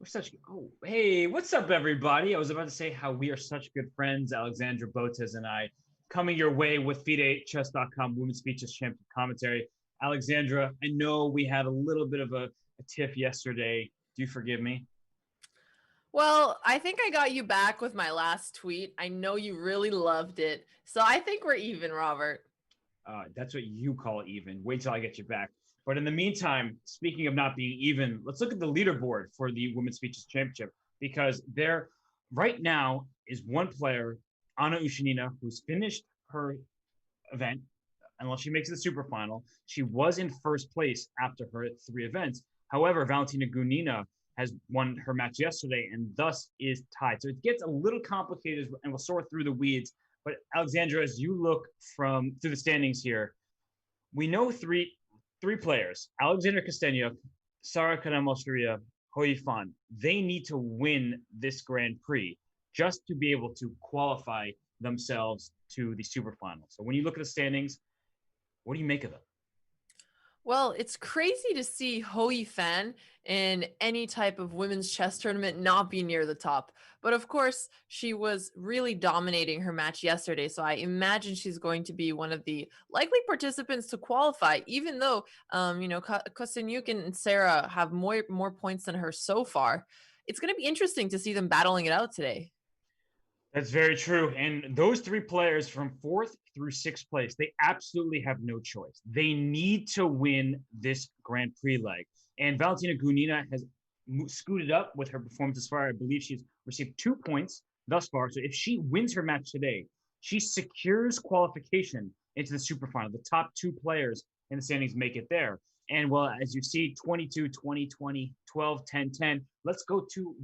We're such. Oh, hey, what's up, everybody? I was about to say how we are such good friends, Alexandra, Botez, and I, coming your way with FIDE Women's Speeches Champion commentary. Alexandra, I know we had a little bit of a tiff yesterday. Do you forgive me? Well, I think I got you back with my last tweet. I know you really loved it. So I think we're even, Robert. That's what you call even. Wait till I get you back. But in the meantime, speaking of not being even, let's look at the leaderboard for the Women's Speeches Championship because there, right now, is one player, Anna Ushanina, who's finished her event. Unless she makes it the super final, she was in first place after her three events. However, Valentina Gunina has won her match yesterday and thus is tied. So it gets a little complicated and we'll sort through the weeds. But Alexandra, as you look from through the standings here, we know three players: Alexander Kostenyuk, Sara Karamostria, Hoi Fan. They need to win this Grand Prix just to be able to qualify themselves to the super final. So when you look at the standings, what do you make of them? Well, it's crazy to see Hoi Fan in any type of women's chess tournament not be near the top. But of course, she was really dominating her match yesterday. So I imagine she's going to be one of the likely participants to qualify, even though, Kostenyuk and Sarah have more points than her so far. It's going to be interesting to see them battling it out today. That's very true. And those three players from fourth through sixth place, they absolutely have no choice. They need to win this Grand Prix leg. And Valentina Gunina has scooted up with her performance as far. I believe she's received 2 points thus far. So if she wins her match today, she secures qualification into the super final. The top two players in the standings make it there. And well, as you see, 22, 20, 20, 12, 10, 10. Let's go to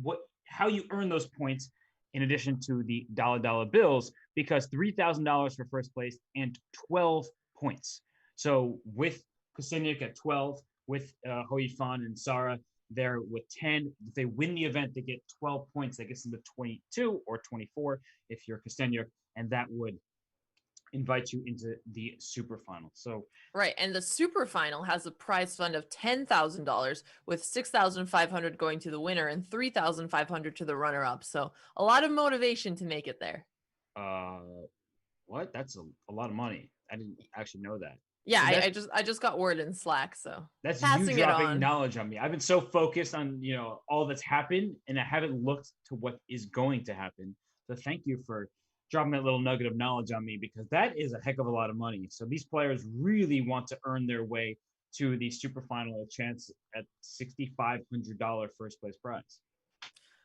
how you earn those points in addition to the dollar bills, because $3,000 for first place and 12 points. So with Kosenik at 12, with Hoi Fan and Sara, they're with 10. If they win the event, they get 12 points. That gets them to 22 or 24 if you're Kosenik, and that would invite you into the super final. So Right, and the super final has a prize fund of $10,000 with 6,500 going to the winner and 3,500 to the runner up. So, a lot of motivation to make it there. uh what? That's a lot of money. I didn't actually know that. Yeah, So I just got word in Slack, so that's you passing it dropping on. knowledge on me. I've been so focused on all that's happened, and I haven't looked to what is going to happen. So thank you for dropping that little nugget of knowledge on me because that is a heck of a lot of money. So these players really want to earn their way to the super final, a chance at $6,500 first place prize.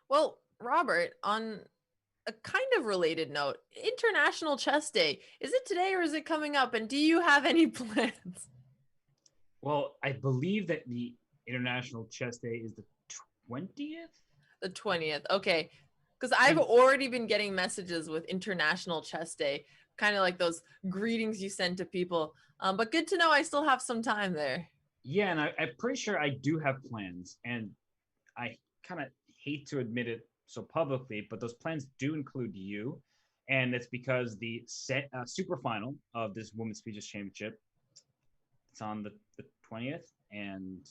Well, Robert, on a kind of related note, International Chess Day. Is it today or is it coming up? And do you have any plans? Well, I believe that the International Chess Day is the 20th. The 20th. Okay. Because I've And already been getting messages with International Chess Day, kind of like those greetings you send to people. But good to know I still have some time there. yeah, and I'm pretty sure I do have plans, and I kind of hate to admit it so publicly, but those plans do include you, and it's because the super final of this Women's Speeches Championship, it's on the 20th, and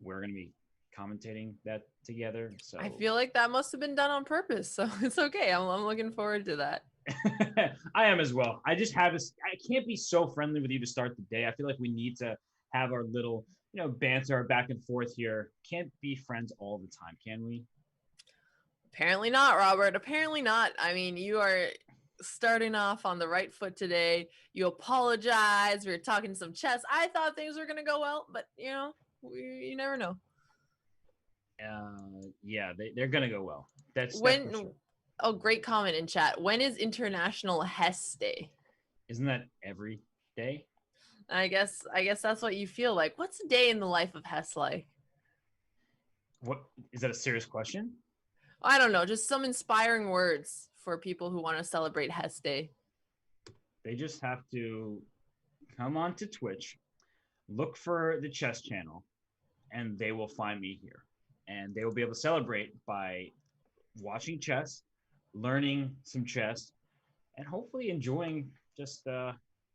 we're gonna be commentating that together. I So feel like that must have been done on purpose. So it's okay. I'm looking forward to that. I am as well. I just have this. I can't be so friendly with you to start the day. I feel like we need to have our little, banter back and forth here. Can't be friends all the time, can we? Apparently not, Robert. Apparently not. I mean, you are starting off on the right foot today. You apologize. We were talking some chess. I thought things were going to go well, but you never know. Yeah, they're gonna go well. That's for When sure. Oh, great comment in chat. When is International Hess Day? Isn't that every day? I guess that's what you feel like. What's a day in the life of Hess like? What is that a serious question? I don't know, just some inspiring words for people who want to celebrate Hess Day. They just have to come on to Twitch, look for the chess channel, and they will find me here. And they will be able to celebrate by watching chess, learning some chess, and hopefully enjoying just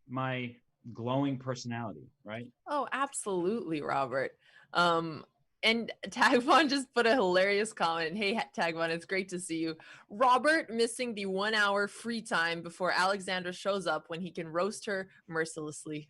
my glowing personality, right? Oh, absolutely, Robert. Um And Tagvon just put a hilarious comment. Hey, Tagvon, it's great to see you. Robert missing the 1 hour free time before Alexandra shows up when he can roast her mercilessly.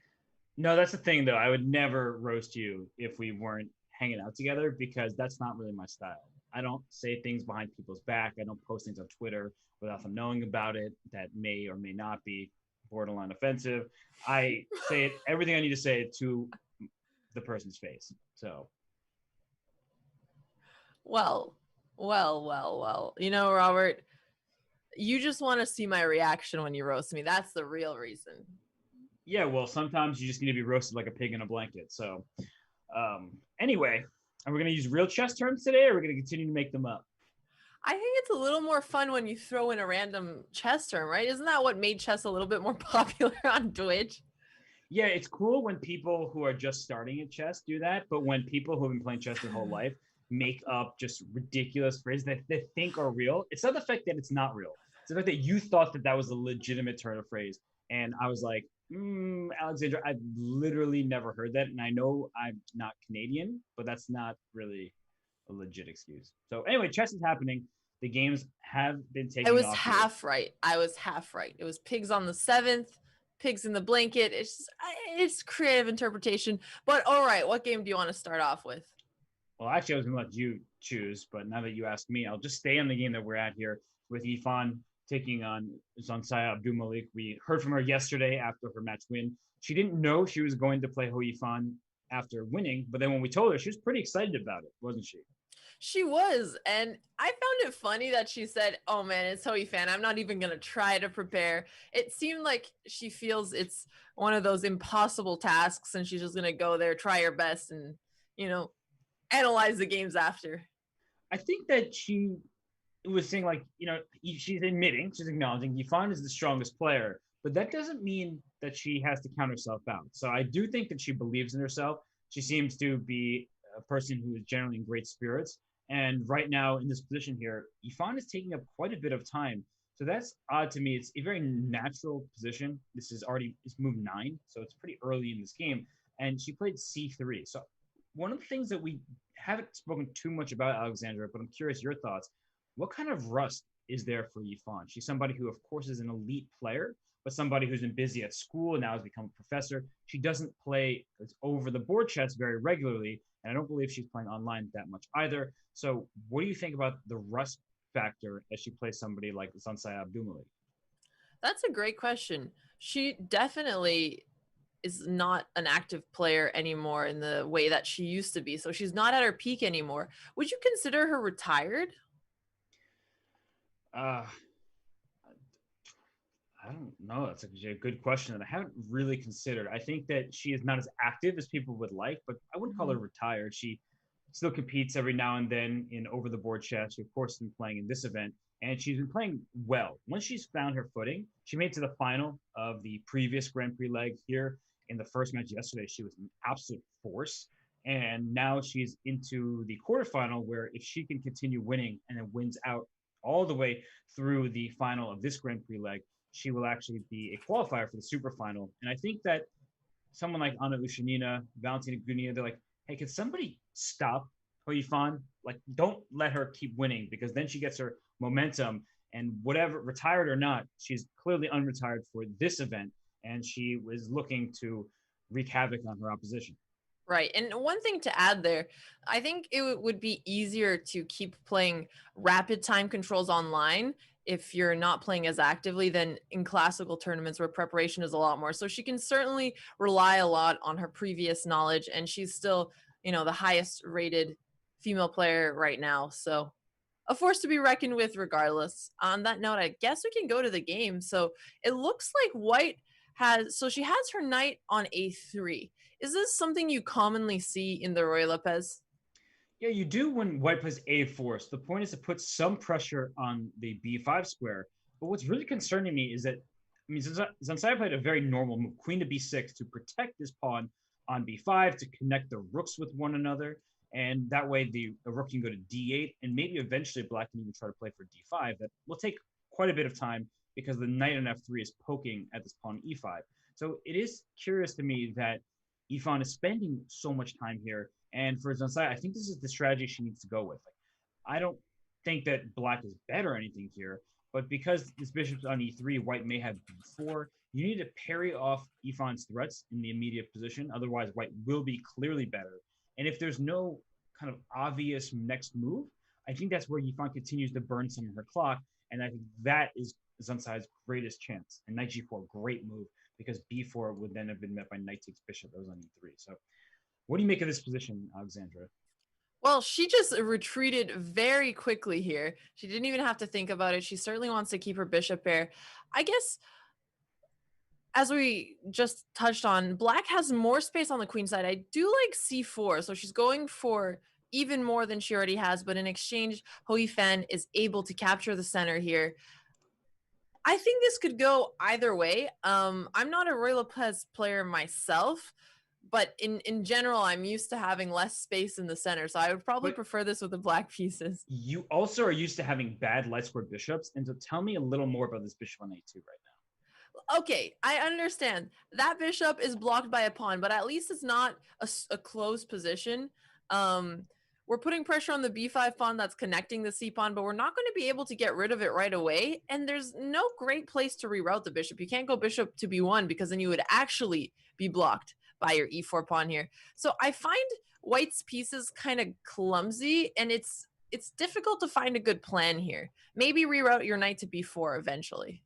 No, that's the thing though. I would never roast you if we weren't hanging out together because that's not really my style. I don't say things behind people's back. I don't post things on Twitter without them knowing about it that may or may not be borderline offensive. I say it, everything I need to say to the person's face. So, Well. You know, Robert, you just want to see my reaction when you roast me. That's the real reason. yeah, well, sometimes you just need to be roasted like a pig in a blanket. So, anyway, are we going to use real chess terms today or are we going to continue to make them up? I think it's a little more fun when you throw in a random chess term, right? Isn't that what made chess a little bit more popular on Twitch? Yeah, it's cool when people who are just starting at chess do that, but when people who have been playing chess their whole life make up just ridiculous phrases that they think are real, it's not the fact that it's not real. It's the fact that you thought that that was a legitimate turn of phrase. And I was like, Alexandra, I've literally never heard that. And I know I'm not Canadian, but that's not really a legit excuse. So anyway, chess is happening. The games have been taking off. I was half right. It was pigs on the 7th, pigs in the blanket. It's creative interpretation. But all right, what game do you want to start off with? Well, actually, I was going to let you choose, but now that you asked me, I'll just stay on the game that we're at here with Ifan taking on Zanzia Abdul Malik. We heard from her yesterday after her match win. She didn't know she was going to play Ho Yifan after winning, but then when we told her, she was pretty excited about it, wasn't she? She was, and I found it funny that she said, "Oh man, it's Ho Yifan. I'm not even gonna try to prepare." It seemed like she feels it's one of those impossible tasks, and she's just gonna go there, try her best, and you know, analyze the games after. I think that she was saying, like, she's admitting, she's acknowledging Yifan is the strongest player, but that doesn't mean that she has to count herself out. So I do think that she believes in herself. She seems to be a person who is generally in great spirits. And right now in this position here, Yifan is taking up quite a bit of time. So that's odd to me. It's a very natural position. This is already, it's move 9, so it's pretty early in this game. And she played c3. So one of the things that we haven't spoken too much about, Alexandra, but I'm curious your thoughts. What kind of rust is there for Yifan? She's somebody who, of course, is an elite player, but somebody who's been busy at school and now has become a professor. She doesn't play over the board chess very regularly, and I don't believe she's playing online that much either. So what do you think about the rust factor as she plays somebody like Zanzia Abdul Malik? That's a great question. She definitely is not an active player anymore in the way that she used to be. So she's not at her peak anymore. Would you consider her retired? Uh, I don't know. That's a good question that I haven't really considered. I think that she is not as active as people would like, but I wouldn't call her retired. She still competes every now and then in over the board chess. She, of course, has been playing in this event, and she's been playing well. Once she's found her footing, she made it to the final of the previous Grand Prix leg here. In the first match yesterday, she was an absolute force. And now she's into the quarterfinal where if she can continue winning and then wins out all the way through the final of this Grand Prix leg, she will actually be a qualifier for the super final. And I think that someone like Anna Ushanina, Valentina Gonia, they're like, hey, can somebody stop Ho Yifan? Like, don't let her keep winning because then she gets her momentum. And whatever, retired or not, she's clearly unretired for this event. And she was looking to wreak havoc on her opposition. Right. And one thing to add there, I think it would be easier to keep playing rapid time controls online if you're not playing as actively than in classical tournaments where preparation is a lot more. So she can certainly rely a lot on her previous knowledge, and she's still, the highest rated female player right now. So a force to be reckoned with regardless. On that note, I guess we can go to the game. So it looks like white she has her knight on a3. Is this something you commonly see in the Roy Lopez? Yeah, you do when white plays a4. So the point is to put some pressure on the b5 square. But what's really concerning me is that, Zanzia played a very normal move, queen to b6, to protect this pawn on b5, to connect the rooks with one another. And that way the rook can go to d8, and maybe eventually black can even try to play for d5. That will take quite a bit of time because the knight on f3 is poking at this pawn e5. So it is curious to me that Yifan is spending so much time here, And for Zanzia, I think this is the strategy she needs to go with. Like, I don't think that black is better or anything here, but because this bishop's on e3, white may have b4. You need to parry off Ifan's threats in the immediate position. Otherwise, white will be clearly better. And if there's no kind of obvious next move, I think that's where Ifan continues to burn some of her clock. And I think that is Zanzia's greatest chance. And knight g4, great move, because b4 would then have been met by knight takes bishop that was on e3. So what do you make of this position, Alexandra? Well, she just retreated very quickly here. She didn't even have to think about it. She certainly wants to keep her bishop there. I guess, as we just touched on, black has more space on the queen side. I do like c4, so she's going for even more than she already has, but in exchange, Hou Fan is able to capture the center here. I think this could go either way. I'm not a Roy Lopez player myself, but in general, I'm used to having less space in the center, so I would probably prefer this with the black pieces. You also are used to having bad light square bishops, and so tell me a little more about this bishop on a2 right now. Okay, I understand. That bishop is blocked by a pawn, but at least it's not a closed position. We're putting pressure on the b5 pawn that's connecting the c pawn, but we're not going to be able to get rid of it right away. And there's no great place to reroute the bishop. You can't go bishop to b1 because then you would actually be blocked by your e4 pawn here. So I find white's pieces kind of clumsy, and it's difficult to find a good plan here. Maybe reroute your knight to b4 eventually.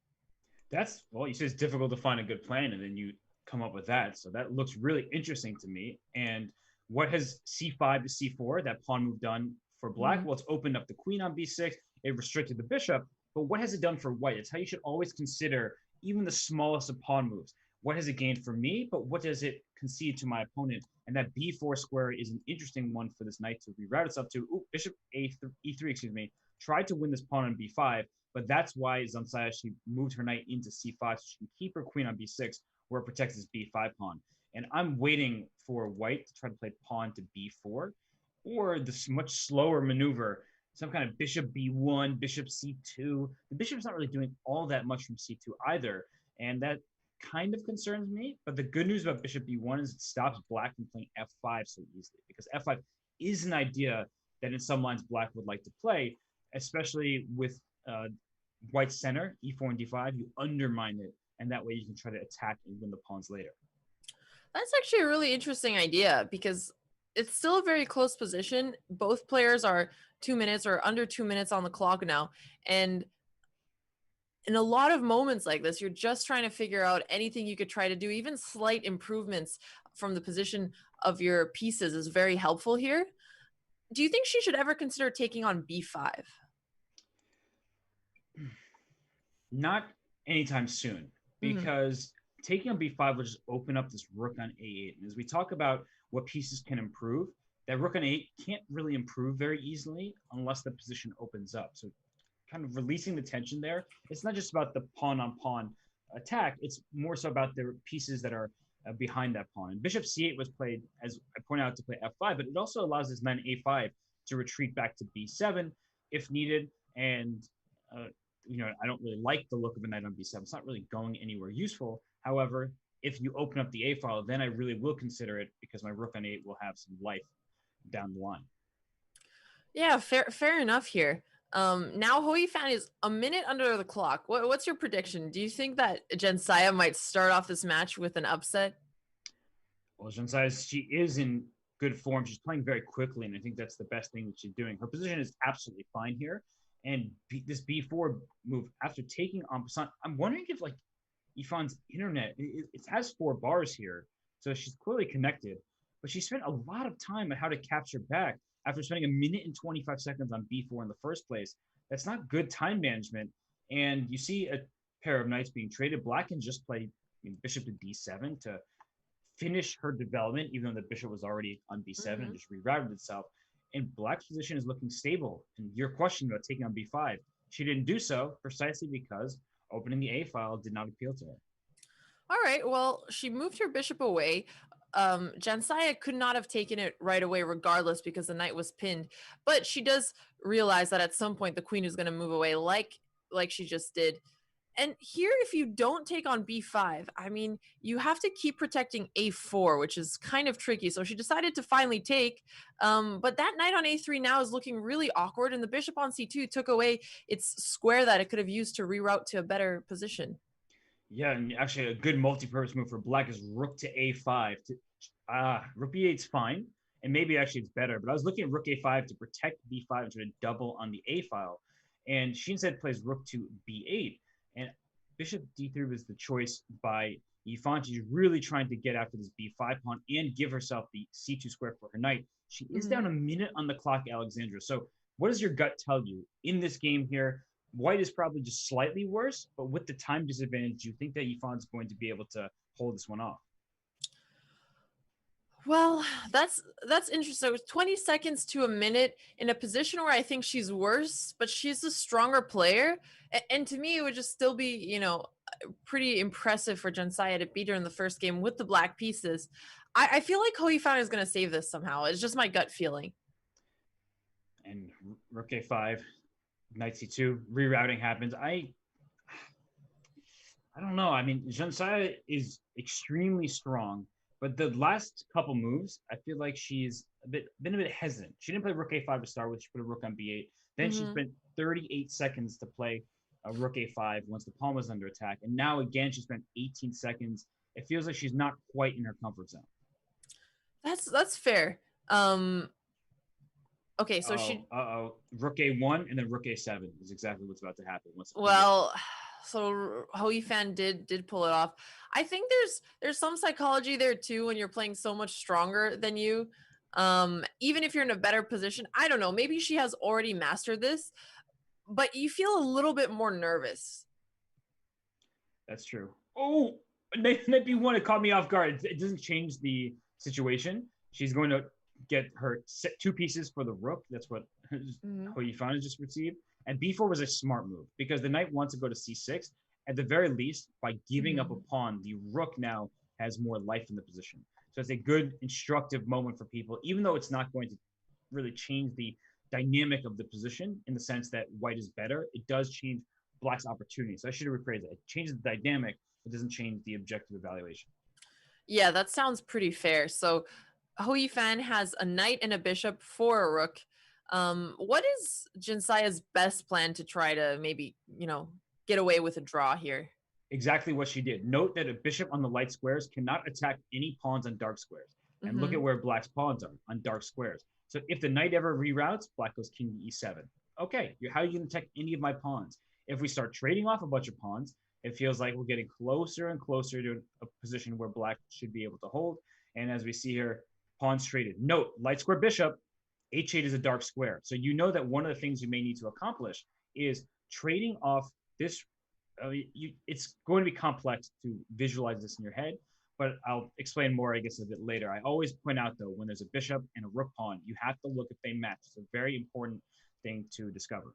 That's, well, you say it's difficult to find a good plan, and then you come up with that. So that looks really interesting to me. And what has c5 to c4, that pawn move, done for black? Well, it's opened up the queen on b6. It restricted the bishop. But what has it done for white? It's how you should always consider even the smallest of pawn moves. What has it gained for me, but what does it concede to my opponent? And that b4 square is an interesting one for this knight to reroute itself to. Ooh, bishop e3, excuse me, tried to win this pawn on b5, but that's why Zanzia, she moved her knight into c5 so she can keep her queen on b6, where it protects this b5 pawn. And I'm waiting for white to try to play pawn to b4, or this much slower maneuver, some kind of bishop b1, bishop c2. The bishop's not really doing all that much from c2 either, and that kind of concerns me. But the good news about bishop b1 is it stops black from playing f5 so easily, because f5 is an idea that in some lines black would like to play, especially with white center, e4 and d5. You undermine it, and that way you can try to attack and win the pawns later. That's actually a really interesting idea, because it's still a very close position. Both players are 2 minutes or under 2 minutes on the clock now. And in a lot of moments like this, you're just trying to figure out anything you could try to do. Even slight improvements from the position of your pieces is very helpful here. Do you think she should ever consider taking on b5? Not anytime soon, because taking on b5 will just open up this rook on a8. And as we talk about what pieces can improve, that rook on a8 can't really improve very easily unless the position opens up. So kind of releasing the tension there. It's not just about the pawn on pawn attack. It's more so about the pieces that are behind that pawn. And bishop c8 was played, as I point out, to play f5, but it also allows this knight a5 to retreat back to b7 if needed. And I don't really like the look of a knight on b7. It's not really going anywhere useful. However, if you open up the a file, then I really will consider it, because my rook on 8 will have some life down the line. Yeah, fair enough here. Now Hou Fan is a minute under the clock. What's your prediction? Do you think that Zanzia might start off this match with an upset? Well, Zanzia, she is in good form. She's playing very quickly, and I think that's the best thing that she's doing. Her position is absolutely fine here. And this b4 move, after taking on Passant, I'm wondering if, like, Ifan's internet, it has 4 bars here, so she's clearly connected. But she spent a lot of time on how to capture back after spending a minute and 25 seconds on b4 in the first place. That's not good time management. And you see a pair of knights being traded. Black can just play bishop to d7 to finish her development, even though the bishop was already on b7 and just rerouted itself. And black's position is looking stable. And your question about taking on b5, she didn't do so precisely because opening the a file did not appeal to her. All right, well, she moved her bishop away. Zanzia could not have taken it right away regardless, because the knight was pinned. But she does realize that at some point the queen is going to move away, like she just did. And here, if you don't take on b5, I mean, you have to keep protecting a4, which is kind of tricky. So she decided to finally take. But that knight on a3 now is looking really awkward, and the bishop on c2 took away its square that it could have used to reroute to a better position. Yeah, and actually a good multi-purpose move for black is rook to a5. Rook b8's fine, and maybe actually it's better. But I was looking at rook a5 to protect b5 and try to double on the a file, and she instead plays rook to b8, and bishop d3 was the choice by Yifan. She's really trying to get after this b5 pawn and give herself the c2 square for her knight. She is down a minute on the clock, Alexandra. So what does your gut tell you in this game here? White is probably just slightly worse, but with the time disadvantage, do you think that Yifan's going to be able to hold this one off? Well, that's interesting. 20 seconds to a minute in a position where I think she's worse, but she's a stronger player. And to me, it would just still be, pretty impressive for Zanzia to beat her in the first game with the black pieces. I feel like Hou Yifan is going to save this somehow. It's just my gut feeling. And rook a5, knight c2, rerouting happens. I don't know. I mean, Zanzia is extremely strong, but the last couple moves, I feel like she's been a bit hesitant. She didn't play rook a5 to start with. She put a rook on b8. Then she spent 38 seconds to play a rook a5 once the pawn was under attack. And now again, she spent 18 seconds. It feels like she's not quite in her comfort zone. That's fair. Okay, so she rook a1 and then rook a7 is exactly what's about to happen. Well, so Hou Yifan did pull it off. I think there's some psychology there too when you're playing so much stronger than you. Even if you're in a better position, I don't know, maybe she has already mastered this, but you feel a little bit more nervous. That's true. Oh, knight b1, it caught me off guard. It doesn't change the situation. She's going to get her two pieces for the rook. That's what Hou Yifan has just received. And b4 was a smart move because the knight wants to go to c6. At the very least, by giving up a pawn, the rook now has more life in the position. So it's a good, instructive moment for people, even though it's not going to really change the dynamic of the position in the sense that white is better. It does change black's opportunity. So I should have rephrased it. It changes the dynamic, it doesn't change the objective evaluation. Yeah, that sounds pretty fair. So Hou Yifan has a knight and a bishop for a rook. What is Zanzia's best plan to try to maybe, get away with a draw here? Exactly what she did. Note that a bishop on the light squares cannot attack any pawns on dark squares. And look at where black's pawns are on dark squares. So if the knight ever reroutes, black goes king to e7. Okay, how are you going to attack any of my pawns? If we start trading off a bunch of pawns, it feels like we're getting closer and closer to a position where black should be able to hold. And as we see here, pawns traded. Note, light square bishop, h8 is a dark square. So you know that one of the things you may need to accomplish is trading off this. It's going to be complex to visualize this in your head, but I'll explain more, I guess, a bit later. I always point out, though, when there's a bishop and a rook pawn, you have to look if they match. It's a very important thing to discover.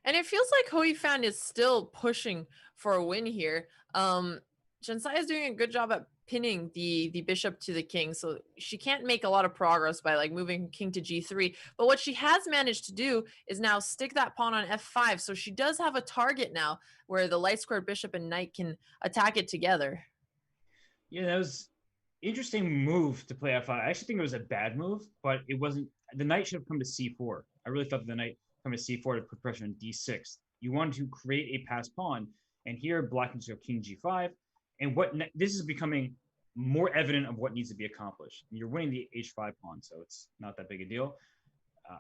And it feels like Hou Yifan is still pushing for a win here. Zanzia is doing a good job at pinning the bishop to the king, so she can't make a lot of progress by like moving king to g3. But what she has managed to do is now stick that pawn on f5, so she does have a target now where the light squared bishop and knight can attack it together. Yeah, that was interesting move to play f5. I actually think it was a bad move, but it wasn't. The knight should have come to c4. I really thought that the knight come to c4 to put pressure on d6. You wanted to create a pass pawn, and here black needs to go king g5. And this is becoming more evident of what needs to be accomplished. You're winning the h5 pawn, so it's not that big a deal.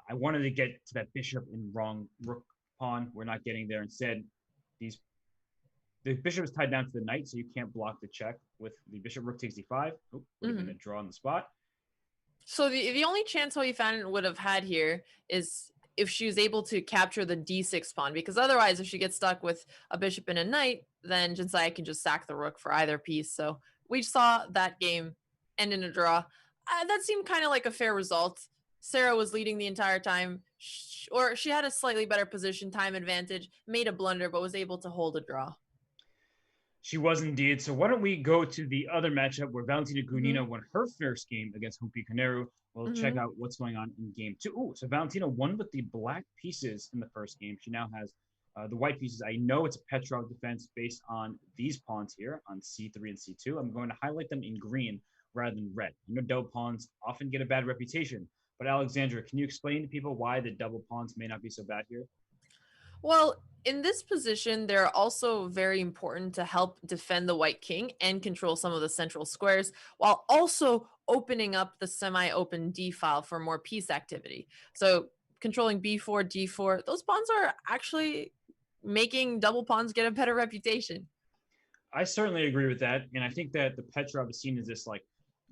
I wanted to get to that bishop and wrong rook pawn. We're not getting there. Instead, the bishop is tied down to the knight, so you can't block the check with the bishop. Rook takes d5. Oh, would have been a draw on the spot. So the only chance Hou Yifan would have had here is if she was able to capture the d6 pawn, because otherwise, if she gets stuck with a bishop and a knight, then Zanzia can just sack the rook for either piece. So we saw that game end in a draw. That seemed kind of like a fair result. Sarah was leading the entire time, or she had a slightly better position, time advantage, made a blunder, but was able to hold a draw. She was indeed. So why don't we go to the other matchup where Valentina Gunina won her first game against Humpty. We'll check out what's going on in game two. Ooh, so Valentina won with the black pieces in the first game. She now has The white pieces, I know it's a Petrov defense based on these pawns here on c3 and c2. I'm going to highlight them in green rather than red. I know double pawns often get a bad reputation, but Alexandra, can you explain to people why the double pawns may not be so bad here? Well, in this position, they're also very important to help defend the white king and control some of the central squares, while also opening up the semi-open d file for more piece activity. So controlling b4, d4, those pawns are actually making double pawns get a better reputation. I certainly agree with that, and I think that the Petrov is seen as this like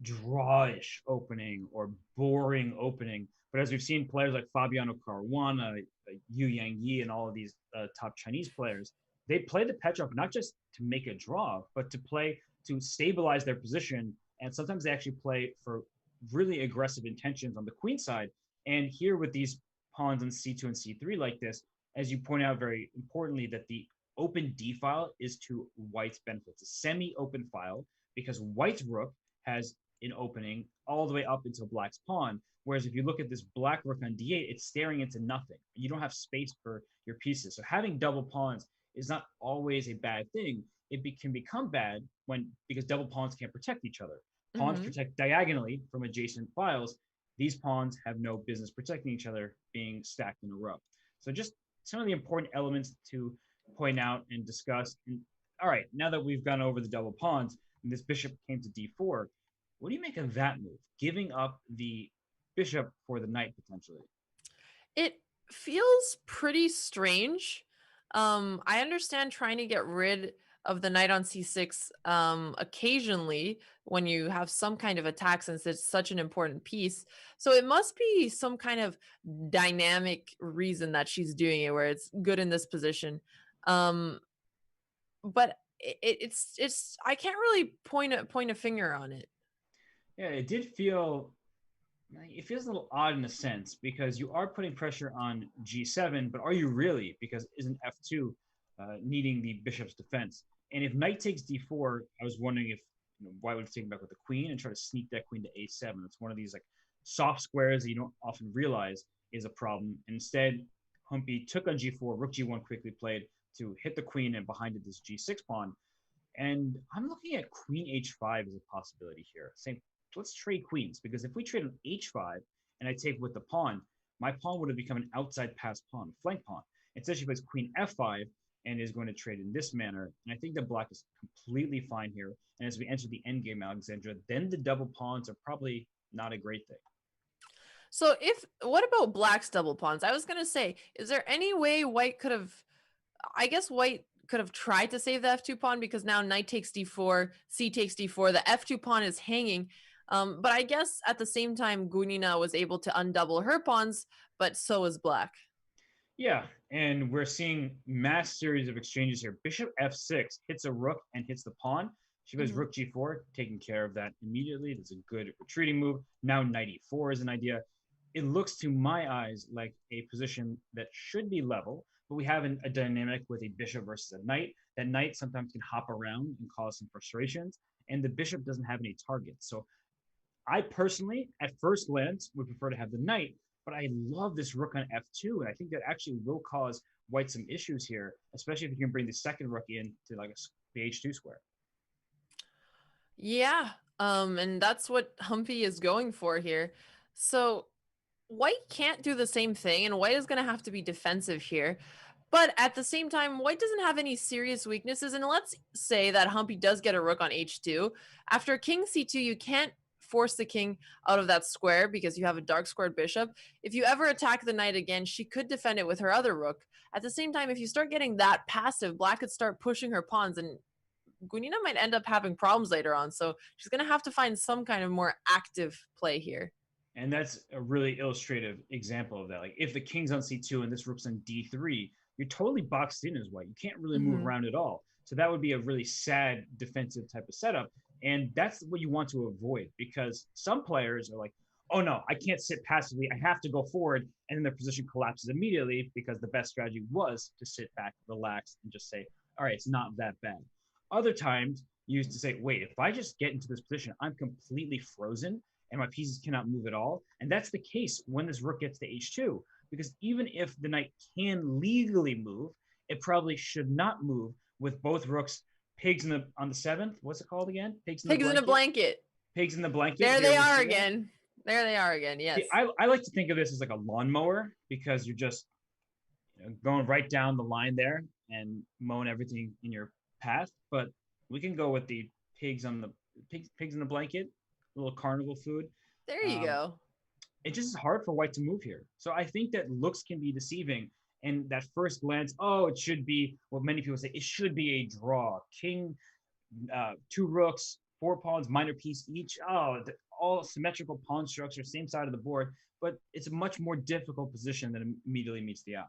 drawish opening or boring opening. But as we've seen, players like Fabiano Caruana, Yu Yang Yi, and all of these top Chinese players, they play the Petrov not just to make a draw, but to play to stabilize their position. And sometimes they actually play for really aggressive intentions on the queen side. And here with these pawns in c2 and c3 like this, as you point out very importantly, that the open D file is to white's benefit. It's a semi-open file because white's rook has an opening all the way up until black's pawn. Whereas if you look at this black rook on d8, it's staring into nothing. You don't have space for your pieces. So having double pawns is not always a bad thing. Can become bad when because double pawns can't protect each other. Pawns Mhm. protect diagonally from adjacent files. These pawns have no business protecting each other being stacked in a row. So just some of the important elements to point out and discuss. And all right, now that we've gone over the double pawns and this bishop came to d4, what do you make of that move? Giving up the bishop for the knight potentially. It feels pretty strange. I understand trying to get rid of the knight on c6 occasionally when you have some kind of attack since it's such an important piece. So it must be some kind of dynamic reason that she's doing it where it's good in this position. Um, but it's I can't really point a finger on it. Yeah, it feels a little odd in a sense because you are putting pressure on g7, but are you really? Because isn't f2 needing the bishop's defense? And if knight takes d4, I was wondering if white would take back with the queen and try to sneak that queen to a7. It's one of these like soft squares that you don't often realize is a problem. And instead, Humpty took on g4, rook g1 quickly played to hit the queen, and behind it this g6 pawn. And I'm looking at queen h5 as a possibility here. Saying, let's trade queens, because if we trade on h5 and I take with the pawn, my pawn would have become an outside pass pawn, flank pawn. Instead, she plays queen f5 and is going to trade in this manner. And I think that black is completely fine here. And as we enter the endgame, Alexandra, then the double pawns are probably not a great thing. So if what about black's double pawns? I was gonna say, is there any way white could have I guess white could have tried to save the f2 pawn because now knight takes d4, c takes d4, the f2 pawn is hanging. But I guess at the same time, Gunina was able to undouble her pawns, but so is black. Yeah, and we're seeing mass series of exchanges here. Bishop f6 hits a rook and hits the pawn. She plays Mhm. rook g4, taking care of that immediately. That's a good retreating move. Now knight e4 is an idea. It looks to my eyes like a position that should be level, but we have a dynamic with a bishop versus a knight. That knight sometimes can hop around and cause some frustrations, and the bishop doesn't have any targets. So I personally, at first glance, would prefer to have the knight, but I love this rook on f2, and I think that actually will cause white some issues here, especially if you can bring the second rook in to like the h2 square. Yeah, and that's what Humpy is going for here. So white can't do the same thing, and white is going to have to be defensive here. But at the same time, white doesn't have any serious weaknesses. And let's say that Humpy does get a rook on h2. After king c2, you can't force the king out of that square because you have a dark squared bishop. If you ever attack the knight again, she could defend it with her other rook. At the same time, if you start getting that passive, black could start pushing her pawns, and Gunina might end up having problems later on. So she's going to have to find some kind of more active play here. And that's a really illustrative example of that. Like if the king's on c2 and this rook's on d3, you're totally boxed in as white. You can't really move Mm-hmm. around at all. So that would be a really sad defensive type of setup. And that's what you want to avoid because some players are like, oh no, I can't sit passively. I have to go forward. And then their position collapses immediately because the best strategy was to sit back, relax, and just say, all right, it's not that bad. Other times, you used to say, wait, if I just get into this position, I'm completely frozen and my pieces cannot move at all. And that's the case when this rook gets to h2, because even if the knight can legally move, it probably should not move with both rooks. Pigs in the on the 7th. What's it called again? Pigs in the Pigs in blanket. a blanket. Pigs in the blanket. There Here they we are see again. There they are again. Yes. See, I like to think of this as like a lawnmower because you're just going right down the line there and mowing everything in your path. But we can go with the pigs in the blanket, a little carnival food. There you go. It just is hard for white to move here. So I think that looks can be deceiving. And that first glance, oh, it should be what many people say. It should be a draw. King, 2 rooks, 4 pawns, minor piece each. Oh, all symmetrical pawn structure, same side of the board. But it's a much more difficult position that immediately meets the eye.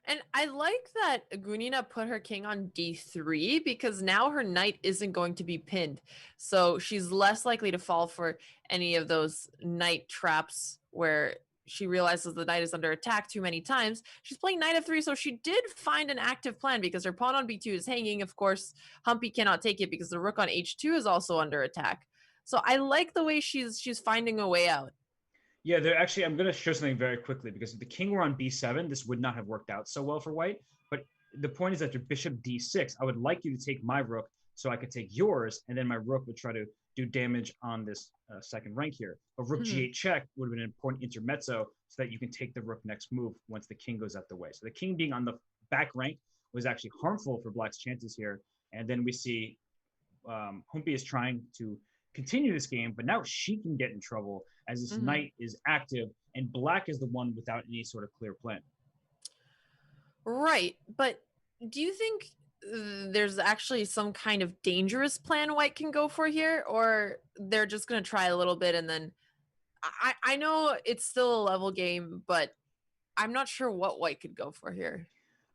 And I like that Gunina put her king on d3 because now her knight isn't going to be pinned. So she's less likely to fall for any of those knight traps where she realizes the knight is under attack too many times. She's playing knight f3, so she did find an active plan because her pawn on b2 is hanging. Of course, Humpty cannot take it because the rook on h2 is also under attack. So I like the way she's finding a way out. Yeah, I'm going to show something very quickly because if the king were on b7, this would not have worked out so well for white. But the point is that your bishop d6, I would like you to take my rook so I could take yours, and then my rook would try to do damage on this second rank here. A rook g8 check would have been an important intermezzo so that you can take the rook next move once the king goes out the way. So the king being on the back rank was actually harmful for black's chances here. And then we see Humpty is trying to continue this game, but now she can get in trouble as this knight is active and black is the one without any sort of clear plan. Right, but do you think there's actually some kind of dangerous plan white can go for here, or they're just going to try a little bit and then I know it's still a level game, but I'm not sure what white could go for here.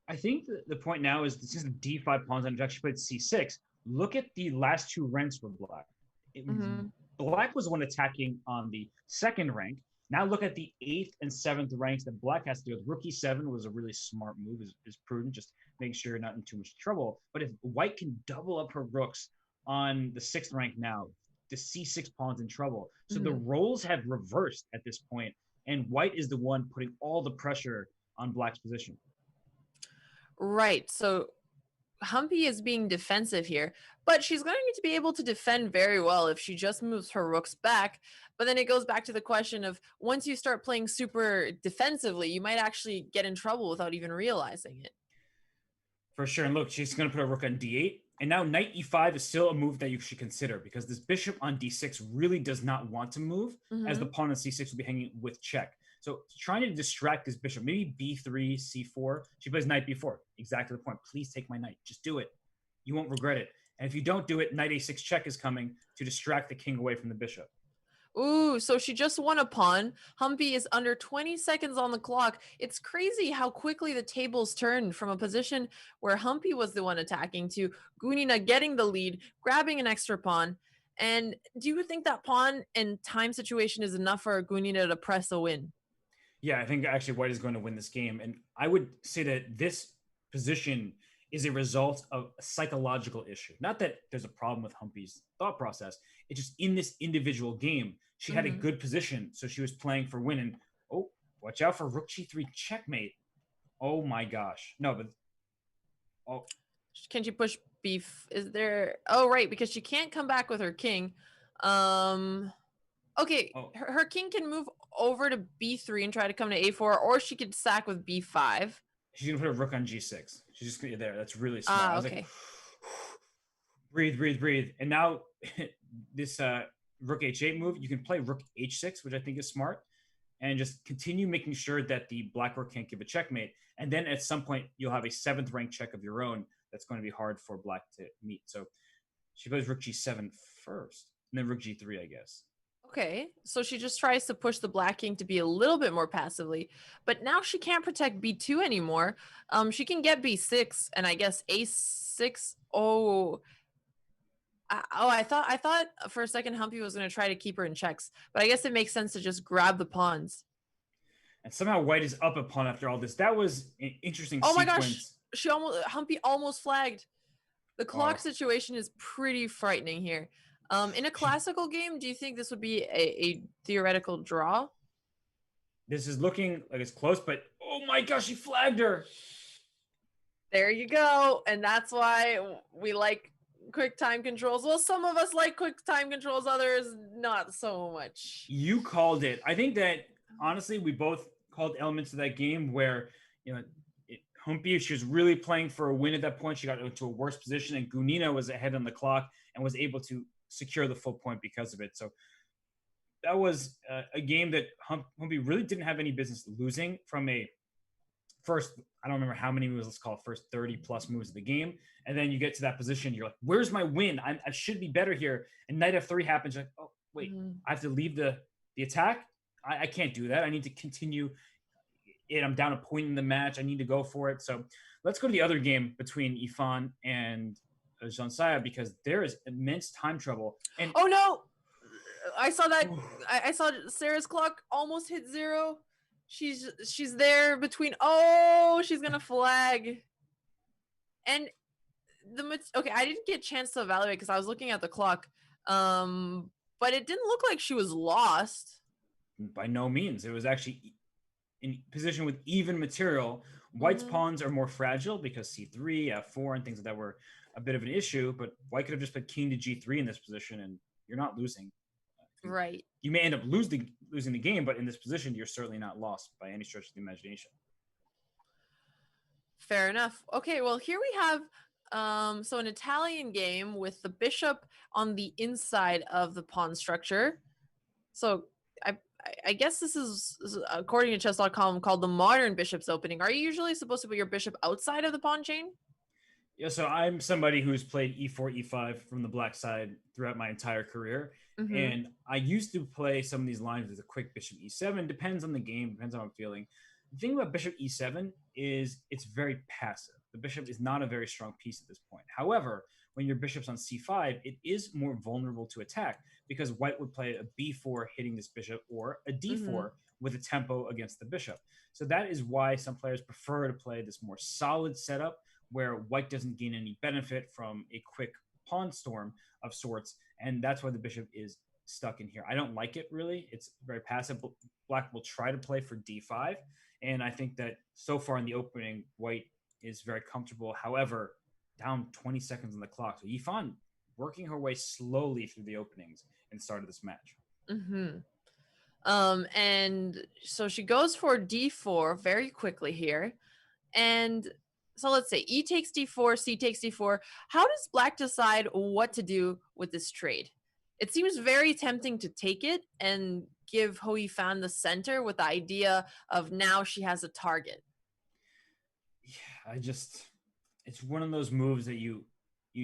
I think the point now is this is the d5 pawns and actually played c6. Look at the last 2 ranks for black. Black was the one attacking on the 2nd rank. Now look at the 8th and 7th ranks that black has to do with. Rook e7 was a really smart move, is prudent, just making sure you're not in too much trouble. But if white can double up her rooks on the 6th rank now, the c6 pawn's in trouble. So the roles have reversed at this point, and white is the one putting all the pressure on black's position. Right. So Humpty is being defensive here, but she's going to be able to defend very well if she just moves her rooks back. But then it goes back to the question of once you start playing super defensively, you might actually get in trouble without even realizing it. For sure. And look, she's going to put a rook on d8. And now knight e5 is still a move that you should consider because this bishop on d6 really does not want to move as the pawn on c6 will be hanging with check. So trying to distract this bishop, maybe b3, c4. She plays knight b4. Exactly the point. Please take my knight. Just do it. You won't regret it. And if you don't do it, knight a6 check is coming to distract the king away from the bishop. Ooh, so she just won a pawn. Humpty is under 20 seconds on the clock. It's crazy how quickly the tables turned from a position where Humpty was the one attacking to Gunina getting the lead, grabbing an extra pawn. And do you think that pawn and time situation is enough for Gunina to press a win? Yeah, I think actually white is going to win this game. And I would say that this position is a result of a psychological issue. Not that there's a problem with Humpty's thought process. It's just in this individual game, she had a good position, so she was playing for win. And oh, watch out for rook g3 checkmate. Oh my gosh. No, but oh. Can she push beef? Is there? Oh, right, because she can't come back with her king. Okay, her king can move over to b3 and try to come to a4, or she could sack with b5. She's gonna put a rook on g6. She's just gonna there. That's really smart. I was okay. Like, breathe. And now this rook h8 move, you can play rook h6, which I think is smart, and just continue making sure that the black rook can't give a checkmate. And then at some point, you'll have a 7th rank check of your own that's going to be hard for black to meet. So she plays rook g7 first, and then rook g3, I guess. Okay, so she just tries to push the black king to be a little bit more passively, but now she can't protect b2 anymore. She can get b6 and I guess a6. I thought for a second Humpty was going to try to keep her in checks, but I guess it makes sense to just grab the pawns. And somehow white is up a pawn after all this. That was an interesting sequence. My gosh, Humpty almost flagged. The clock situation is pretty frightening here. In a classical game, do you think this would be a theoretical draw? This is looking like it's close, but oh my gosh, she flagged her. There you go. And that's why we like quick time controls. Well, some of us like quick time controls, others not so much. You called it. I think that honestly, we both called elements of that game where, Humpty, she was really playing for a win at that point. She got into a worse position, and Gunina was ahead on the clock and was able to secure the full point because of it. So that was a game that Humpty really didn't have any business losing from a first, I don't remember how many moves, let's call it first 30 plus moves of the game. And then you get to that position, you're like, where's my win? I should be better here. And knight f3 happens. You're like, oh, wait, I have to leave the attack? I can't do that. I need to continue it. I'm down a point in the match. I need to go for it. So let's go to the other game between Ifan and Zanzia, because there is immense time trouble. And oh no, I saw that. I saw Sarah's clock almost hit 0. She's there between. Oh, she's gonna flag. And okay, I didn't get a chance to evaluate because I was looking at the clock. But it didn't look like she was lost. By no means. It was actually in position with even material. White's pawns are more fragile because c3, f4, and things like that were a bit of an issue. But White could have just put king to g3 in this position, and you're not losing. Right. You may end up losing the game, but in this position, you're certainly not lost by any stretch of the imagination. Fair enough. Okay, well, here we have so an Italian game with the bishop on the inside of the pawn structure. So I guess this is, according to chess.com, called the modern bishop's opening. Are you usually supposed to put your bishop outside of the pawn chain? Yeah, so I'm somebody who's played e4, e5 from the black side throughout my entire career. And I used to play some of these lines with a quick bishop e7. Depends on the game, depends on how I'm feeling. The thing about bishop e7 is it's very passive. The bishop is not a very strong piece at this point. However, when your bishop's on c5, it is more vulnerable to attack because White would play a b4 hitting this bishop or a d4 with a tempo against the bishop. So that is why some players prefer to play this more solid setup where White doesn't gain any benefit from a quick pawn storm of sorts. And that's why the bishop is stuck in here. I don't like it really. It's very passive. Black will try to play for d5. And I think that so far in the opening, White is very comfortable. However, down 20 seconds on the clock. So Yifan working her way slowly through the openings and started this match. And so she goes for d4 very quickly here. And so let's say E takes d4, C takes d4. How does Black decide what to do with this trade? It seems very tempting to take it and give Hou Yifan the center with the idea of now she has a target. Yeah, it's one of those moves that you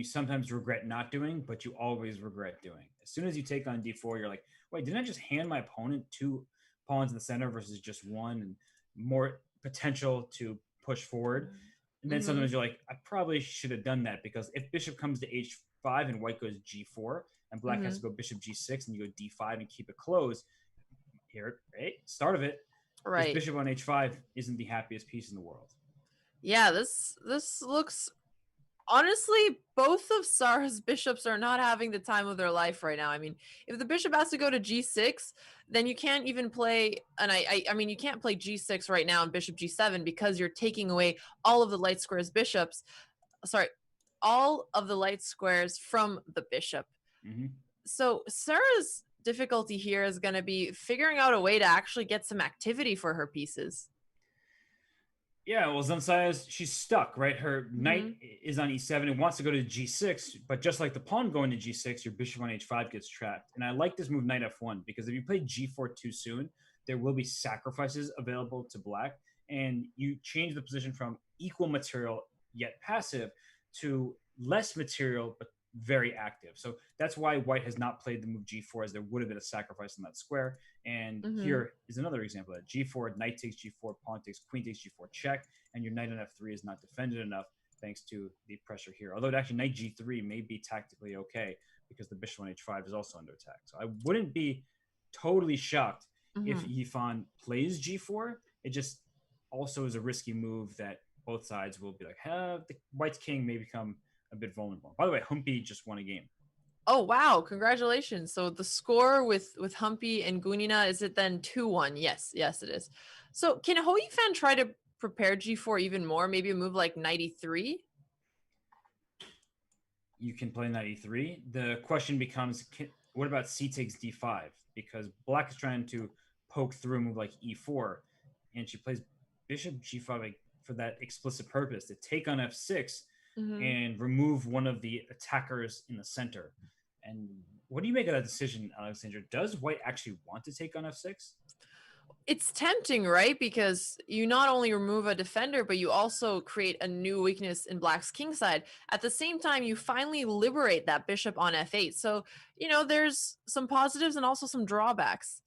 sometimes regret not doing, but you always regret doing. As soon as you take on d4, you're like, wait, didn't I just hand my opponent 2 pawns in the center versus just 1 and more potential to push forward? And then sometimes you're like, I probably should have done that because if bishop comes to h5 and White goes g4 and Black has to go bishop g6 and you go d5 and keep it closed, here, right? Start of it. Right. This bishop on h5 isn't the happiest piece in the world. Yeah, this looks... Honestly, both of Sarah's bishops are not having the time of their life right now. I mean, if the bishop has to go to g6, then you can't even play, and I mean, you can't play g6 right now and bishop g7 because you're taking away all of the light squares bishops. Sorry, all of the light squares from the bishop. So Sarah's difficulty here is going to be figuring out a way to actually get some activity for her pieces. Yeah, well, Zanzia, she's stuck, right? Her knight is on e7 and wants to go to g6, but just like the pawn going to g6, your bishop on h5 gets trapped. And I like this move knight f1 because if you play g4 too soon, there will be sacrifices available to Black, and you change the position from equal material yet passive to less material but very active. So that's why White has not played the move g4, as there would have been a sacrifice on that square. And here is another example of that. G4, knight takes g4, pawn takes, queen takes g4, check, and your knight on f3 is not defended enough thanks to the pressure here. Although actually knight g3 may be tactically okay because the bishop on h5 is also under attack. So I wouldn't be totally shocked if Yifan plays g4. It just also is a risky move that both sides will be like, the White's king may become a bit vulnerable. By the way, Humpty just won a game. Oh, wow. Congratulations. So the score with Humpty and Gunina, is it then 2-1? Yes, it is. So can Hou Yifan try to prepare g4 even more? Maybe a move like knight e3? You can play knight e3. The question becomes, what about c takes d5? Because black is trying to poke through a move like e4, and she plays bishop g5 like, for that explicit purpose, to take on f6 and remove one of the attackers in the center. And what do you make of that decision, Alexandra? Does white actually want to take on f6? It's tempting, right? Because you not only remove a defender, but you also create a new weakness in black's king side. At the same time, you finally liberate that bishop on f8. So, there's some positives and also some drawbacks.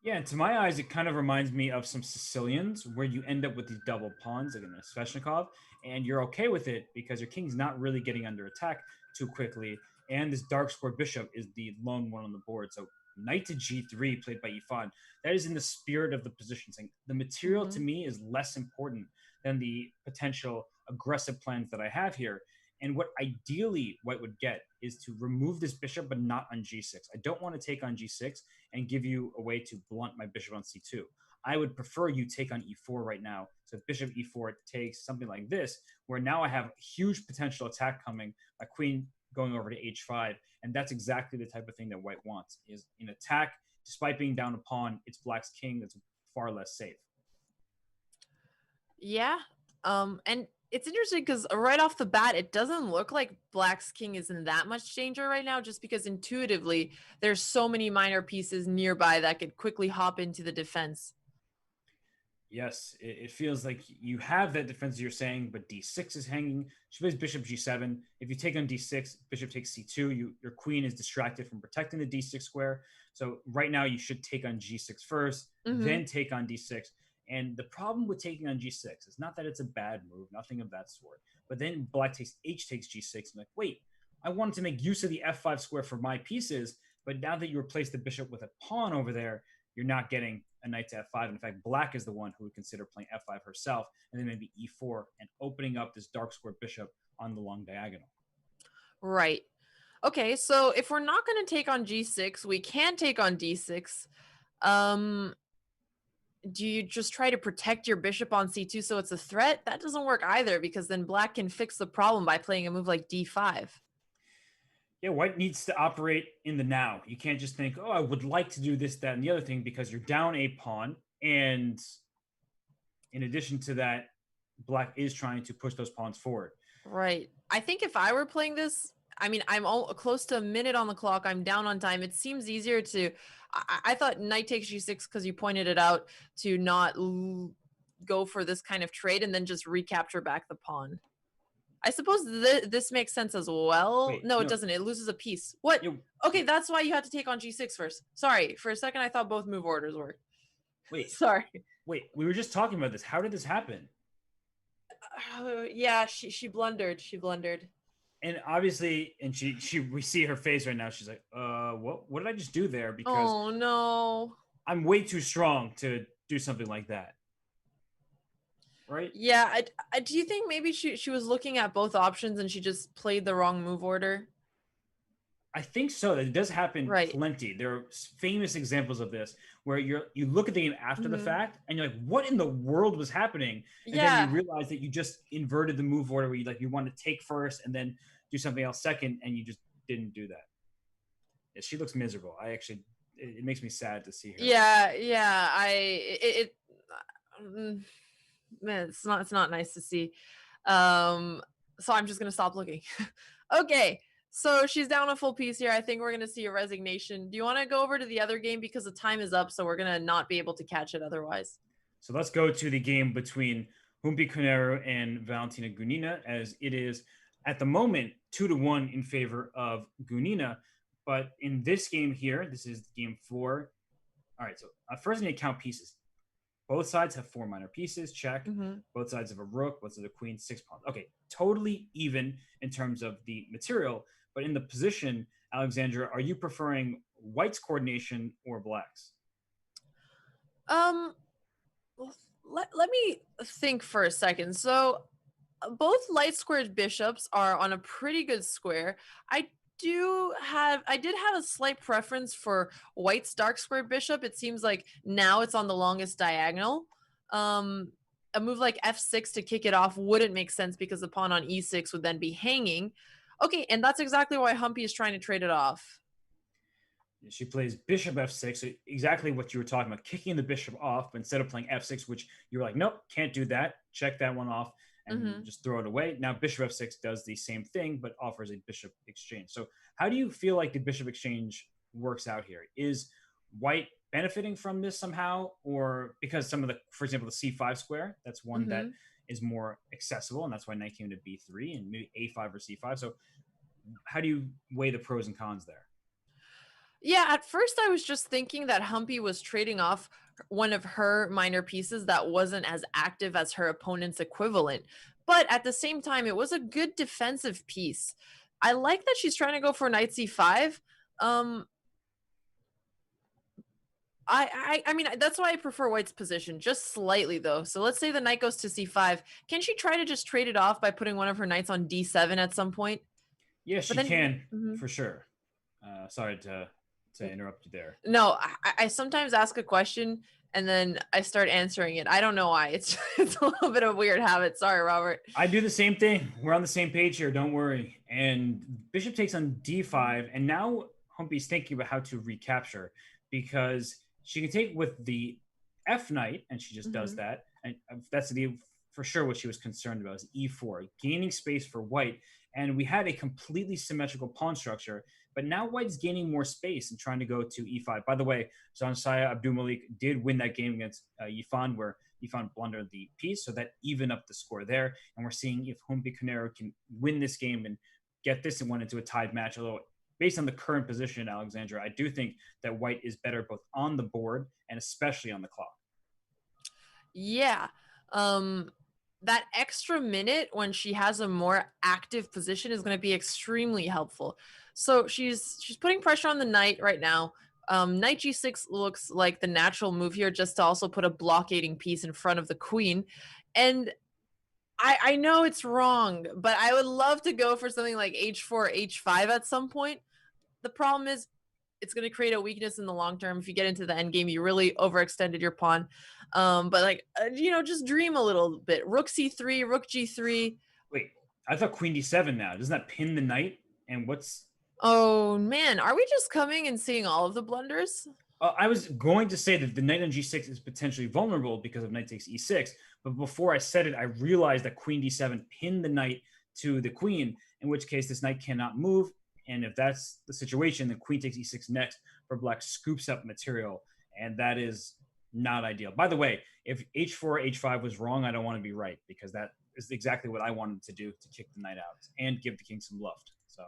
Yeah, to my eyes, it kind of reminds me of some Sicilians where you end up with these double pawns, like in a Sveshnikov, and you're okay with it because your king's not really getting under attack too quickly, and this dark square bishop is the lone one on the board. So knight to g3 played by Ifan, that is in the spirit of the position, saying the material to me is less important than the potential aggressive plans that I have here. And what ideally white would get is to remove this bishop, but not on g6. I don't want to take on g6 and give you a way to blunt my bishop on c2. I would prefer you take on e4 right now. So if bishop e4 takes something like this, where now I have huge potential attack coming, my queen going over to h5, and that's exactly the type of thing that white wants, is an attack. Despite being down a pawn, it's black's king that's far less safe. Yeah. And it's interesting because right off the bat, it doesn't look like black's king is in that much danger right now, just because intuitively there's so many minor pieces nearby that could quickly hop into the defense. Yes, it feels like you have that defense you're saying, but d6 is hanging. She plays bishop g7. If you take on d6, bishop takes c2. Your queen is distracted from protecting the d6 square. So right now you should take on g6 first, then take on d6. And the problem with taking on g6 is not that it's a bad move, nothing of that sort. But then black takes h6. And like, wait, I wanted to make use of the f5 square for my pieces, but now that you replace the bishop with a pawn over there, you're not getting a knight to f5. In fact, black is the one who would consider playing f5 herself, and then maybe e4 and opening up this dark square bishop on the long diagonal. Right. Okay, so if we're not going to take on g6, we can take on d6. Do you just try to protect your bishop on c2 so it's a threat? That doesn't work either, because then black can fix the problem by playing a move like d5. Yeah, white needs to operate in the now. You can't just think, oh, I would like to do this, that, and the other thing, because you're down a pawn. And in addition to that, black is trying to push those pawns forward. Right. I think if I were playing this, I mean, I'm close to a minute on the clock. I'm down on time. It seems easier to, I thought knight takes g6 because you pointed it out, to not go for this kind of trade and then just recapture back the pawn. I suppose this makes sense as well. Wait, no, it doesn't. It loses a piece. What? Okay, that's why you had to take on g6 first. Sorry. For a second, I thought both move orders worked. Wait. Sorry. Wait, we were just talking about this. How did this happen? Yeah, she blundered. She blundered. And obviously, and we see her face right now. She's like, what did I just do there? Because oh no, I'm way too strong to do something like that. Right? Yeah. Do you think maybe she was looking at both options and she just played the wrong move order? I think so. It does happen plenty. There are famous examples of this where you look at the game after the fact and you're like, what in the world was happening? And then you realize that you just inverted the move order where you want to take first and then do something else second, and you just didn't do that. Yeah, she looks miserable. It makes me sad to see her. Yeah. Man, it's not nice to see. So I'm just gonna stop looking. Okay. So she's down a full piece here. I think we're going to see a resignation. Do you want to go over to the other game? Because the time is up, so we're going to not be able to catch it otherwise. So let's go to the game between Humpty and Valentina Gunina, as it is at the moment 2-1 in favor of Gunina. But in this game here, this is game 4. All right, so first I'm going to count pieces. Both sides have 4 minor pieces, check. Both sides have a rook, both sides have a queen, 6 pawns. Okay, totally even in terms of the material. But in the position, Alexandra, are you preferring white's coordination or black's? Let me think for a second. So both light squared bishops are on a pretty good square. I did have a slight preference for white's dark squared bishop. It seems like now it's on the longest diagonal. a move like f6 to kick it off wouldn't make sense because the pawn on e6 would then be hanging. Okay, and that's exactly why Humpty is trying to trade it off. She plays bishop f6, so exactly what you were talking about, kicking the bishop off, but instead of playing f6, which you were like, nope, can't do that, check that one off and just throw it away. Now bishop f6 does the same thing, but offers a bishop exchange. So how do you feel like the bishop exchange works out here? Is white benefiting from this somehow, or because some of the, for example, the c5 square, that's one that is more accessible, and that's why knight came to b3 and maybe a5 or c5. So how do you weigh the pros and cons there? Yeah, at first I was just thinking that Humpy was trading off one of her minor pieces that wasn't as active as her opponent's equivalent. But at the same time, it was a good defensive piece. I like that she's trying to go for knight c5. I mean, that's why I prefer white's position, just slightly though. So let's say the knight goes to c5. Can she try to just trade it off by putting one of her knights on d7 at some point? Yes, she can, for sure. Sorry to interrupt you there. No, I sometimes ask a question and then I start answering it. I don't know why. It's it's a little bit of a weird habit. Sorry, Robert. I do the same thing. We're on the same page here. Don't worry. And bishop takes on d5, and now Humpy's thinking about how to recapture, because she can take with the f knight, and she just does that. And that's the for sure what she was concerned about is e4, gaining space for white. And we had a completely symmetrical pawn structure, but now white is gaining more space and trying to go to e5. By the way, Zanzia Abdul Malik did win that game against Yifan, where Yifan blundered the piece, so that evened up the score there. And we're seeing if Humpty Canero can win this game and get this one into a tied match. Although, based on the current position, Alexandra, I do think that white is better both on the board and especially on the clock. Yeah. That extra minute when she has a more active position is going to be extremely helpful. So she's putting pressure on the knight right now. Knight g6 looks like the natural move here, just to also put a blockading piece in front of the queen. And I know it's wrong, but I would love to go for something like h4, h5 at some point. The problem is it's going to create a weakness in the long term. If you get into the end game, you really overextended your pawn. But like, just dream a little bit. Rook c3, rook g3. Wait, I thought queen d7 now. Doesn't that pin the knight? And what's... Oh, man. Are we just coming and seeing all of the blunders? I was going to say that the knight on g6 is potentially vulnerable because of knight takes e6. But before I said it, I realized that queen d7 pinned the knight to the queen, in which case this knight cannot move. And if that's the situation, then queen takes e6 next for black scoops up material. And that is not ideal. By the way, if h4, h5 was wrong, I don't want to be right, because that is exactly what I wanted to do, to kick the knight out and give the king some luft. So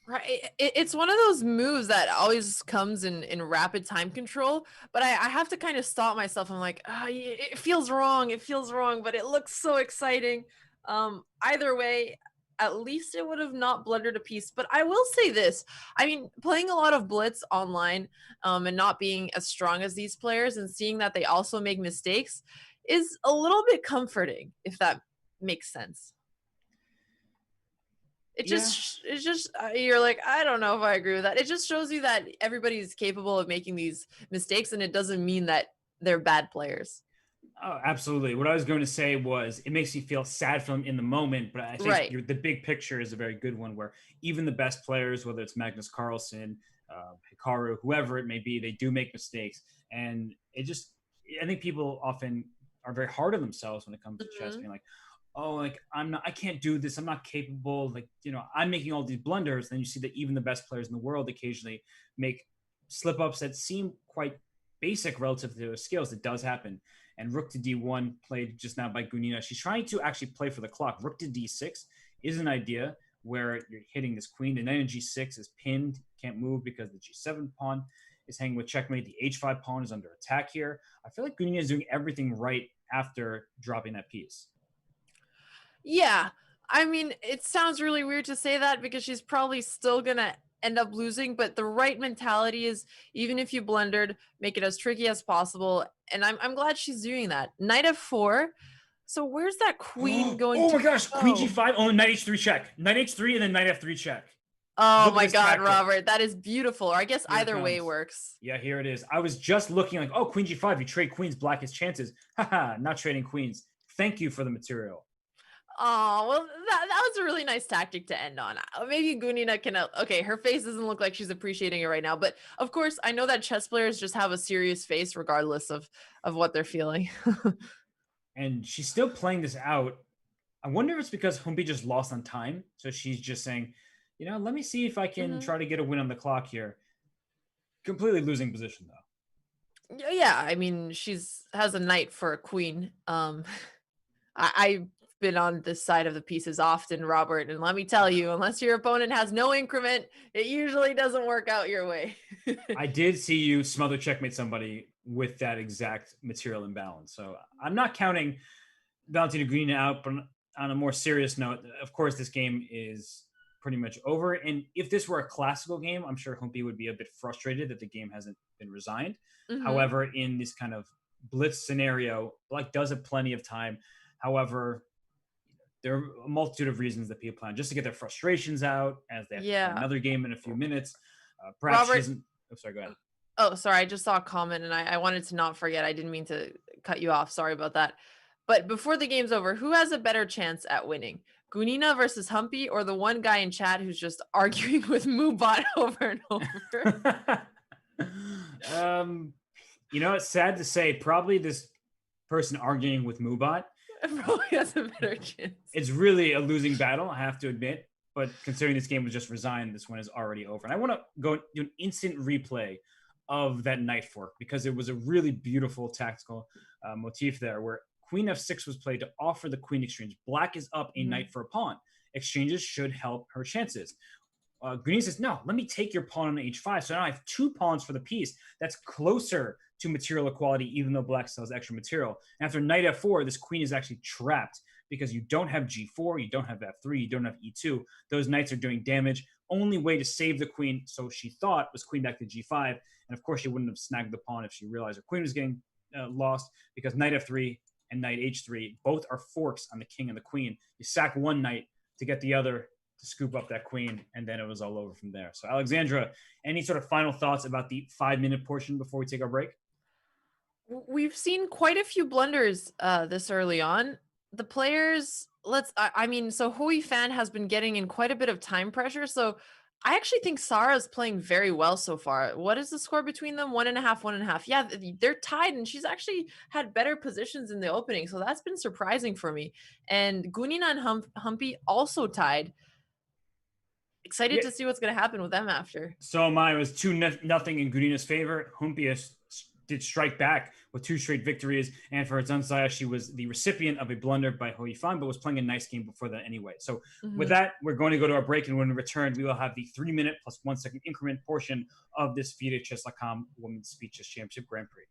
right, it's one of those moves that always comes in rapid time control, but I have to kind of stop myself. I'm like, it feels wrong, but it looks so exciting. Either way, at least it would have not blundered a piece. But I will say this, I mean, playing a lot of blitz online and not being as strong as these players and seeing that they also make mistakes is a little bit comforting, if that makes sense. It's just you're like, I don't know if I agree with that. It just shows you that everybody's capable of making these mistakes, and it doesn't mean that they're bad players. Oh, absolutely. What I was going to say was it makes you feel sad for them in the moment, but I think the big picture is a very good one, where even the best players, whether it's Magnus Carlsen, Hikaru, whoever it may be, they do make mistakes. And I think people often are very hard on themselves when it comes to chess, being like, oh, like I can't do this. I'm not capable. Like, I'm making all these blunders. Then you see that even the best players in the world occasionally make slip ups that seem quite basic relative to their skills. It does happen. And rook to d1 played just now by Gunina. She's trying to actually play for the clock. Rook to d6 is an idea where you're hitting this queen. The knight on g6 is pinned, can't move because the g7 pawn is hanging with checkmate. The h5 pawn is under attack here. I feel like Gunina is doing everything right after dropping that piece. Yeah, I mean, it sounds really weird to say that because she's probably still going to end up losing, but the right mentality is, even if you blundered, make it as tricky as possible. And I'm glad she's doing that. Knight f4. So where's that queen going to Oh my gosh, go? queen g5. Oh, knight h3 check. Knight h3 and then knight f3 check. Oh my God, Robert, that is beautiful. Or I guess either way works. Yeah, here it is. I was just looking like, oh, queen g5, you trade queens, black has chances. Haha, not trading queens. Thank you for the material. Oh, well, that was a really nice tactic to end on. Maybe Gunina can, okay, her face doesn't look like she's appreciating it right now, but of course, I know that chess players just have a serious face regardless of what they're feeling. And she's still playing this out. I wonder if it's because Humpty just lost on time. So she's just saying, let me see if I can Mhm. try to get a win on the clock here. Completely losing position, though. Yeah, I mean, has a knight for a queen. I've been on this side of the pieces often, Robert, and let me tell you, unless your opponent has no increment, it usually doesn't work out your way. I did see you smother checkmate somebody with that exact material imbalance. So I'm not counting Valentina Gunina out, but on a more serious note, of course, this game is pretty much over. And if this were a classical game, I'm sure Humpty would be a bit frustrated that the game hasn't been resigned. Mhm. However, in this kind of blitz scenario, Black does have plenty of time. However, there are a multitude of reasons that people plan just to get their frustrations out as they have to play Yeah. another game in a few minutes. Perhaps she Robert, doesn't. Oh, sorry, go ahead. oh, sorry, I just saw a comment and I wanted to not forget. I didn't mean to cut you off. Sorry about that. But before the game's over, who has a better chance at winning? Gunina versus Humpy, or the one guy in chat who's just arguing with Moobot over and over? It's sad to say, probably this person arguing with Moobot. Probably has a better chance. It's really a losing battle, I have to admit. But considering this game was just resigned, this one is already over. And I want to go do an instant replay of that knight fork because it was a really beautiful tactical motif there where queen f6 was played to offer the queen exchange. Black is up a knight for a pawn. Exchanges should help her chances. Gunina says, no, let me take your pawn on h5. So now I have 2 pawns for the piece. That's closer to material equality, even though black still has extra material. And after knight f4, this queen is actually trapped because you don't have g4, you don't have f3, you don't have e2. Those knights are doing damage. Only way to save the queen, so she thought, was queen back to g5. And of course, she wouldn't have snagged the pawn if she realized her queen was getting lost because knight f3 and knight h3 both are forks on the king and the queen. You sack one knight to get the other to scoop up that queen, and then it was all over from there. So, Alexandra, any sort of final thoughts about the 5-minute portion before we take our break? We've seen quite a few blunders this early on. The players, I mean, so Hui Fan has been getting in quite a bit of time pressure. So I actually think Sarah's playing very well so far. What is the score between them? 1.5, 1.5. Yeah, they're tied, and she's actually had better positions in the opening. So that's been surprising for me. And Gunina and Humpy also tied. Excited Yeah. to see what's going to happen with them after. So mine was 2-0 in Gunina's favor. Humpty did strike back with 2 straight victories. And for Zanzia, she was the recipient of a blunder by Hui Fan, but was playing a nice game before that anyway. So with that, we're going to go to our break. And when we return, we will have the 3-minute plus 1 second increment portion of this FIDE Chess.com Women's Speed Chess Championship Grand Prix.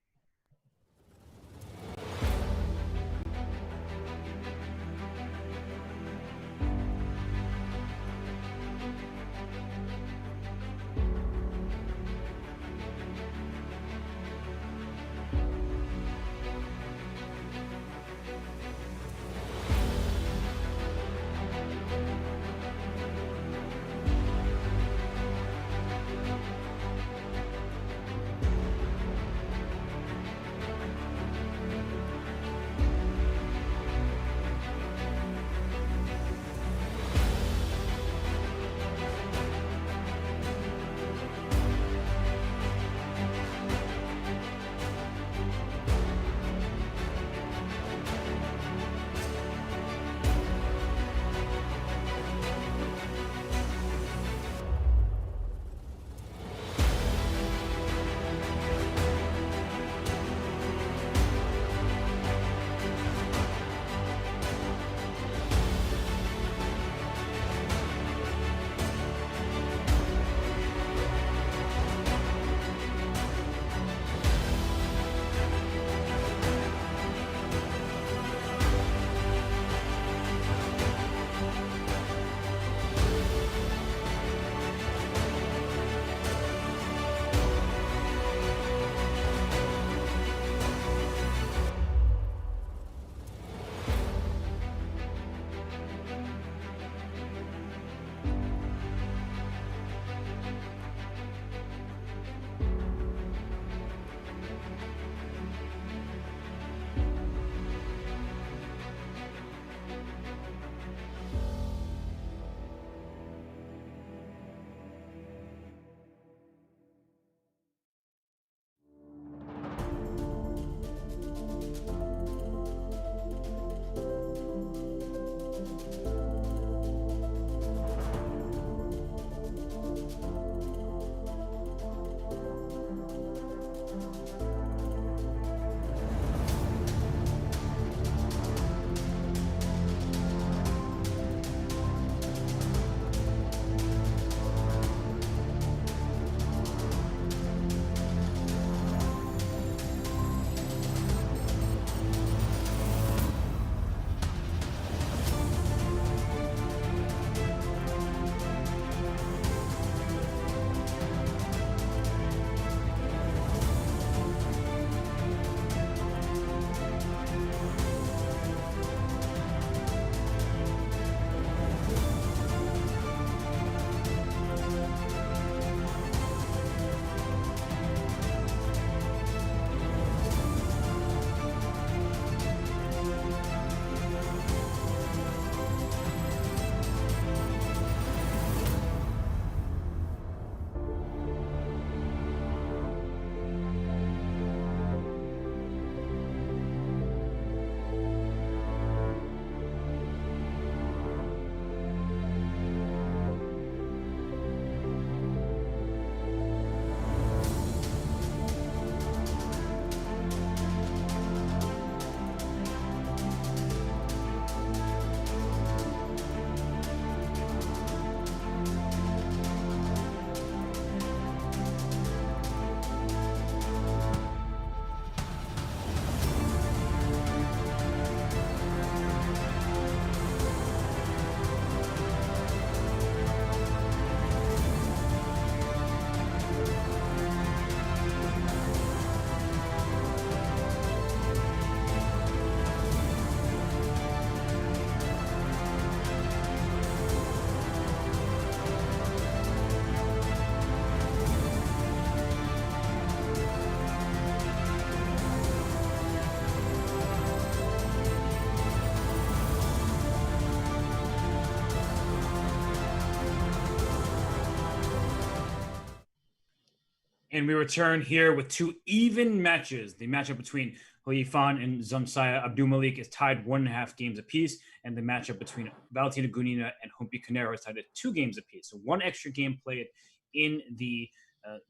And we return here with two even matches. The matchup between Hou Yifan and Zanzia Abdul Malik is tied 1.5 games apiece. And the matchup between Valentina Gunina and Humpty is tied at 2 games apiece. So one extra game played in the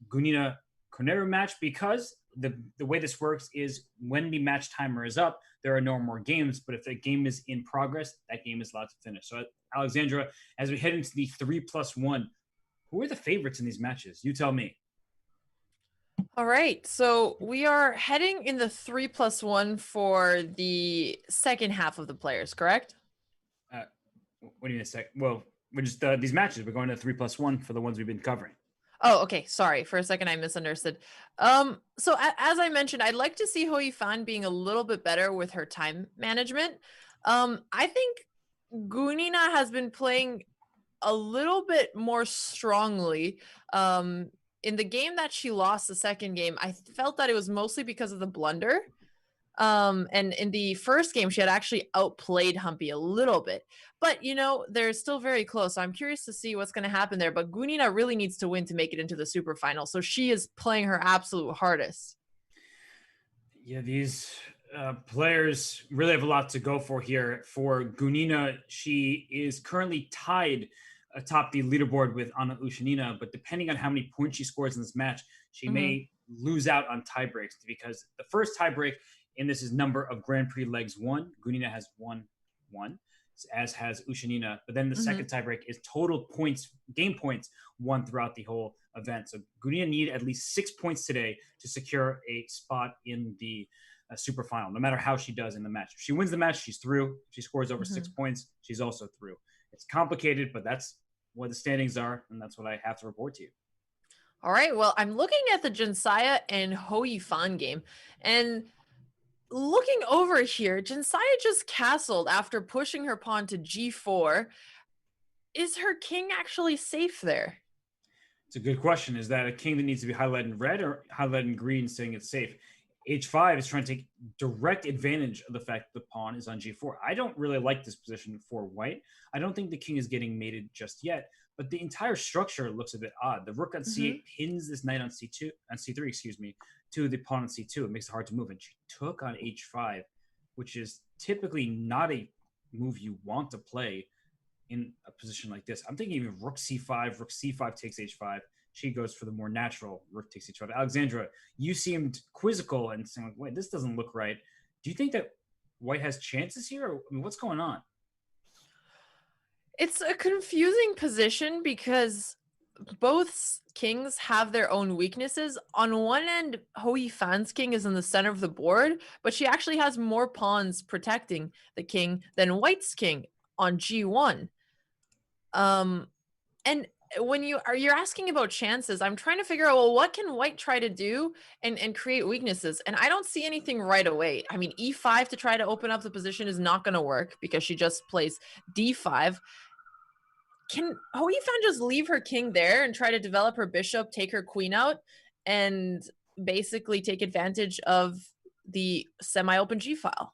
Gunina Conero match, because the way this works is when the match timer is up, there are no more games. But if the game is in progress, that game is allowed to finish. So, Alexandra, as we head into the 3+1, who are the favorites in these matches? You tell me. All right, so we are heading in the 3+1 for the second half of the players, correct? What do you mean a sec? Well, we're just these matches. We're going to 3+1 for the ones we've been covering. Oh, okay. Sorry. For a second, I misunderstood. So as I mentioned, I'd like to see Hou Yifan being a little bit better with her time management. I think Gunina has been playing a little bit more strongly. In the game that she lost, the second game, I felt that it was mostly because of the blunder. And in the first game, she had actually outplayed Humpty a little bit. But, they're still very close. So I'm curious to see what's going to happen there. But Gunina really needs to win to make it into the super final. So she is playing her absolute hardest. Yeah, these players really have a lot to go for here. For Gunina, she is currently tied atop the leaderboard with Anna Ushanina. But depending on how many points she scores in this match, she may lose out on tie breaks, because the first tie break in this is number of Grand Prix legs won. Gunina has won one, as has Ushanina. But then the second tiebreak is total points, game points won throughout the whole event. So Gunina need at least 6 points today to secure a spot in the super final, no matter how she does in the match. If she wins the match, she's through. If she scores over 6 points, she's also through. It's complicated, but that's what the standings are, and that's what I have to report to you. All right. Well, I'm looking at the Zanzia and Hou Yifan game, and looking over here, Zanzia just castled after pushing her pawn to g4. Is her king actually safe there? It's a good question. Is that a king that needs to be highlighted in red or highlighted in green, saying it's safe? H5 is trying to take direct advantage of the fact that the pawn is on g4. I don't really like this position for white. I don't think the king is getting mated just yet, but the entire structure looks a bit odd. The rook on c8 pins this knight on c3, excuse me, to the pawn on c2. It makes it hard to move. And she took on h5, which is typically not a move you want to play in a position like this. I'm thinking even rook c5 takes h5. She goes for the more natural rook takes h5. Alexandra, you seemed quizzical and saying, like, wait, this doesn't look right. Do you think that white has chances here? Or, I mean, what's going on? It's a confusing position because both kings have their own weaknesses. On one end, Hou Yifan's king is in the center of the board, but she actually has more pawns protecting the king than white's king on g1. And when you're asking about chances, I'm trying to figure out, well, what can white try to do and create weaknesses? And I don't see anything right away. I mean, e5 to try to open up the position is not going to work because she just plays d5. Can Hou Yifan just leave her king there and try to develop her bishop, take her queen out, and basically take advantage of the semi-open g file?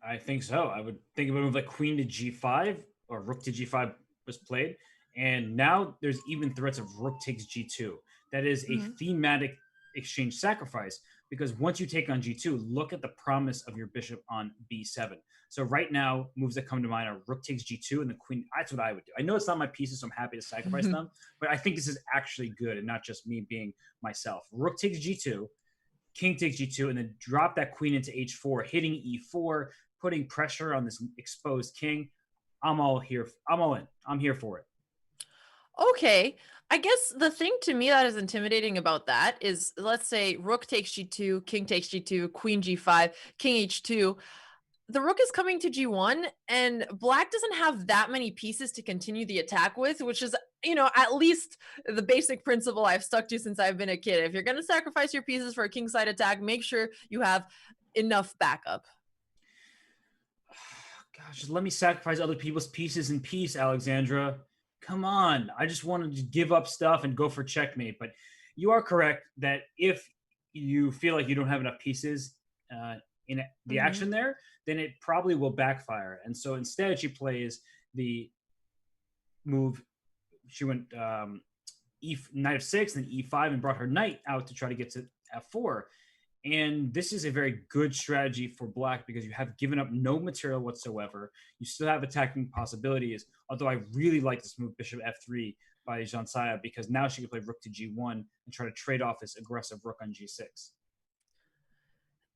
I think so. I would think of a move like queen to g5 or rook to g5 was played. And now there's even threats of rook takes g2. That is a thematic exchange sacrifice, because once you take on g2, look at the promise of your bishop on b7. So right now, moves that come to mind are rook takes g2 and the queen. That's what I would do. I know it's not my pieces, so I'm happy to sacrifice them, but I think this is actually good and not just me being myself. Rook takes g2, king takes g2, and then drop that queen into h4, hitting e4, putting pressure on this exposed king. I'm all here. I'm all in. I'm here for it. Okay. I guess the thing to me that is intimidating about that is, let's say rook takes g2, king takes g2, queen g5, king h2. The rook is coming to g1, and black doesn't have that many pieces to continue the attack with, which is, at least the basic principle I've stuck to since I've been a kid. If you're going to sacrifice your pieces for a kingside attack, make sure you have enough backup. Gosh, just let me sacrifice other people's pieces in peace, Alexandra. Come on. I just wanted to give up stuff and go for checkmate. But you are correct that if you feel like you don't have enough pieces in the action there, then it probably will backfire. And so instead, she plays the move. She went knight f6, then e5, and brought her knight out to try to get to f4. And this is a very good strategy for black because you have given up no material whatsoever. You still have attacking possibilities. Although I really like this move, bishop f3 by Zanzia, because now she can play rook to g1 and try to trade off this aggressive rook on g6.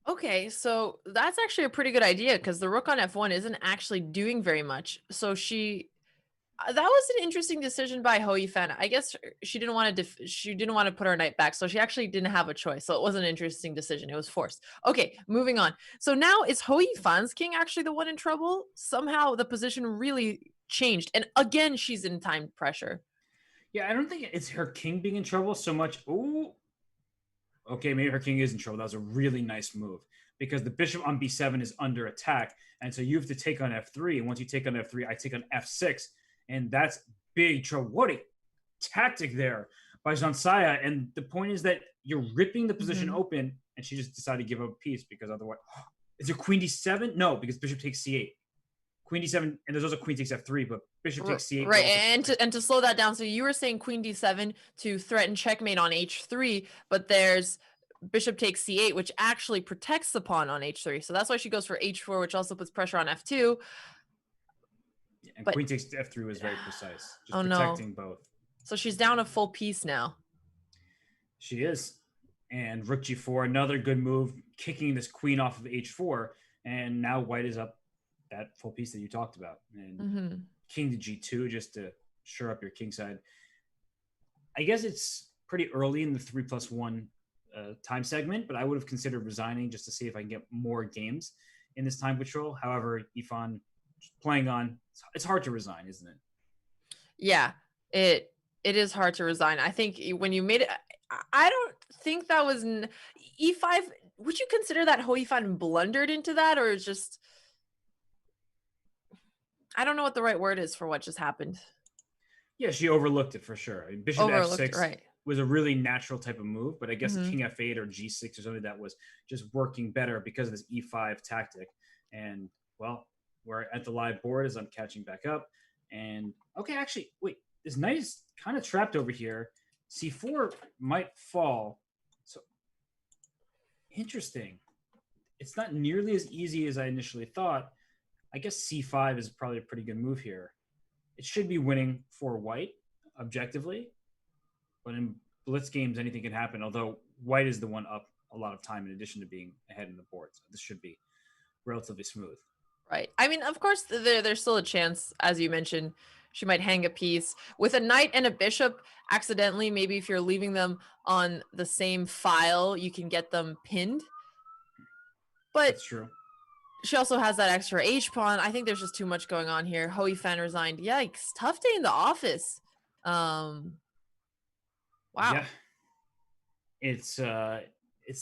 Okay, so that's actually a pretty good idea because the rook on f1 isn't actually doing very much. So that was an interesting decision by Hou Yifan. I guess she didn't want to put her knight back, so she actually didn't have a choice. So it was an interesting decision. It was forced. Okay, moving on. So now is Hou Yifan's king actually the one in trouble? Somehow the position really changed, and again she's in time pressure. Yeah, I don't think it's her king being in trouble so much. Ooh, okay, maybe her king is in trouble. That was a really nice move because the bishop on b7 is under attack, and so you have to take on f3. And once you take on f3, I take on f6, and that's big trouble. What a tactic there by Zanzia. And the point is that you're ripping the position open, and she just decided to give up a piece because otherwise, is it queen d7? No, because bishop takes c8. Queen d7, and there's also queen takes f3, but bishop takes c8. Right, and to slow that down, so you were saying queen d7 to threaten checkmate on h3, but there's bishop takes c8, which actually protects the pawn on h3. So that's why she goes for h4, which also puts pressure on f2. And queen takes f3 was very precise, just protecting both. So she's down a full piece now. She is. And rook g4, another good move, kicking this queen off of h4, and now white is up that full piece that you talked about. And king to g2 just to shore up your king side. I guess it's pretty early in the 3+1 time segment, but I would have considered resigning just to see if I can get more games in this time control. However, Yifan playing on, it's hard to resign, isn't it? Yeah, it is hard to resign. I think when you made it, I don't think that was e5. Would you consider that Hou Yifan blundered into that, or just, I don't know what the right word is for what just happened. Yeah, she overlooked it for sure. I mean, bishop f6 was a really natural type of move, but I guess king f8 or g6 or something that was just working better because of this e5 tactic. And, well, we're at the live board as I'm catching back up. And, okay, actually, wait, this knight is kind of trapped over here. c4 might fall. So, interesting. It's not nearly as easy as I initially thought. I guess c5 is probably a pretty good move here. It should be winning for white, objectively. But in blitz games, anything can happen, although white is the one up a lot of time in addition to being ahead in the board. So this should be relatively smooth. Right. I mean, of course, there's still a chance, as you mentioned, she might hang a piece. With a knight and a bishop, accidentally, maybe if you're leaving them on the same file, you can get them pinned. But that's true. She also has that extra H-pawn. I think there's just too much going on here. Hou Yifan resigned. Yikes. Tough day in the office. Wow. Yeah. It's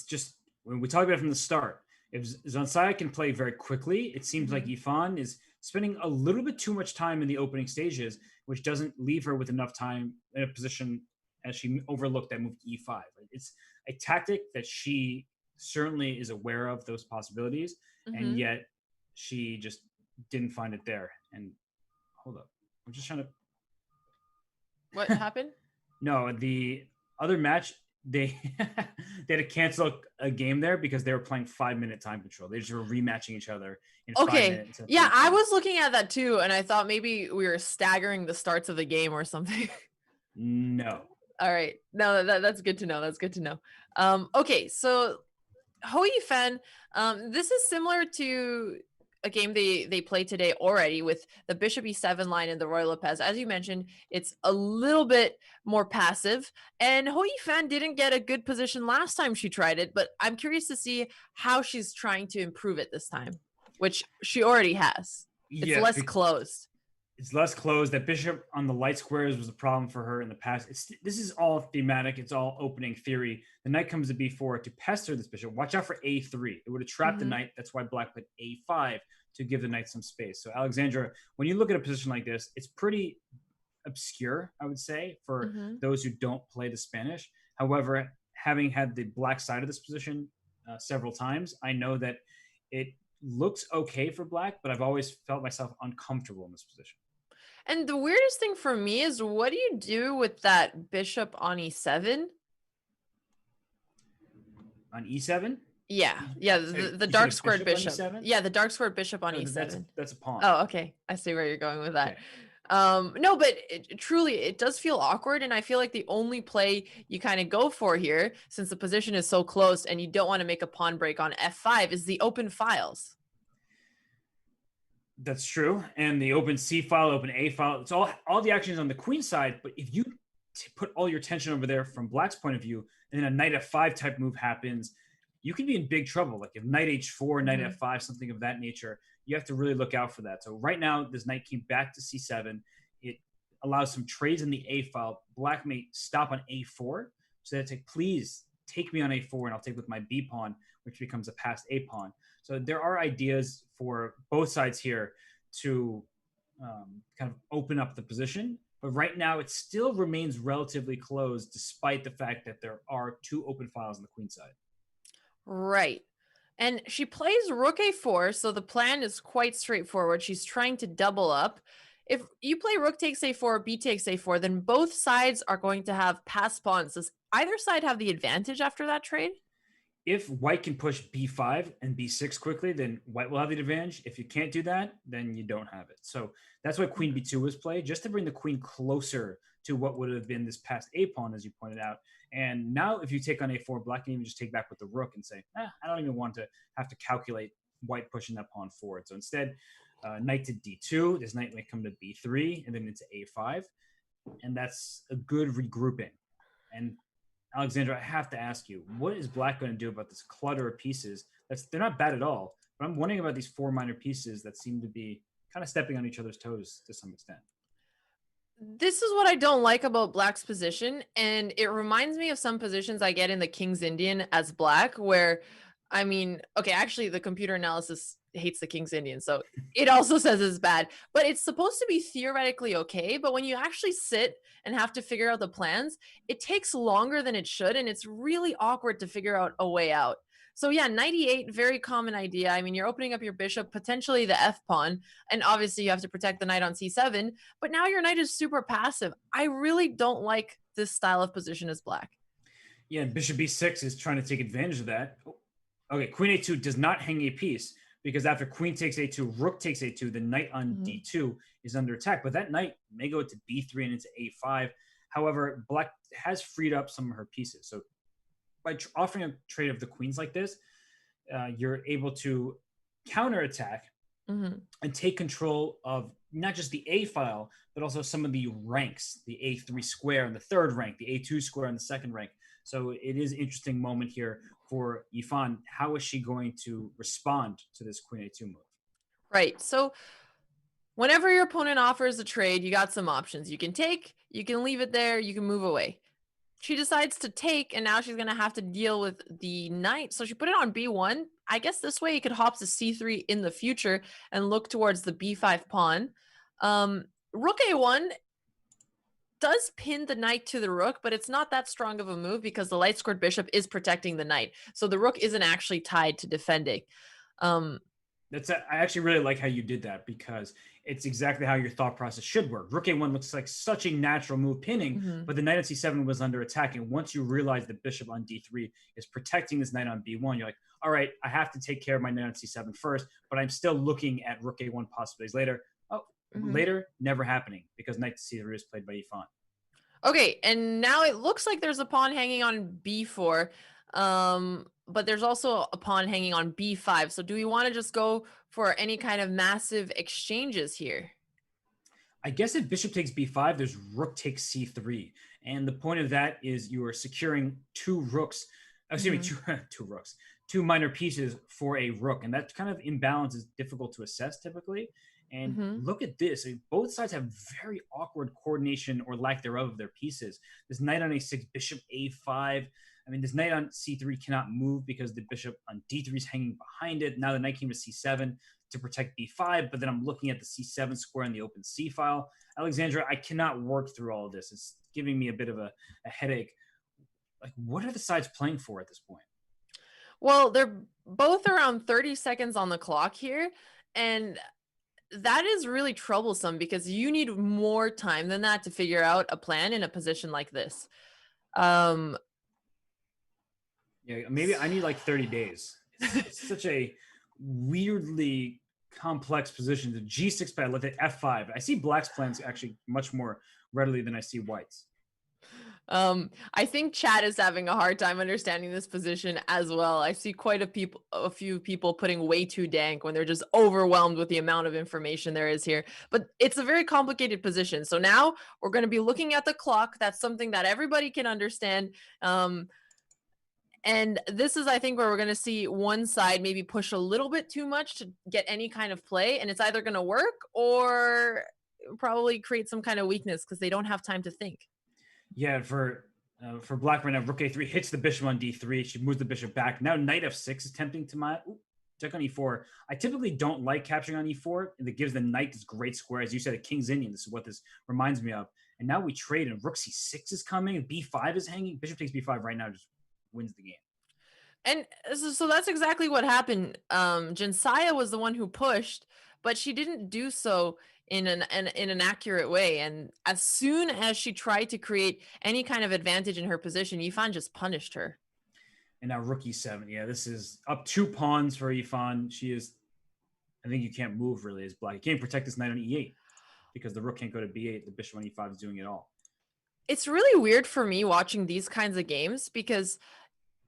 just, when we talk about it from the start, if Zanzia can play very quickly, it seems like Yifan is spending a little bit too much time in the opening stages, which doesn't leave her with enough time in a position as she overlooked that move to e5. It's a tactic that she certainly is aware of those possibilities, and yet she just didn't find it there. And hold up, I'm just trying to. What happened? No, the other match, they had to cancel a game there because they were playing 5-minute time control. They just were rematching each other in 5 minutes. Yeah, I was looking at that too, and I thought maybe we were staggering the starts of the game or something. No. All right. No, that's good to know. That's good to know. Okay, so Hou Yifan, this is similar to a game they played today already with the bishop e7 line and the Roy Lopez. As you mentioned, it's a little bit more passive, and Hou Yifan didn't get a good position last time she tried it, but I'm curious to see how she's trying to improve it this time, which she already has. It's less closed. It's less closed. That bishop on the light squares was a problem for her in the past. This is all thematic. It's all opening theory. The knight comes to b4 to pester this bishop. Watch out for a3. It would have trapped the knight. That's why black put a5 to give the knight some space. So Alexandra, when you look at a position like this, it's pretty obscure, I would say, for those who don't play the Spanish. However, having had the black side of this position several times, I know that it looks okay for black, but I've always felt myself uncomfortable in this position. And the weirdest thing for me is, what do you do with that bishop on e7? On e7? Yeah, Did yeah, sorry, the you said dark a squared bishop on bishop. e7? Yeah, the dark squared bishop on No, e7. that's a pawn. Oh, okay. I see where you're going with that. Okay. No, but truly, it does feel awkward, and I feel like the only play you kind of go for here, since the position is so close and you don't want to make a pawn break on f5, is the open files. That's true. And the open C file, open A file, it's all the action is on the queen side. But if you put all your tension over there from black's point of view, and then a knight f5 type move happens, you can be in big trouble. Like if knight h4, knight f5, something of that nature, you have to really look out for that. So right now, this knight came back to c7. It allows some trades in the A file. Black may stop on a4. So that's like, please take me on a4 and I'll take with my b pawn, which becomes a passed a pawn. So there are ideas for both sides here to kind of open up the position. But right now, it still remains relatively closed, despite the fact that there are two open files on the queen side. Right. And she plays rook a4, so the plan is quite straightforward. She's trying to double up. If you play rook takes a4, b takes a4, then both sides are going to have passed pawns. Does either side have the advantage after that trade? If white can push b5 and b6 quickly, then white will have the advantage. If you can't do that, then you don't have it. So that's why queen b2 was played, just to bring the queen closer to what would have been this passed a pawn, as you pointed out. And now if you take on a4, black can even just take back with the rook and say, I don't even want to have to calculate white pushing that pawn forward. So instead, knight to d2, this knight may come to b3 and then into a5. And that's a good regrouping. And Alexandra, I have to ask you, what is black going to do about this clutter of pieces? They're not bad at all, but I'm wondering about these four minor pieces that seem to be kind of stepping on each other's toes to some extent. This is what I don't like about black's position, and it reminds me of some positions I get in the King's Indian as black, where, I mean, okay, actually the computer analysis hates the King's Indian, so it also says it's bad, but it's supposed to be theoretically okay. But when you actually sit and have to figure out the plans, it takes longer than it should, and it's really awkward to figure out a way out. So yeah, 98, very common idea. I mean, you're opening up your bishop, potentially the f pawn, and obviously you have to protect the knight on c7, but now your knight is super passive. I really don't like this style of position as black. Yeah, and bishop b6 is trying to take advantage of that. Okay, queen a2 does not hang a piece, because after queen takes a2, rook takes a2, the knight on d2 is under attack. But that knight may go to b3 and into a5. However, black has freed up some of her pieces. So by offering a trade of the queens like this, you're able to counterattack and take control of not just the A file, but also some of the ranks, the A3 square in the third rank, the A2 square in the second rank. So it is an interesting moment here for Yifan. How is she going to respond to this queen A2 move? Right. So whenever your opponent offers a trade, you got some options. You can take, you can leave it there, you can move away. She decides to take, and now she's going to have to deal with the knight. So she put it on b1. I guess this way you could hop to c3 in the future and look towards the b5 pawn. Rook a1 does pin the knight to the rook, but it's not that strong of a move because the light squared bishop is protecting the knight. So the rook isn't actually tied to defending. I actually really like how you did that, because it's exactly how your thought process should work. Rook a1 looks like such a natural move pinning, but the knight on c7 was under attack. And once you realize the bishop on d3 is protecting this knight on b1, you're like, all right, I have to take care of my knight on c7 first, but I'm still looking at rook a1 possibilities later. Later, never happening, because knight to c3 is played by Yifan. Okay, and now it looks like there's a pawn hanging on b4. But there's also a pawn hanging on b5. So do we want to just go for any kind of massive exchanges here? I guess if bishop takes b5, there's rook takes c3. And the point of that is you are securing two rooks, two minor pieces for a rook. And that kind of imbalance is difficult to assess typically. And look at this. Both sides have very awkward coordination or lack thereof of their pieces. This knight on a6, bishop a5. I mean, this knight on c3 cannot move because the bishop on d3 is hanging behind it. Now the knight came to c7 to protect b5, but then I'm looking at the c7 square in the open c file. Alexandra, I cannot work through all of this. It's giving me a bit of a headache. Like, what are the sides playing for at this point? Well, they're both around 30 seconds on the clock here. And that is really troublesome because you need more time than that to figure out a plan in a position like this. Um, Yeah, maybe I need like 30 days. It's such a weirdly complex position. The G6 pad, let the F5. I see black's plans actually much more readily than I see white's. I think chat is having a hard time understanding this position as well. I see quite a few people putting way too dank when they're just overwhelmed with the amount of information there is here. But it's a very complicated position. So now we're going to be looking at the clock. That's something that everybody can understand. And this is, I think, where we're going to see one side maybe push a little bit too much to get any kind of play, and it's either going to work or probably create some kind of weakness because they don't have time to think. Yeah, for black right now, rook a3 hits the bishop on d3. She moves the bishop back. Now knight f6 is tempting to my check on e4. I typically don't like capturing on e4. That gives the knight this great square. As you said, a king's Indian. This is what this reminds me of. And now we trade, and rook c6 is coming, and b5 is hanging. Bishop takes b5 right now, just wins the game. And so that's exactly what happened. Zanzia was the one who pushed, but she didn't do so in an accurate way. And as soon as she tried to create any kind of advantage in her position, Yifan just punished her. And now rook e7. Yeah, this is up 2 pawns for Yifan. She is, I think you can't move really as black. You can't protect this knight on e8 because the rook can't go to b8. The bishop on e5 is doing it all. It's really weird for me watching these kinds of games because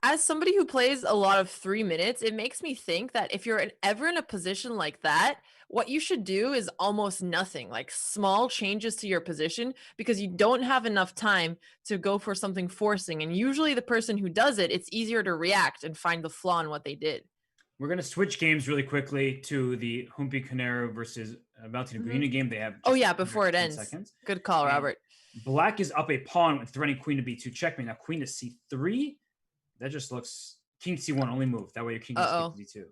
as somebody who plays a lot of 3 minutes, it makes me think that if you're ever in a position like that, what you should do is almost nothing, like small changes to your position, because you don't have enough time to go for something forcing. And usually the person who does it, it's easier to react and find the flaw in what they did. We're going to switch games really quickly to the Humpty Canero versus Valentina Gunina game. They have just before it ends. seconds. Good call, Robert. Black is up a pawn with threatening queen to b2 checkmate. Now queen to c3. That just looks king c1 only move. That way your king can escape to d2.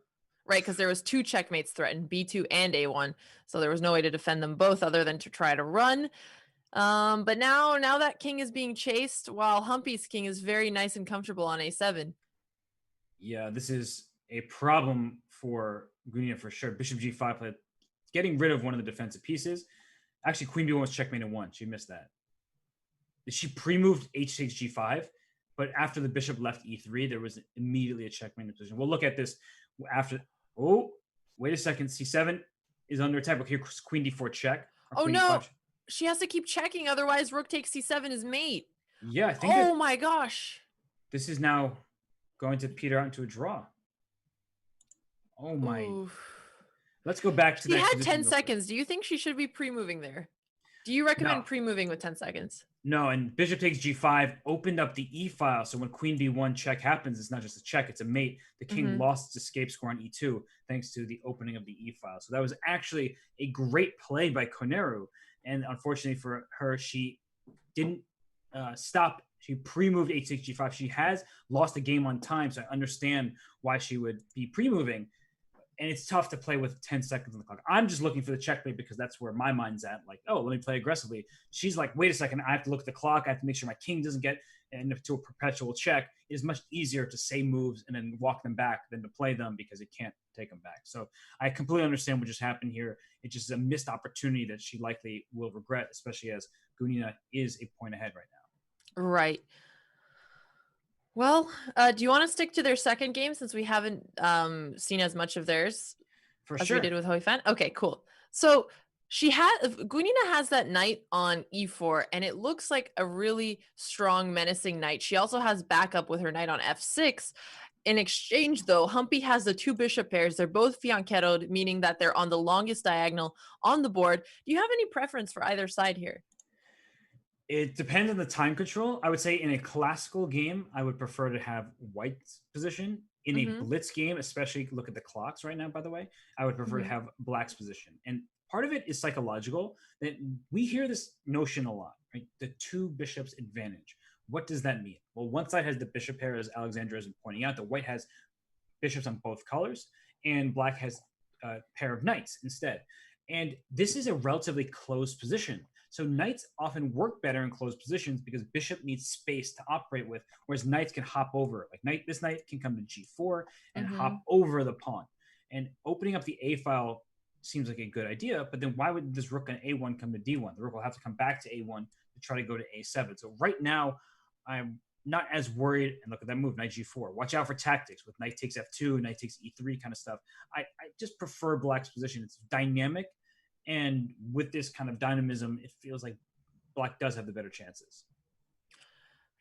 Right, because there was 2 checkmates threatened, b2 and a1. So there was no way to defend them both other than to try to run. But now that king is being chased while Humpty's king is very nice and comfortable on a7. Yeah, this is a problem for Gonia for sure. Bishop g5 play, getting rid of one of the defensive pieces. Actually, queen b1 was checkmate in 1. She missed that. She pre-moved h takes g5, but after the bishop left e3, there was immediately a checkmate position. We'll look at this after. Oh, wait a second. c7 is under attack. But here's queen d4 check. Oh no, she has to keep checking. Otherwise, rook takes c7 is mate. Yeah, I think. Oh my gosh. This is now going to peter out into a draw. Oh my. Ooh. Let's go back to that. She had 10 seconds. Do you think she should be pre-moving there? Do you recommend pre-moving with 10 seconds? No, and bishop takes g5 opened up the e file. So when queen b1 check happens, it's not just a check, it's a mate. The king lost its escape score on e2 thanks to the opening of the e file. So that was actually a great play by Koneru. And unfortunately for her, she didn't stop. She pre-moved h6 g5. She has lost the game on time, so I understand why she would be pre-moving. And it's tough to play with 10 seconds on the clock. I'm just looking for the checkmate because that's where my mind's at. Like, oh, let me play aggressively. She's like, wait a second. I have to look at the clock. I have to make sure my king doesn't get into a perpetual check. It is much easier to say moves and then walk them back than to play them because it can't take them back. So I completely understand what just happened here. It's just a missed opportunity that she likely will regret, especially as Gunina is a point ahead right now. Right. Well, do you want to stick to their second game since we haven't seen as much of theirs as we did with Hoi Fan? Okay, cool. So Gunina has that knight on e4, and it looks like a really strong, menacing knight. She also has backup with her knight on f6. In exchange, though, Humpty has the 2 bishop pairs. They're both fianchettoed, meaning that they're on the longest diagonal on the board. Do you have any preference for either side here? It depends on the time control. I would say in a classical game, I would prefer to have white's position. In a blitz game, especially look at the clocks right now, by the way, I would prefer to have black's position. And part of it is psychological. That we hear this notion a lot, right? The 2 bishops advantage. What does that mean? Well, one side has the bishop pair, as Alexandra has been pointing out. The white has bishops on both colors, and black has a pair of knights instead. And this is a relatively closed position. So knights often work better in closed positions because bishop needs space to operate with, whereas knights can hop over. Like this knight can come to g4 and hop over the pawn. And opening up the a file seems like a good idea, but then why would this rook on A1 come to D1? The rook will have to come back to A1 to try to go to A7. So right now, I'm not as worried. And look at that move, knight G4. Watch out for tactics with knight takes F2, knight takes E3 kind of stuff. I just prefer Black's position. It's dynamic. And with this kind of dynamism, it feels like Black does have the better chances.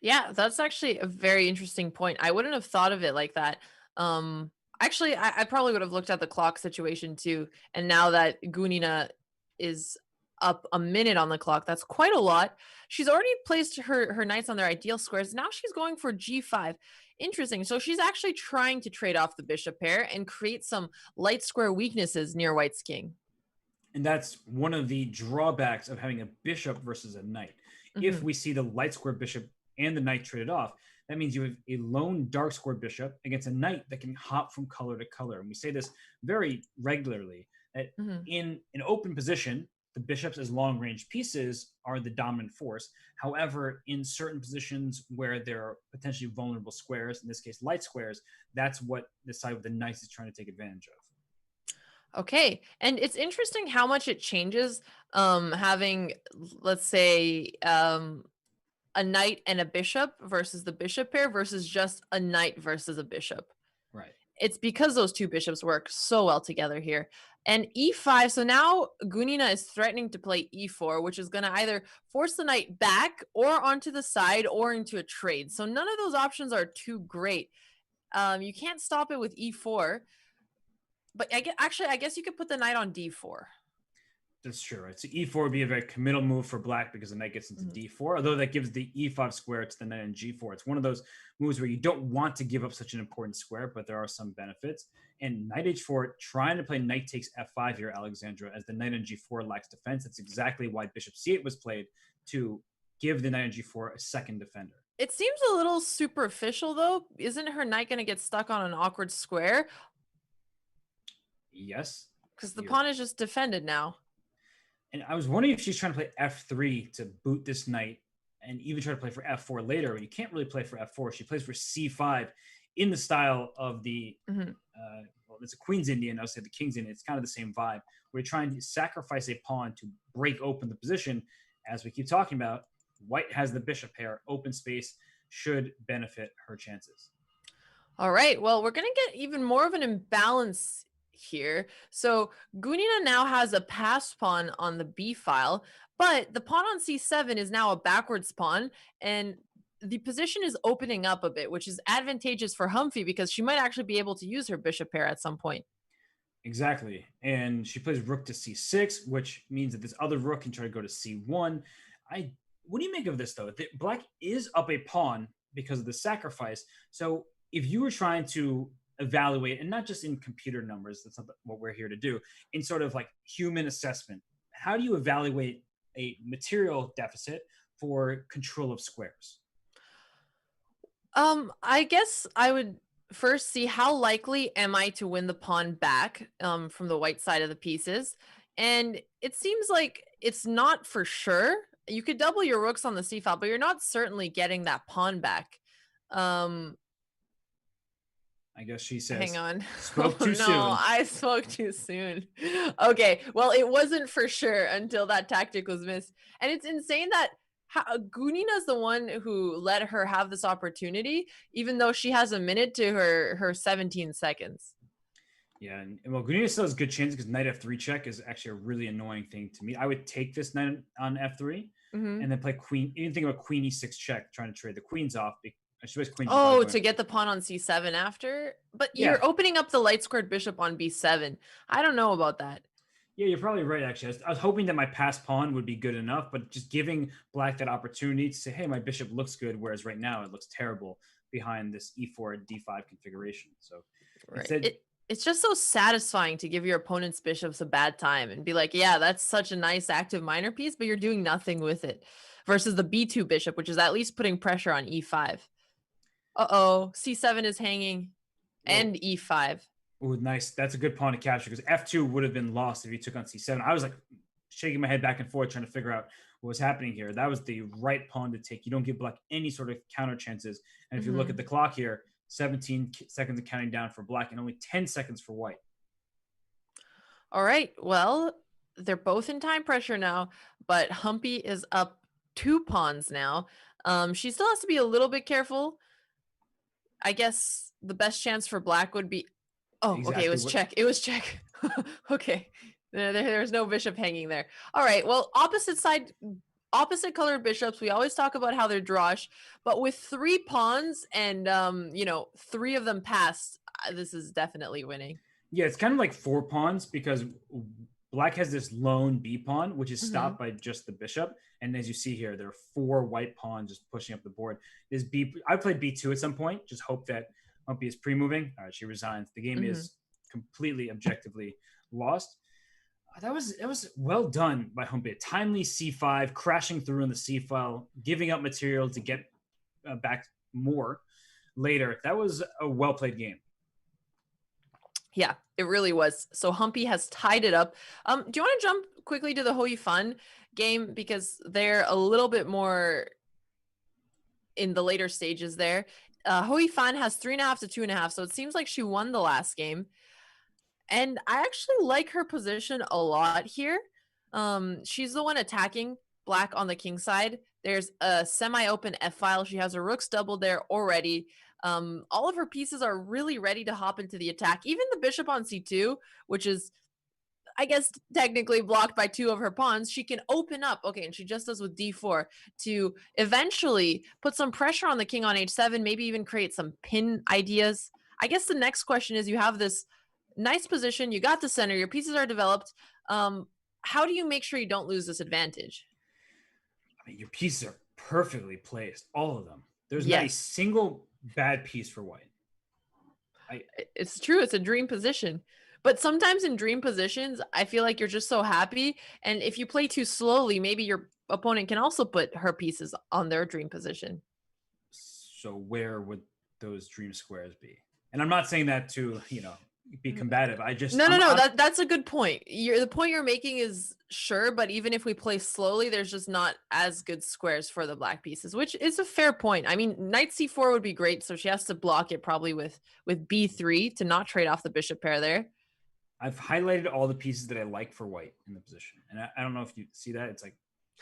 Yeah, that's actually a very interesting point. I wouldn't have thought of it like that. Actually, I probably would have looked at the clock situation too. And now that Gunina is up a minute on the clock, that's quite a lot. She's already placed her knights on their ideal squares. Now she's going for G5. Interesting. So she's actually trying to trade off the bishop pair and create some light square weaknesses near White's king. And that's one of the drawbacks of having a bishop versus a knight. If we see the light square bishop and the knight traded off, that means you have a lone dark square bishop against a knight that can hop from color to color. And we say this very regularly, that in an open position, the bishops as long-range pieces are the dominant force. However, in certain positions where there are potentially vulnerable squares, in this case, light squares, that's what the side with the knights is trying to take advantage of. Okay. And it's interesting how much it changes having, let's say, a knight and a bishop versus the bishop pair versus just a knight versus a bishop. Right. It's because those two bishops work so well together here. And E5, so now Gunina is threatening to play E4, which is going to either force the knight back or onto the side or into a trade. So none of those options are too great. You can't stop it with E4. But I guess you could put the knight on D4. That's true, right? So E4 would be a very committal move for Black because the knight gets into D4, although that gives the E5 square to the knight on G4. It's one of those moves where you don't want to give up such an important square, but there are some benefits. And knight H4, trying to play knight takes F5 here, Alexandra, as the knight on G4 lacks defense. That's exactly why bishop C8 was played, to give the knight on G4 a second defender. It seems a little superficial, though. Isn't her knight going to get stuck on an awkward square? Yes. Because the pawn is just defended now. And I was wondering if she's trying to play F3 to boot this knight and even try to play for F4 later. You can't really play for F4. She plays for C5 in the style of the, well, it's a Queen's Indian. I'll say the King's Indian. It's kind of the same vibe. We're trying to sacrifice a pawn to break open the position. As we keep talking about, White has the bishop pair. Open space should benefit her chances. All right. Well, we're going to get even more of an imbalance here. So Gunina now has a passed pawn on the B file, but the pawn on C7 is now a backwards pawn, and the position is opening up a bit, which is advantageous for Humpty because she might actually be able to use her bishop pair at some point. Exactly. And she plays rook to C6, which means that this other rook can try to go to C1. What do you make of this, though? Black is up a pawn because of the sacrifice. So if you were trying to evaluate, and not just in computer numbers, that's not what we're here to do, in sort of like human assessment, how do you evaluate a material deficit for control of squares? I guess I would first see how likely am I to win the pawn back from the white side of the pieces. And it seems like it's not for sure. You could double your rooks on the C file, but you're not certainly getting that pawn back. I guess she says, hang on. Spoke too soon. No, I spoke too soon. Okay, well, it wasn't for sure until that tactic was missed. And it's insane that Gunina's the one who let her have this opportunity, even though she has a minute to her 17 seconds. Yeah, and well, Gunina still has good chances because knight F3 check is actually a really annoying thing to me. I would take this knight on F3 and then play queen. You didn't think about queen E6 check, trying to trade the queens off. Queen to get the pawn on C7 after? But you're opening up the light squared bishop on B7. I don't know about that. Yeah, you're probably right, actually. I was hoping that my passed pawn would be good enough, but just giving Black that opportunity to say, hey, my bishop looks good, whereas right now it looks terrible behind this E4 D5 configuration. So right. It's just so satisfying to give your opponent's bishops a bad time and be like, yeah, that's such a nice active minor piece, but you're doing nothing with it. Versus the B2 bishop, which is at least putting pressure on E5. Uh-oh, C7 is hanging and E5. Oh, nice. That's a good pawn to capture because F2 would have been lost if you took on C7. I was like shaking my head back and forth trying to figure out what was happening here. That was the right pawn to take. You don't give Black any sort of counter chances. And if you look at the clock here, 17 seconds of counting down for Black and only 10 seconds for White. All right. Well, they're both in time pressure now, but Humpy is up 2 pawns now. She still has to be a little bit careful. I guess the best chance for black would be. Oh, okay. It Exactly was what. check. It was check. Okay. There's no bishop hanging there. All right. Well, opposite colored bishops. We always talk about how they're drawish, but with 3 pawns and 3 of them passed, this is definitely winning. Yeah, it's kind of like 4 pawns because black has this lone B pawn, which is Mhm. stopped by just the bishop. And as you see here, there are 4 white pawns just pushing up the board. This B, I played B2 at some point, just hope that Humpy is pre-moving. All right, she resigns. The game Mhm. is completely objectively lost. That was well done by Humpy. Timely C5, crashing through in the C file, giving up material to get back more later. That was a well played game. Yeah, it really was. So Humpy has tied it up. Do you want to jump quickly to the Hoi Fan game because they're a little bit more in the later stages there. Hoi Fan has 3.5 to 2.5, so it seems like she won the last game. And I actually like her position a lot here. She's the one attacking black on the king side. There's a semi-open F file. She has her rooks doubled there already. All of her pieces are really ready to hop into the attack. Even the bishop on c2, which is, I guess, technically blocked by 2 of her pawns, she can open up. Okay, and she just does with d4 to eventually put some pressure on the king on h7, maybe even create some pin ideas. I guess the next question is, you have this nice position, you got the center, your pieces are developed. How do you make sure you don't lose this advantage? I mean, your pieces are perfectly placed, all of them. There's not a Yes, single bad piece for white. it's true. It's a dream position. But sometimes in dream positions, I feel like you're just so happy. And if you play too slowly, maybe your opponent can also put her pieces on their dream position. So where would those dream squares be? And I'm not saying that to be combative. I just No, no, no. I'm That's a good point. The point you're making is sure, but even if we play slowly, there's just not as good squares for the black pieces, which is a fair point. I mean, knight c4 would be great, so she has to block it probably with b3 to not trade off the bishop pair there. I've highlighted all the pieces that I like for white in the position, and I don't know if you see that. It's like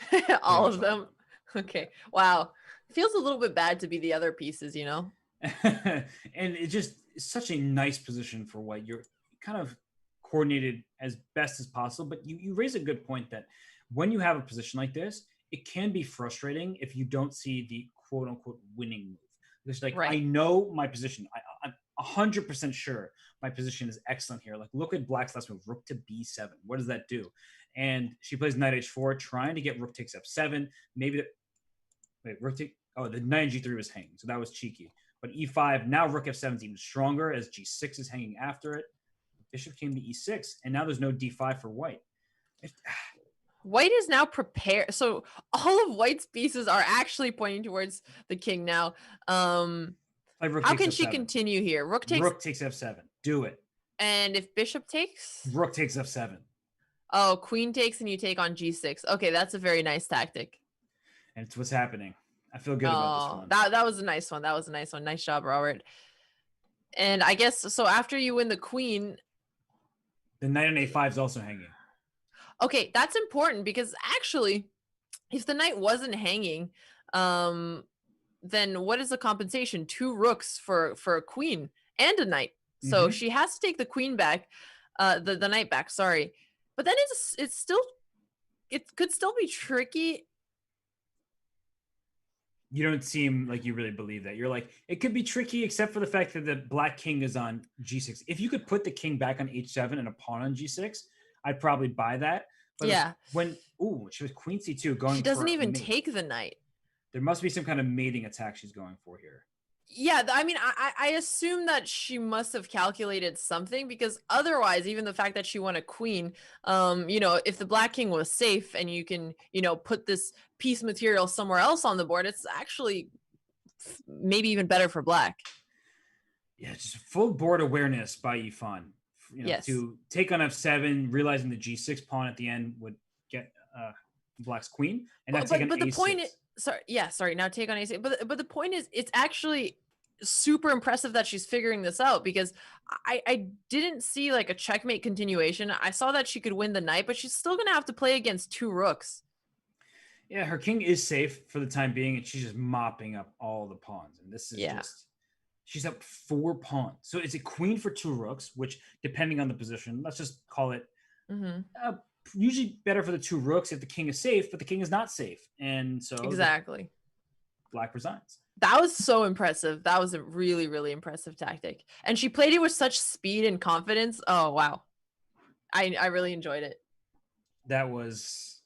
pretty All much of all of them. Okay. Wow. Feels a little bit bad to be the other pieces, you know? them. And it just is such a nice position for white. You're kind of coordinated as best as possible, but you raise a good point that when you have a position like this, it can be frustrating if you don't see the quote unquote winning move. Because like I Right. know my position. I'm 100% sure my position is excellent here. Like look at black's last move, rook to b7. What does that do? And she plays knight h4, trying to get rook takes f7. Maybe the wait, rook take. Oh, the knight g3 was hanging, so that was cheeky. But e5, now rook f7 is even stronger as g6 is hanging after it. Bishop came to e6, and now there's no d5 for white. White is now prepared. So all of White's pieces are actually pointing towards the king now. Like rook How takes can she f7. continue here? Rook takes f7. Do it. And if bishop takes? Rook takes f7. Oh, queen takes and you take on g6. Okay, that's a very nice tactic. And it's what's happening. I feel good about this Oh, one. that was a nice one. That was a nice one. Nice job, Robert. And I guess so after you win the queen. The knight on a5 is also hanging. Okay, that's important because actually, if the knight wasn't hanging, then what is the compensation? 2 rooks for a queen and a knight. So Mm-hmm. she has to take the queen back, the knight back. Sorry, but then it's still, it could still be tricky. You don't seem like you really believe that. You're like, it could be tricky, except for the fact that the black king is on g6. If you could put the king back on h7 and a pawn on g6, I'd probably buy that. But Yeah, when she was queen c2 she going doesn't for a even mate, take the knight. there must be some kind of mating attack she's going for here. Yeah, I mean, I assume that she must have calculated something because otherwise, even the fact that she won a queen, if the black king was safe and you can, put this piece material somewhere else on the board, it's actually maybe even better for black. Yeah, just full board awareness by Yifan. Yes. To take on f7, realizing the g6 pawn at the end would get black's queen, and now take on but the a6. point is, sorry, now take on a6. But the point is, it's actually super impressive that she's figuring this out, because I didn't see like a checkmate continuation. I saw that she could win the knight, but she's still gonna have to play against 2 rooks. Yeah, her king is safe for the time being, and she's just mopping up all the pawns. And this is just, she's up 4 pawns. So it's a queen for 2 rooks, which, depending on the position, let's just call it usually better for the 2 rooks if the king is safe, but the king is not safe. And so exactly, Black resigns. that was so impressive. That was a really, really impressive tactic. And she played it with such speed and confidence. Oh, wow. I really enjoyed it. That was,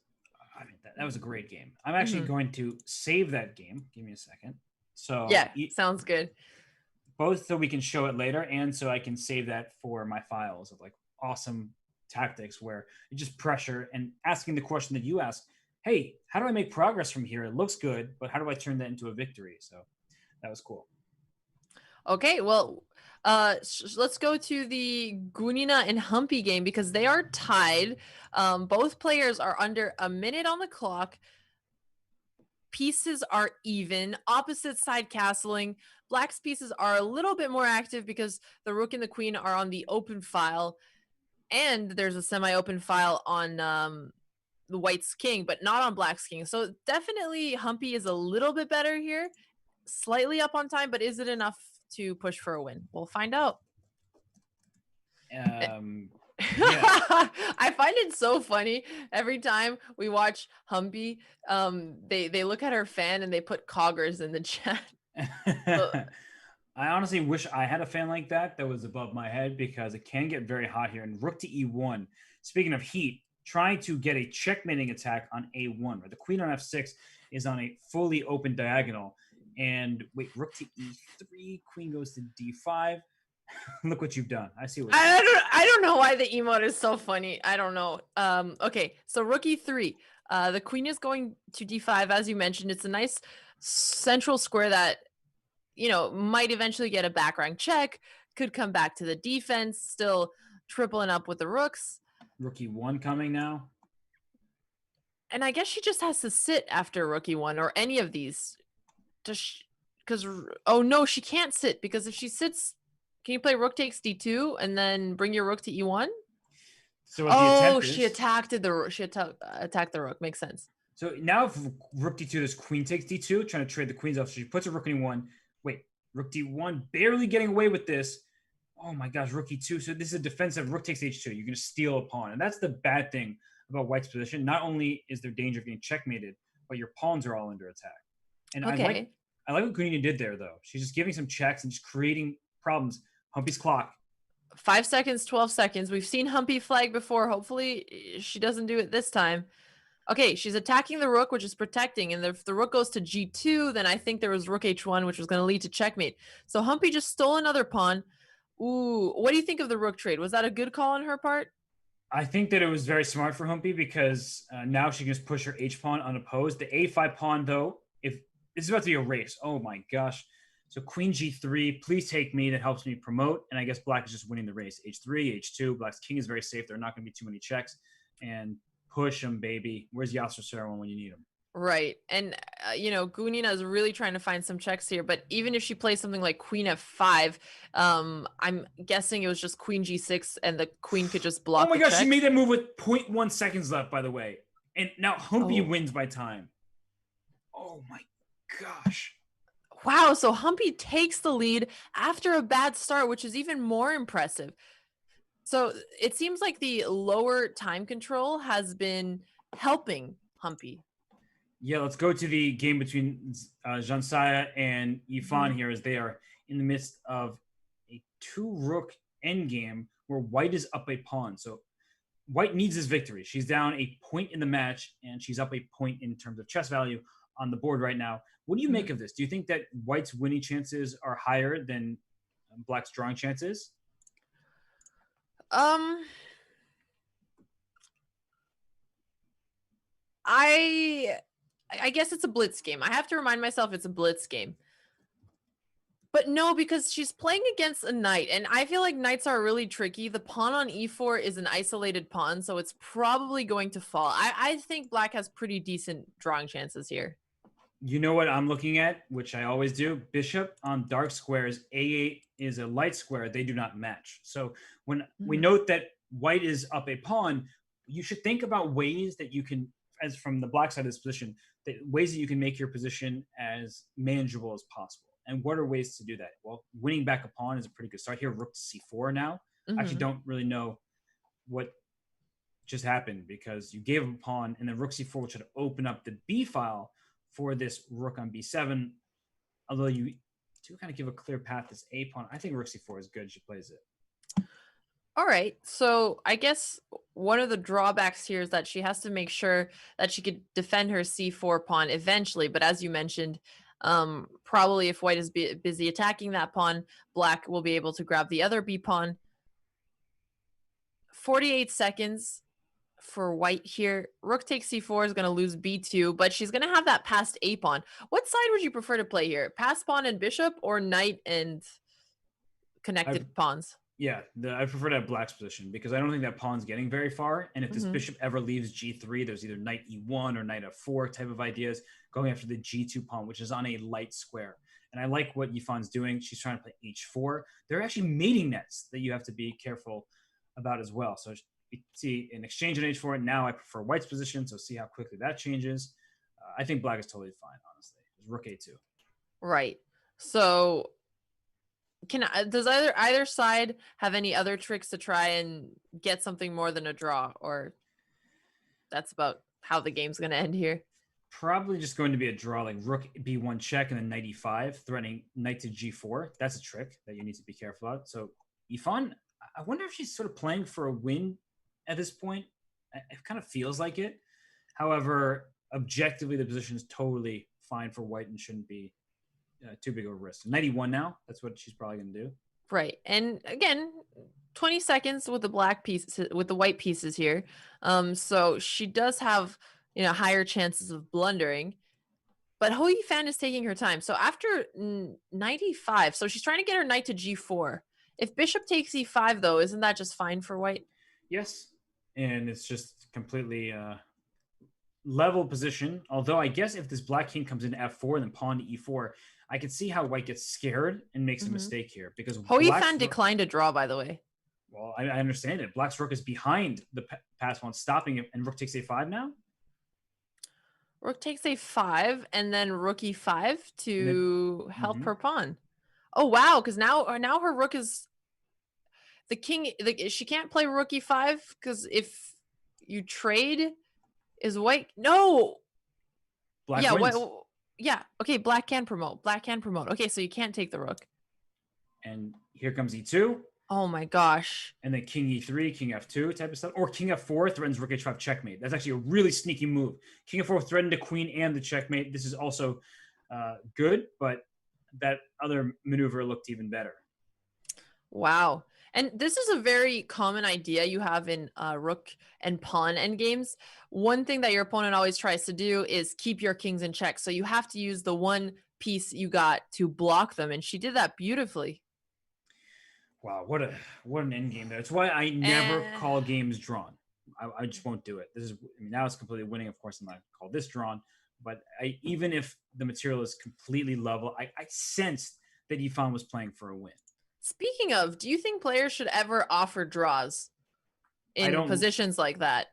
I mean, that was a great game. I'm actually going to save that game. Give me a second. So yeah, sounds good. Both so we can show it later, and so I can save that for my files of like awesome tactics where you just pressure and asking the question that you asked. Hey, how do I make progress from here? It looks good, but how do I turn that into a victory? So that was cool. Okay, well, let's go to the Gunina and Humpty game, because they are tied. Both players are under a minute on the clock. Pieces are even, opposite side castling. Black's pieces are a little bit more active because the rook and the queen are on the open file, and there's a semi-open file on the white's king, but not on black's king. So definitely Humpty is a little bit better here, slightly up on time, but is it enough to push for a win? We'll find out. Yeah. I find it so funny every time we watch Humpty. They look at her fan and they put coggers in the chat. I honestly wish I had a fan like that was above my head, because it can get very hot here. And rook to e1. Speaking of heat, trying to get a checkmating attack on a1. Right? The queen on f6 is on a fully open diagonal. And wait, rook to e3, queen goes to d5. Look what you've done. I see what I don't know why the emote is so funny. I don't know. Okay, so rook e3. The queen is going to d5, as you mentioned. It's a nice central square that, you know, might eventually get a back rank check, could come back to the defense, still tripling up with the rooks. Rook e1 coming now. And I guess she just has to sit after rook e1 or any of these. Because, oh no, she can't sit, because if she sits, can you play rook takes d2 and then bring your rook to e1? So she attacked the rook. She attacked the rook. Makes sense. So now if rook d2, this queen takes d2, trying to trade the queens off. So she puts a rook in e1. Wait, rook d1, barely getting away with this. Oh my gosh, rook e2. So this is a defensive rook takes h2. You're going to steal a pawn. And that's the bad thing about white's position. Not only is there danger of getting checkmated, but your pawns are all under attack. And okay. I like what Gunina did there, though. She's just giving some checks and just creating problems. Humpty's clock. 5 seconds, 12 seconds. We've seen Humpty flag before. Hopefully she doesn't do it this time. Okay, she's attacking the rook, which is protecting. And if the rook goes to g2, then I think there was rook h1, which was going to lead to checkmate. So Humpty just stole another pawn. Ooh, what do you think of the rook trade? Was that a good call on her part? I think that it was very smart for Humpty, because now she can just push her h-pawn unopposed. The a5 pawn, though, if this is about to be a race. Oh my gosh. So queen g3, please take me. That helps me promote. And I guess black is just winning the race. h3, h2. Black's king is very safe. There are not going to be too many checks. And push him, baby. Where's Yasser Serouan when you need him? Right. And, you know, Gunina is really trying to find some checks here. But even if she plays something like queen f5, I'm guessing it was just queen g6 and the queen could just block. Oh my gosh, check. She made that move with 0.1 seconds left, by the way. And now Humpty wins by time. Oh my gosh. Wow, so Humpty takes the lead after a bad start, which is even more impressive. So it seems like the lower time control has been helping Humpty. Yeah, let's go to the game between Zanzia and Yifan here, as they are in the midst of a 2-rook endgame where white is up a pawn. So white needs this victory. She's down a point in the match, and she's up a point in terms of chess value on the board right now. What do you make of this? Do you think that white's winning chances are higher than black's drawing chances? I guess it's a blitz game. I have to remind myself it's a blitz game. But no, because she's playing against a knight, and I feel like knights are really tricky. The pawn on e4 is an isolated pawn, so it's probably going to fall. I think black has pretty decent drawing chances here. You know what I'm looking at, which I always do? Bishop on dark squares, A8 is a light square. They do not match. So when we Mhm. note that white is up a pawn, you should think about ways that you can, as from the black side of this position, that ways that you can make your position as manageable as possible. And what are ways to do that? Well, winning back a pawn is a pretty good start here. Rook to C4 now. I actually Mhm. don't really know what just happened because you gave him a pawn and then rook c4, which would open up the b file for this rook on b7. Although you do kind of give a clear path this a pawn, I think rook c4 is good. She plays it. All right. So I guess one of the drawbacks here is that she has to make sure that she could defend her c4 pawn eventually. But as you mentioned, probably if white is busy attacking that pawn, black will be able to grab the other b pawn. 48 seconds for white here. Rook takes c4 is going to lose b2, but she's going to have that passed a pawn. What side would you prefer to play here? Passed pawn and bishop or knight and I connected pawns? Yeah, I prefer to have black's position because I don't think that pawn's getting very far. And if this Mm-hmm. bishop ever leaves g3, there's either knight e1 or knight f4 type of ideas going after the g2 pawn, which is on a light square. And I like what Yifan's doing. She's trying to play h4. There are actually mating nets that you have to be careful about as well. So you see an exchange on h4. Now I prefer white's position, so see how quickly that changes. I think black is totally fine, honestly. It's rook a2. Right. So does either side have any other tricks to try and get something more than a draw, or that's about how the game's going to end here? Probably just going to be a draw, like rook b1 check and then knight e5, threatening knight to g4. That's a trick that you need to be careful about. So Yifan, I wonder if she's sort of playing for a win at this point. It kind of feels like it. However, objectively, the position is totally fine for white and shouldn't be too big of a risk. 91 now. That's what she's probably going to do. Right. And again, 20 seconds with the black pieces with the white pieces here. So she does have, higher chances of blundering. But Hou Yifan is taking her time. So after 95, so she's trying to get her knight to g4. If bishop takes e5 though, isn't that just fine for white? Yes. And it's just completely level position. Although I guess if this black king comes into f4 and then pawn to e4, I can see how white gets scared and makes a mistake here because Hou black's Yifan declined a draw, by the way. well, I understand it. Black's rook is behind the pass pawn, stopping it, and rook takes a5 now. Rook takes a5, and then rook e5 to help her pawn. Oh wow! Because now her rook is the king. She can't play rook e5 because if you trade, is white no? Black Yeah, wins. Yeah, okay. Black can promote. Okay, so you can't take the rook. And here comes e2. Oh my gosh. And then king e3, king f2 type of stuff. Or king f4 threatens rook h5 checkmate. That's actually a really sneaky move. King f4 threatened the queen and the checkmate. This is also good, but that other maneuver looked even better. Wow. And this is a very common idea you have in rook and pawn endgames. One thing that your opponent always tries to do is keep your kings in check. So you have to use the one piece you got to block them. And she did that beautifully. Wow, what an endgame there. That's why I never call games drawn. I just won't do it. Now it's completely winning. Of course, I'm not call this drawn. But even if the material is completely level, I sensed that Yifan was playing for a win. Speaking of, do you think players should ever offer draws in positions like that?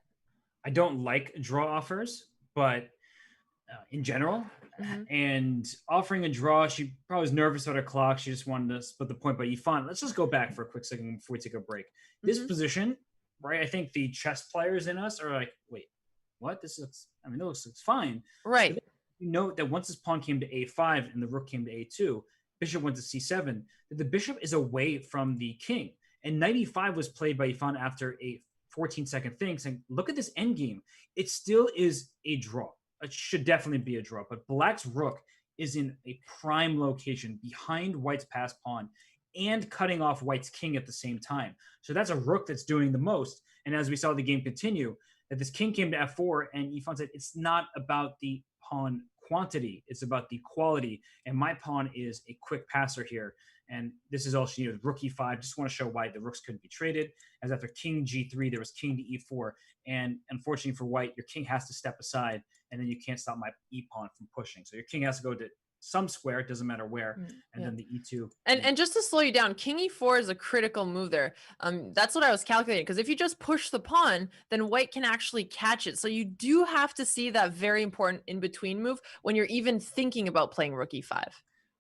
I don't like draw offers, but in general, and offering a draw, she probably was nervous about her clock. She just wanted to split the point. But Yifan, let's just go back for a quick second before we take a break. This position, right? I think the chess players in us are like, wait, what? This looks fine. Right. You note that once this pawn came to a5 and the rook came to a2, bishop went to c7, that the bishop is away from the king. And knight e5 was played by Yifan after a 14-second thing, saying, look at this endgame. It still is a draw. It should definitely be a draw. But black's rook is in a prime location behind white's pass pawn and cutting off white's king at the same time. So that's a rook that's doing the most. And as we saw the game continue, that this king came to f4, and Yifan said, it's not about the pawn quantity, it's about the quality. And my pawn is a quick passer here. And this is all she needed. Rook e5. Just want to show why the rooks couldn't be traded. As after king g3, there was king to e4. And unfortunately for white, your king has to step aside, and then you can't stop my e-pawn from pushing. So your king has to go to some square, it doesn't matter where, and then the e2. And just to slow you down, king e4 is a critical move there. That's what I was calculating, because if you just push the pawn, then white can actually catch it. So you do have to see that very important in-between move when you're even thinking about playing rook e5.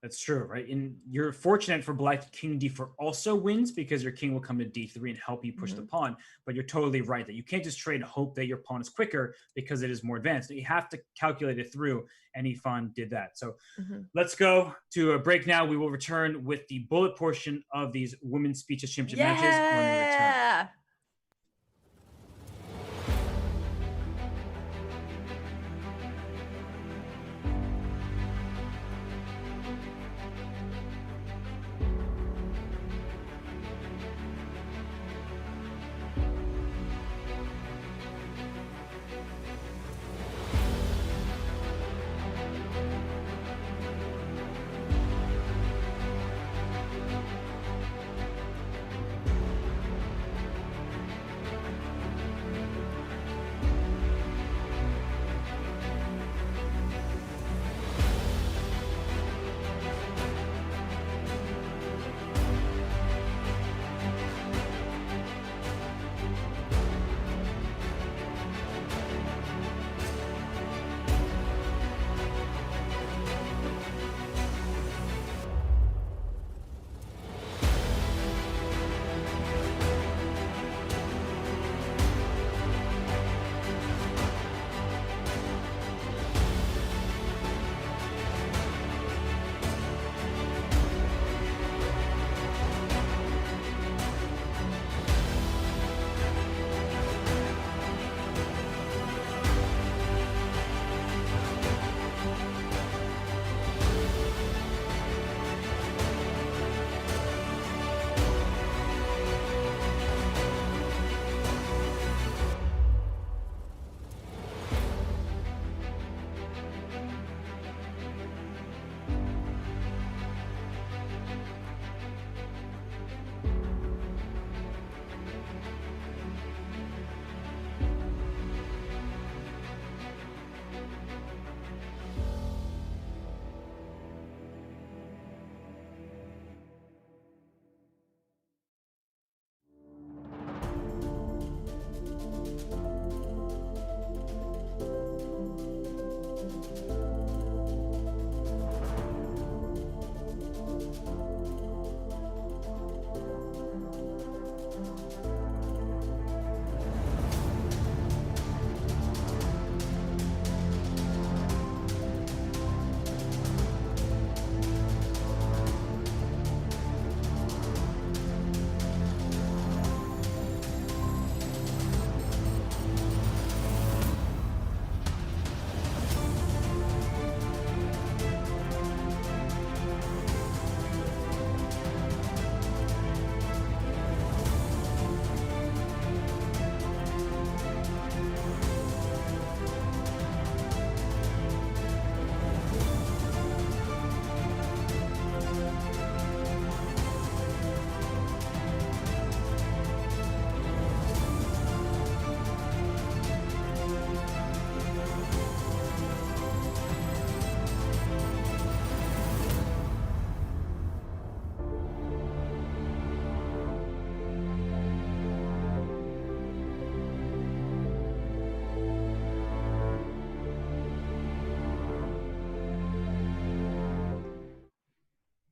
That's true, right? And you're fortunate for black, king d4 also wins because your king will come to d3 and help you push the pawn. But you're totally right that you can't just trade and hope that your pawn is quicker because it is more advanced. You have to calculate it through, and Ifan did that. So let's go to a break now. We will return with the bullet portion of these women's speeches championship matches when we return.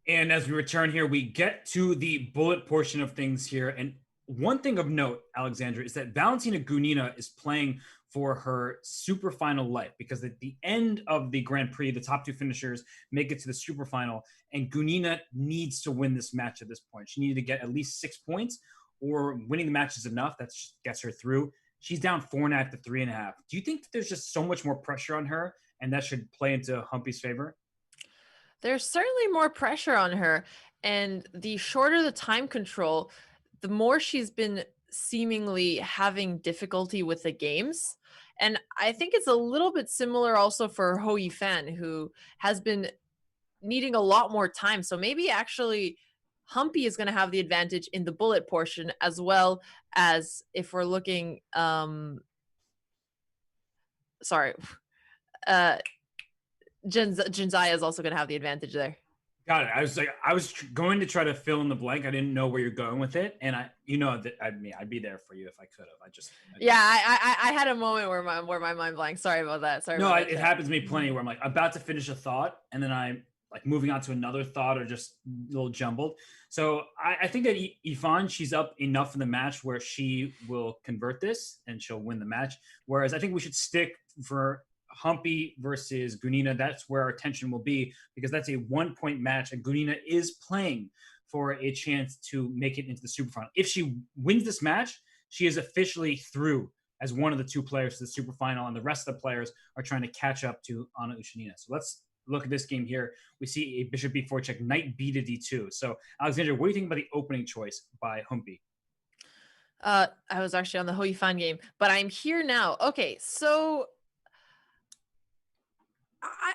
And as we return here, we get to the bullet portion of things here. And one thing of note, Alexandra, is that Valentina Gunina is playing for her super final life, because at the end of the Grand Prix, the top two finishers make it to the super final, and Gunina needs to win this match at this point. She needed to get at least 6 points, or winning the match is enough. That gets her through. She's down 4.5 to 3.5. Do you think that there's just so much more pressure on her, and that should play into Humpty's favor? There's certainly more pressure on her, and the shorter the time control, the more she's been seemingly having difficulty with the games. And I think it's a little bit similar also for Ho Yifan, who has been needing a lot more time. So maybe actually Humpty is going to have the advantage in the bullet portion, as well as if we're looking, sorry, Zanzia is also going to have the advantage there. Got it. I was going to try to fill in the blank. I didn't know where you're going with it, and I'd be there for you if I could have. I had a moment where my mind blanked. Sorry about that. It happens to me plenty where I'm like about to finish a thought, and then I'm like moving on to another thought or just a little jumbled. So I think that Ifan, she's up enough in the match where she will convert this and she'll win the match. Whereas I think we should stick for Humpty versus Gunina. That's where our attention will be, because that's a 1-point match, and Gunina is playing for a chance to make it into the super final. If she wins this match, she is officially through as one of the 2 players to the super final, and the rest of the players are trying to catch up to Anna Ushanina. So let's look at this game here. We see a bishop b4 check, knight b to d2. So Alexandra, what do you think about the opening choice by Humpty? I was actually on the Hoi Fan game, but I'm here now. Okay, so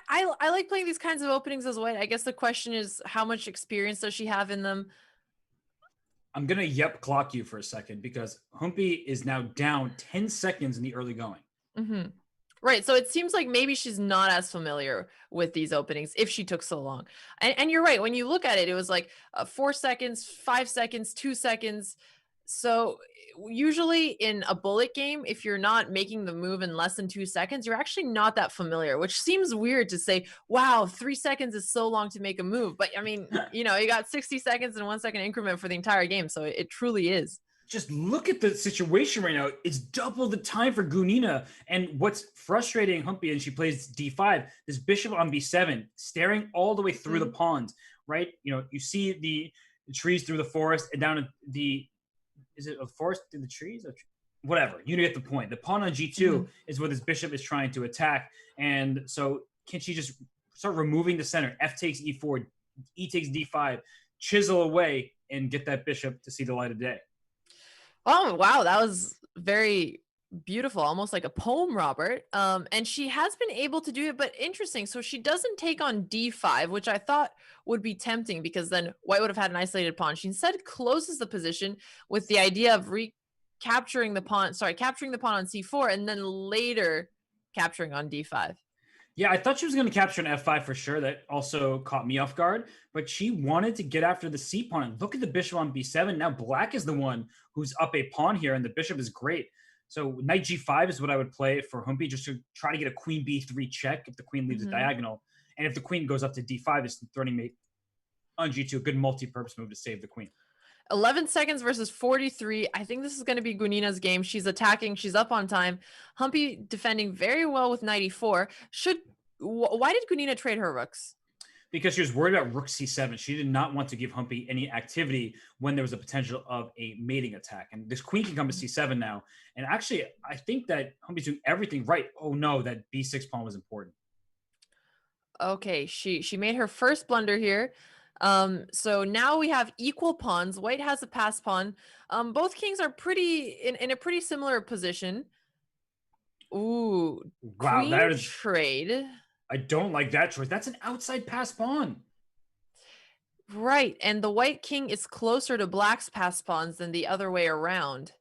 I like playing these kinds of openings as white. I guess the question is, how much experience does she have in them? I'm going to clock you for a second, because Humpty is now down 10 seconds in the early going. Mm-hmm. Right. So it seems like maybe she's not as familiar with these openings if she took so long. And you're right. When you look at it, it was like 4 seconds, 5 seconds, 2 seconds. So usually in a bullet game, if you're not making the move in less than 2 seconds, you're actually not that familiar, which seems weird to say, wow, 3 seconds is so long to make a move. But I mean, you got 60 seconds and 1 second increment for the entire game. So it truly is. Just look at the situation right now. It's double the time for Gunina. And what's frustrating Humpty, and she plays d5, this bishop on b7, staring all the way through the pawns, right? You see the trees through the forest and down is it a forest through the trees? Whatever. You get the point. The pawn on g2 is what this bishop is trying to attack. And so can she just start removing the center? F takes e4, e takes d5, chisel away, and get that bishop to see the light of day. Oh, wow. That was very beautiful, almost like a poem, Robert. And she has been able to do it, but interesting. So she doesn't take on d5, which I thought would be tempting, because then white would have had an isolated pawn. She instead closes the position with the idea of capturing the pawn on c4, and then later capturing on d5. Yeah, I thought she was going to capture an f5 for sure. That also caught me off guard. But she wanted to get after the c pawn. And look at the bishop on b7. Now black is the one who's up a pawn here, and the bishop is great. So knight g5 is what I would play for Humpty, just to try to get a queen b3 check if the queen leaves a diagonal. And if the queen goes up to d5, it's threatening mate on g2. A good multi-purpose move to save the queen. 11 seconds versus 43. I think this is going to be Gunina's game. She's attacking. She's up on time. Humpty defending very well with knight e4. Why did Gunina trade her rooks? Because she was worried about rook c7. She did not want to give Humpty any activity when there was a potential of a mating attack. And this queen can come to c7 now. And actually, I think that Humpty's doing everything right. Oh no, that b6 pawn was important. Okay, she made her first blunder here. So now we have equal pawns. White has a pass pawn. Both kings are in a pretty similar position. Ooh, wow, queen that is trade. I don't like that choice. That's an outside pass pawn. Right, and the white king is closer to black's pass pawns than the other way around.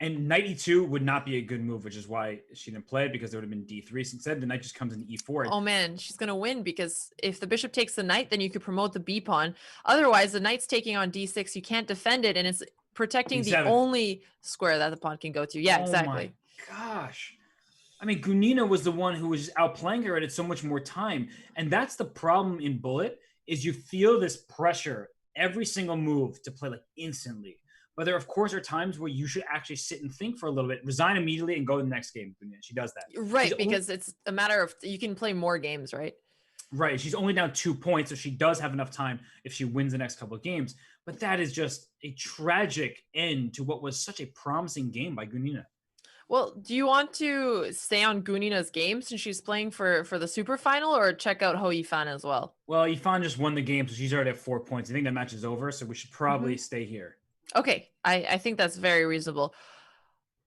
And knight e2 would not be a good move, which is why she didn't play, because there would have been d3. So instead, the knight just comes into e4. Oh man, she's going to win, because if the bishop takes the knight, then you could promote the b pawn. Otherwise, the knight's taking on d6. You can't defend it, and it's protecting the only square that the pawn can go to. Yeah, exactly. Oh my gosh. I mean, Gunina was the one who was outplaying her and had so much more time. And that's the problem in bullet, is you feel this pressure every single move to play like instantly. But there, of course, are times where you should actually sit and think for a little bit, resign immediately, and go to the next game. She does that. Right, because it's a matter of you can play more games, right? Right. She's only down 2 points, so she does have enough time if she wins the next couple of games. But that is just a tragic end to what was such a promising game by Gunina. Well, do you want to stay on Gunina's game since she's playing for the super final, or check out Hoi Fan as well? Well, Yifan just won the game, so she's already at 4 points. I think that match is over, so we should probably stay here. Okay, I think that's very reasonable.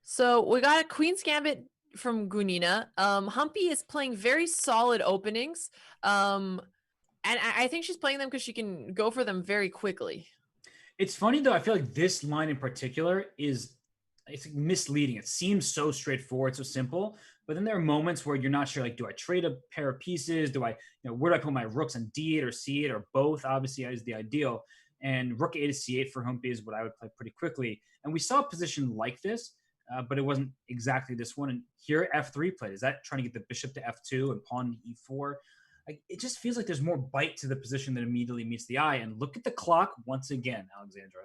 So we got a Queen's Gambit from Gunina. Humpty is playing very solid openings. And I think she's playing them because she can go for them very quickly. It's funny though. I feel like this line in particular is it's like misleading. It seems so straightforward, so simple, but then there are moments where you're not sure. Like, do I trade a pair of pieces? Do I, where do I put my rooks on D8 or C8 or both? Obviously, is the ideal. And rook 8 to C8 for Humpty is what I would play pretty quickly. And we saw a position like this, but it wasn't exactly this one. And here F3 played. Is that trying to get the bishop to F2 and pawn to E4? Like, it just feels like there's more bite to the position that immediately meets the eye. And look at the clock once again, Alexandra.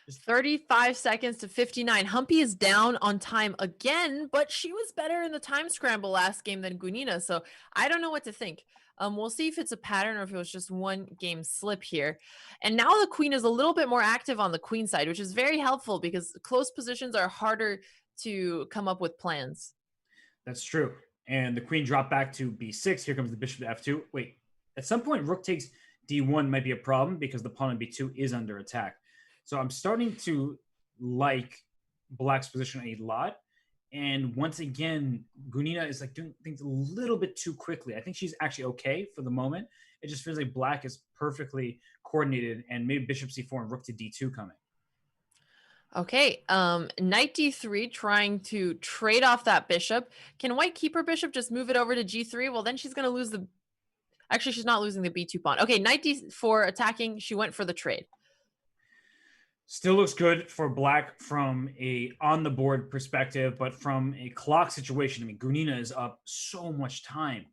35 seconds to 59. Humpty is down on time again, but she was better in the time scramble last game than Gunina. So I don't know what to think. We'll see if it's a pattern or if it was just one game slip here. And now the queen is a little bit more active on the queen side, which is very helpful because close positions are harder to come up with plans. That's true. And the queen dropped back to B6. Here comes the bishop to F2. Wait, at some point, rook takes D1 might be a problem because the pawn on B2 is under attack. So I'm starting to like Black's position a lot. And once again, Gunina is like doing things a little bit too quickly. I think she's actually okay for the moment. It just feels like Black is perfectly coordinated and maybe bishop C4 and rook to D2 coming. Okay, knight D3 trying to trade off that bishop. Can white keep her bishop, just move it over to G3? Well, then she's going to lose the... Actually, she's not losing the B2 pawn. Okay, knight D4 attacking. She went for the trade. Still looks good for Black from a on the board perspective, but from a clock situation, I mean, Gunina is up so much time.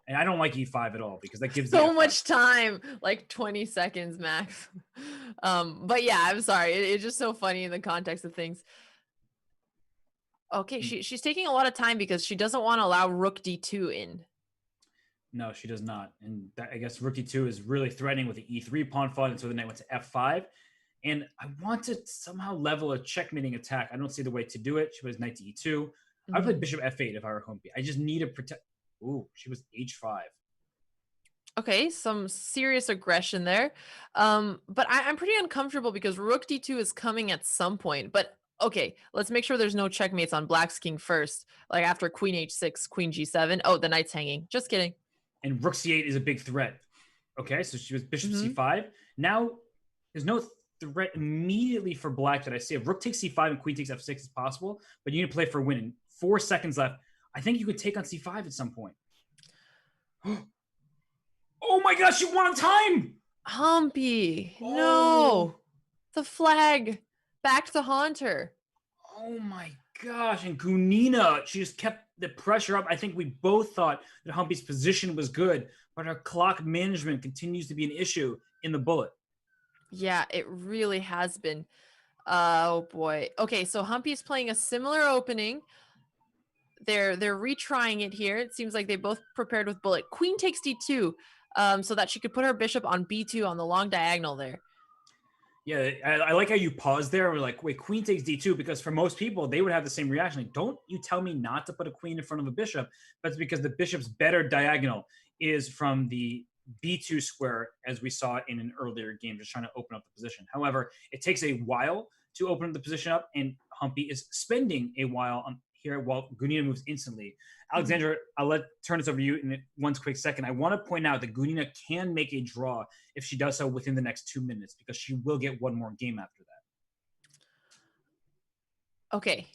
And I don't like E5 at all because that gives so much time, like 20 seconds max. But yeah, I'm sorry. It's just so funny in the context of things. Okay, she's taking a lot of time because she doesn't want to allow rook D2 in. No, she does not. And that, I guess rook D2 is really threatening with the E3 pawn fought, and so the knight went to F5. And I want to somehow level a checkmating attack. I don't see the way to do it. She was knight to E2. I would play bishop F8 if I were Humpty. I just need to protect. Ooh, she was H5. Okay, some serious aggression there. But I'm pretty uncomfortable because rook D2 is coming at some point. But okay, let's make sure there's no checkmates on Black's king first. Like after queen H6, queen G7. Oh, the knight's hanging. Just kidding. And rook C8 is a big threat. Okay, so she was bishop C5. Now, there's no threat immediately for Black that I see. If rook takes C5 and queen takes F6 is possible, but you need to play for a win. In 4 seconds left. I think you could take on C5 at some point. Oh my gosh, you won on time! Humpy, no. The flag. Back to the haunter. Oh my gosh. And Gunina, she just kept the pressure up. I think we both thought that Humpy's position was good, but her clock management continues to be an issue in the bullet. Yeah, it really has been. Oh boy. Okay, so Humpy's playing a similar opening. They're retrying it here. It seems like they both prepared with bullet. Queen takes D2, so that she could put her bishop on B2 on the long diagonal there. Yeah, I like how you paused there. We're like, wait, queen takes D2, because for most people, they would have the same reaction. Like, don't you tell me not to put a queen in front of a bishop. That's because the bishop's better diagonal is from the B2 square, as we saw in an earlier game, just trying to open up the position. However, it takes a while to open the position up, and Humpty is spending a while here while Gunina moves instantly. Alexandra, I'll turn this over to you in one quick second. I want to point out that Gunina can make a draw if she does so within the next 2 minutes, because she will get one more game after that. Okay.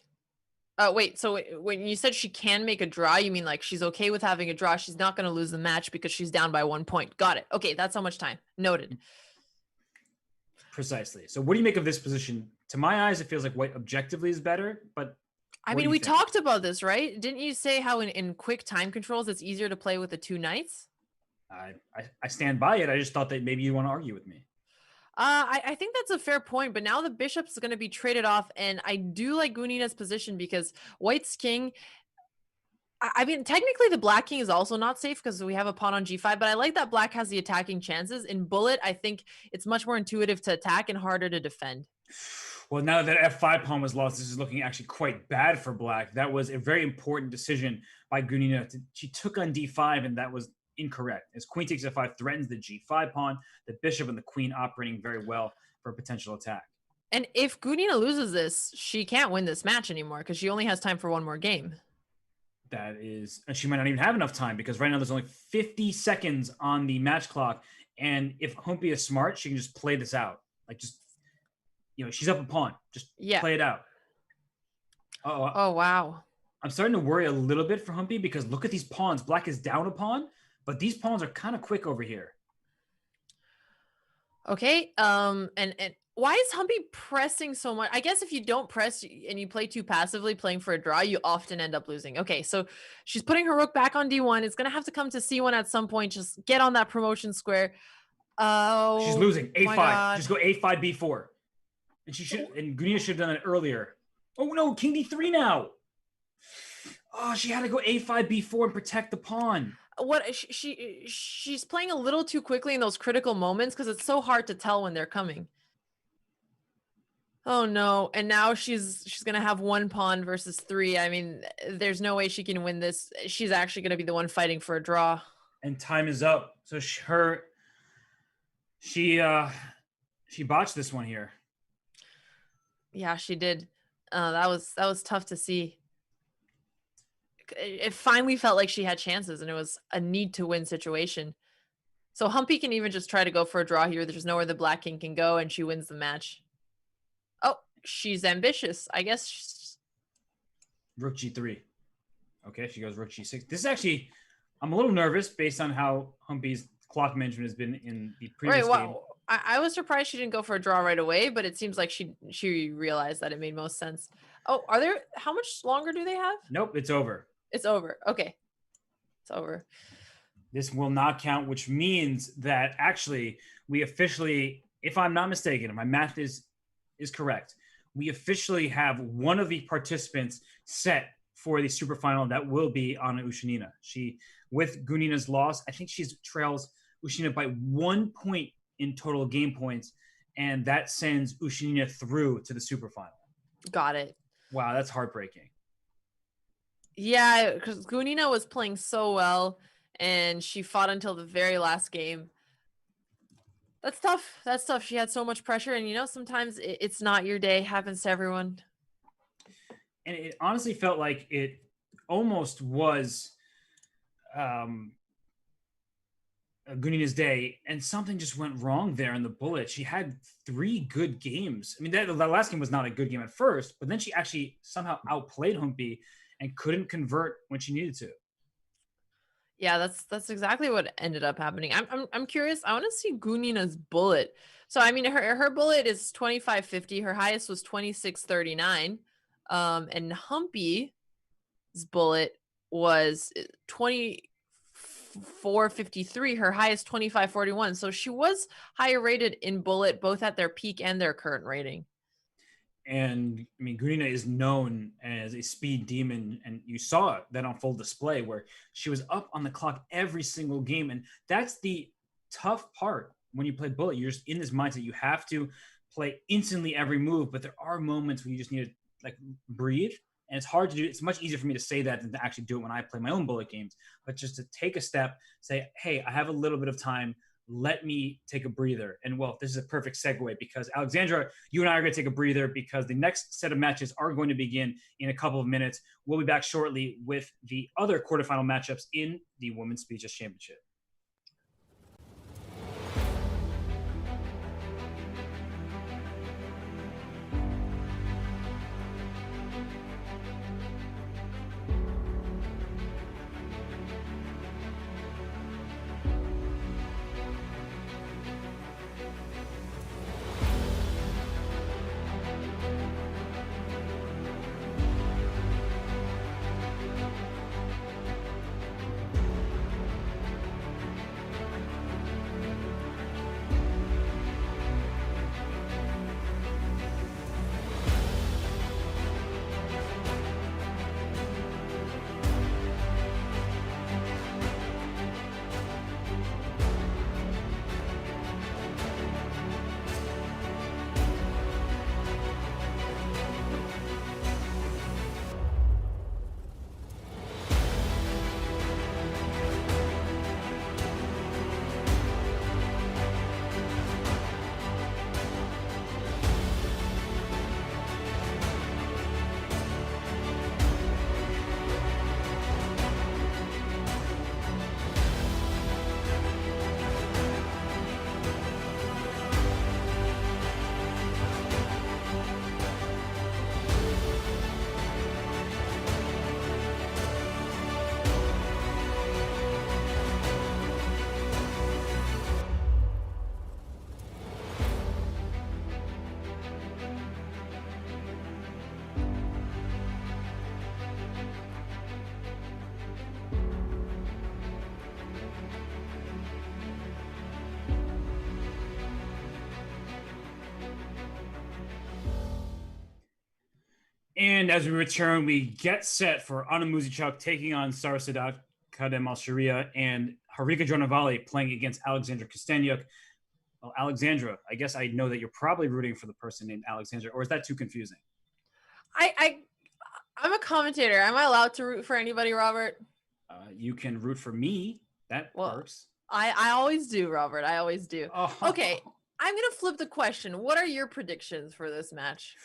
Wait, so when you said she can make a draw, you mean like she's okay with having a draw? She's not going to lose the match because she's down by 1 point. Got it. Okay, that's how much time. Noted. Precisely. So what do you make of this position? To my eyes, it feels like white objectively is better, but I mean, we talked about this, right? Didn't you say how in quick time controls, it's easier to play with the 2 knights? I stand by it. I just thought that maybe you want to argue with me. I think that's a fair point, but now the bishop's going to be traded off, and I do like Gunina's position because white's king... I mean, technically the black king is also not safe because we have a pawn on G5, but I like that black has the attacking chances. In bullet, I think it's much more intuitive to attack and harder to defend. Well, now that F5 pawn was lost, this is looking actually quite bad for Black. That was a very important decision by Gunina. She took on D5, and that was incorrect. As queen takes F5 threatens the G5 pawn, the bishop and the queen operating very well for a potential attack. And if Gunina loses this, she can't win this match anymore because she only has time for one more game. That is, and she might not even have enough time because right now there's only 50 seconds on the match clock. And if Humpty is smart, she can just play this out. Like just, she's up a pawn. Just play it out. Oh, wow. I'm starting to worry a little bit for Humpty because look at these pawns. Black is down a pawn, but these pawns are kind of quick over here. Okay. And why is Humpty pressing so much? I guess if you don't press and you play too passively, playing for a draw, you often end up losing. Okay, so she's putting her rook back on D1. It's going to have to come to C1 at some point. Just get on that promotion square. Oh, she's losing. A5. Just go A5, B4. And Gonia should have done it earlier. Oh no, King D3 now. Oh, she had to go A5, B4 and protect the pawn. She's playing a little too quickly in those critical moments because it's so hard to tell when they're coming. Oh no, and now she's gonna have 1 pawn versus 3. I mean, there's no way she can win this. She's actually gonna be the one fighting for a draw. And time is up. So she botched this one here. Yeah, she did. That was tough to see. It finally felt like she had chances, and it was a need to win situation. So Humpty can even just try to go for a draw here. There's nowhere the black king can go, and she wins the match. Oh, she's ambitious. I guess. Rook G3. Okay, she goes Rook G6. This is actually, I'm a little nervous based on how Humpty's clock management has been in the previous game. I was surprised she didn't go for a draw right away, but it seems like she realized that it made most sense. Oh, how much longer do they have? Nope, it's over. It's over. Okay. It's over. This will not count, which means that actually we officially, if I'm not mistaken, if my math is correct, we officially have one of the participants set for the super final. That will be Anna Ushanina. She, with Gunina's loss, I think she's trails Ushanina by 1 point in total game points, and that sends Ushanina through to the super final. Got it. Wow, that's heartbreaking. Yeah, because Gunina was playing so well, and she fought until the very last game. That's tough. That's tough. She had so much pressure, and sometimes it's not your day. Happens to everyone. And it honestly felt like it almost was Gunina's day, and something just went wrong there in the bullet. She had 3 good games. I mean, that last game was not a good game at first, but then she actually somehow outplayed Humpty and couldn't convert when she needed to. Yeah, that's exactly what ended up happening. I'm curious. I want to see Gunina's bullet. So I mean, her bullet is 2550. Her highest was 2639, and Humpty's bullet was 2453. Her highest 2541. So she was higher rated in bullet, both at their peak and their current rating. And I mean, Gunina is known as a speed demon, and you saw that on full display where she was up on the clock every single game. And that's the tough part when you play bullet. You're just in this mindset. You have to play instantly every move, but there are moments where you just need to breathe. And it's hard to do. It's much easier for me to say that than to actually do it when I play my own bullet games. But just to take a step, say, hey, I have a little bit of time. Let me take a breather. And well, this is a perfect segue because Alexandra, you and I are going to take a breather because the next set of matches are going to begin in a couple of minutes. We'll be back shortly with the other quarterfinal matchups in the Women's Speeches Championship. And as we return, we get set for Anna Muzichuk taking on Sara Sadat Kadem Al Sharia and Harika Jonavali playing against Alexandra Kosteniuk. Well, Alexandra, I guess I know that you're probably rooting for the person named Alexandra, or is that too confusing? I'm a commentator. Am I allowed to root for anybody, Robert? You can root for me. That works. I always do, Robert. I always do. Oh. Okay, I'm going to flip the question. What are your predictions for this match?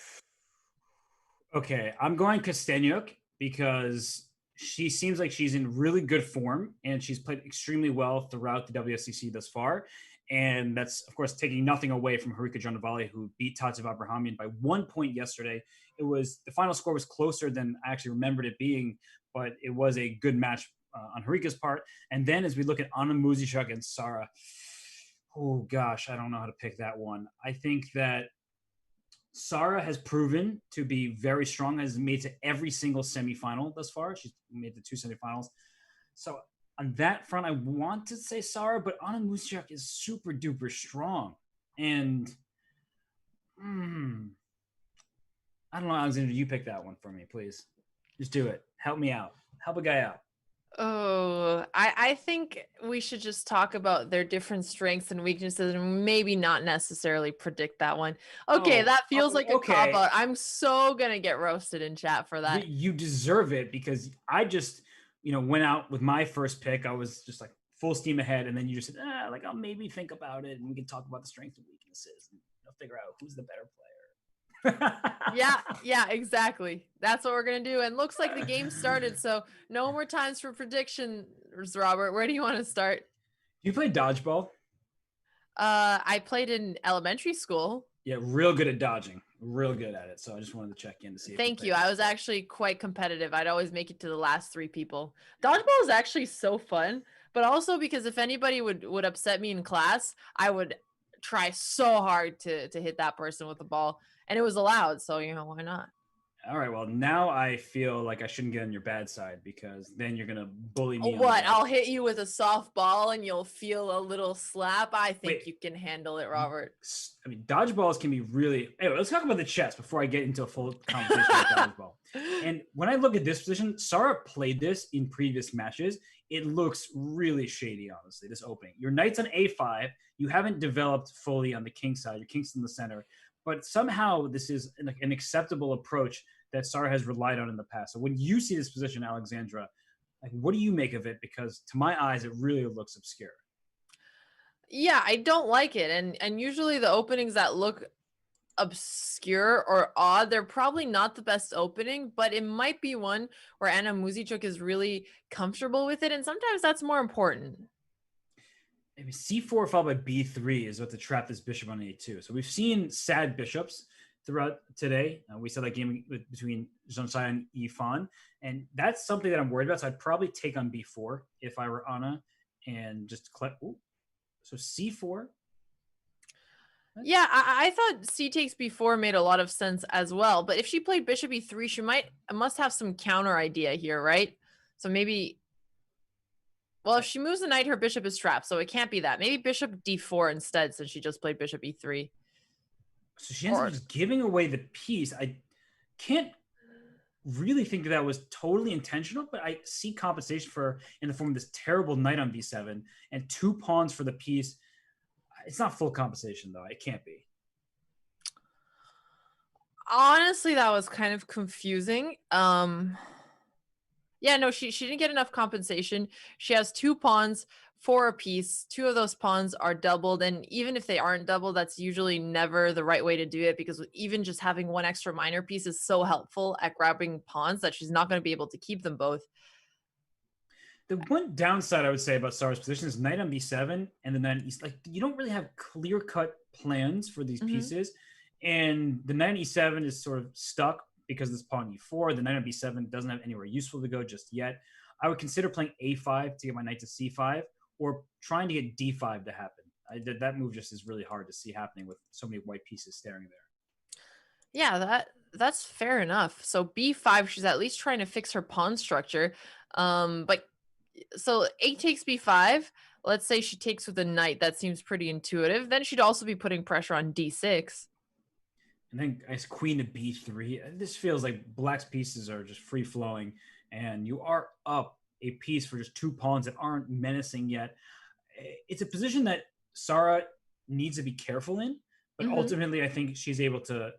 Okay, I'm going Kosteniuk because she seems like she's in really good form and she's played extremely well throughout the WSCC thus far. And that's, of course, taking nothing away from Harika Jonavali, who beat Tatev Abrahamian by 1 point yesterday. The final score was closer than I actually remembered it being, but it was a good match on Harika's part. And then as we look at Anna Muzichuk and Sara, oh gosh, I don't know how to pick that one. I think that Sara has proven to be very strong, has made to every single semifinal thus far. She's made the 2 semifinals. So on that front, I want to say Sara, but Anna Muzichuk is super duper strong. And I don't know, Alexandra, you pick that one for me, please. Just do it. Help me out. Help a guy out. Oh, I think we should just talk about their different strengths and weaknesses and maybe not necessarily predict that one. Okay, that feels like a cop-out. I'm so going to get roasted in chat for that. You deserve it because I just, went out with my first pick. I was just like full steam ahead. And then you just said, I'll maybe think about it and we can talk about the strengths and weaknesses and figure out who's the better player. yeah, exactly. That's what we're gonna do. And looks like the game started, so no more times for predictions, Robert. Where do you want to start? You play dodgeball? I played in elementary school. Yeah, real good at dodging. Real good at it. So I just wanted to check in to see. Thank you. I was actually quite competitive. I'd always make it to the last 3 people. Dodgeball is actually so fun, but also because if anybody would upset me in class, I would try so hard to hit that person with the ball. And it was allowed, so why not? All right, well, now I feel like I shouldn't get on your bad side because then you're gonna bully me. What? I'll hit you with a soft ball and you'll feel a little slap. I think you can handle it, Robert. I mean, dodgeballs can be really. Anyway, let's talk about the chess before I get into a full conversation about dodgeball. And when I look at this position, Sara played this in previous matches. It looks really shady, honestly. This opening, your knight's on a5. You haven't developed fully on the king side. Your king's in the center. But somehow this is an acceptable approach that Sara has relied on in the past. So when you see this position, Alexandra, what do you make of it? Because to my eyes, it really looks obscure. Yeah, I don't like it. And usually the openings that look obscure or odd, they're probably not the best opening, but it might be one where Anna Muzichuk is really comfortable with it. And sometimes that's more important. Maybe c4 followed by b3 is what to trap this bishop on a2. So we've seen sad bishops throughout today. We saw that game between Zanzia and Yifan, and that's something that I'm worried about. So I'd probably take on b4 if I were Anna and just so c4. Yeah, I thought c takes b4 made a lot of sense as well. But if she played bishop e3, she must have some counter idea here, right? So maybe. Well, if she moves the knight, her bishop is trapped, so it can't be that. Maybe bishop d4 instead, since she just played bishop e3. So she ends up just giving away the piece. I can't really think that was totally intentional, but I see compensation for in the form of this terrible knight on b7 and 2 pawns for the piece. It's not full compensation, though. It can't be. Honestly, that was kind of confusing. Yeah, no, she didn't get enough compensation. She has 2 pawns for a piece. 2 of those pawns are doubled. And even if they aren't doubled, that's usually never the right way to do it because even just having 1 extra minor piece is so helpful at grabbing pawns that she's not going to be able to keep them both. The one downside I would say about Sara's position is knight on b7 and the knight on e7. You don't really have clear-cut plans for these pieces. And the knight on e7 is sort of stuck because this pawn e4, the knight on b7 doesn't have anywhere useful to go just yet. I would consider playing a5 to get my knight to c5 or trying to get d5 to happen. That move just is really hard to see happening with so many white pieces staring there. Yeah, that's fair enough. So b5, she's at least trying to fix her pawn structure. But so a takes b5. Let's say she takes with a knight. That seems pretty intuitive. Then she'd also be putting pressure on d6. And then it's queen to b3. This feels like black's pieces are just free flowing, and you are up a piece for just two pawns that aren't menacing yet. It's a position that Sarah needs to be careful in, but Hmm. ultimately I think she's able to.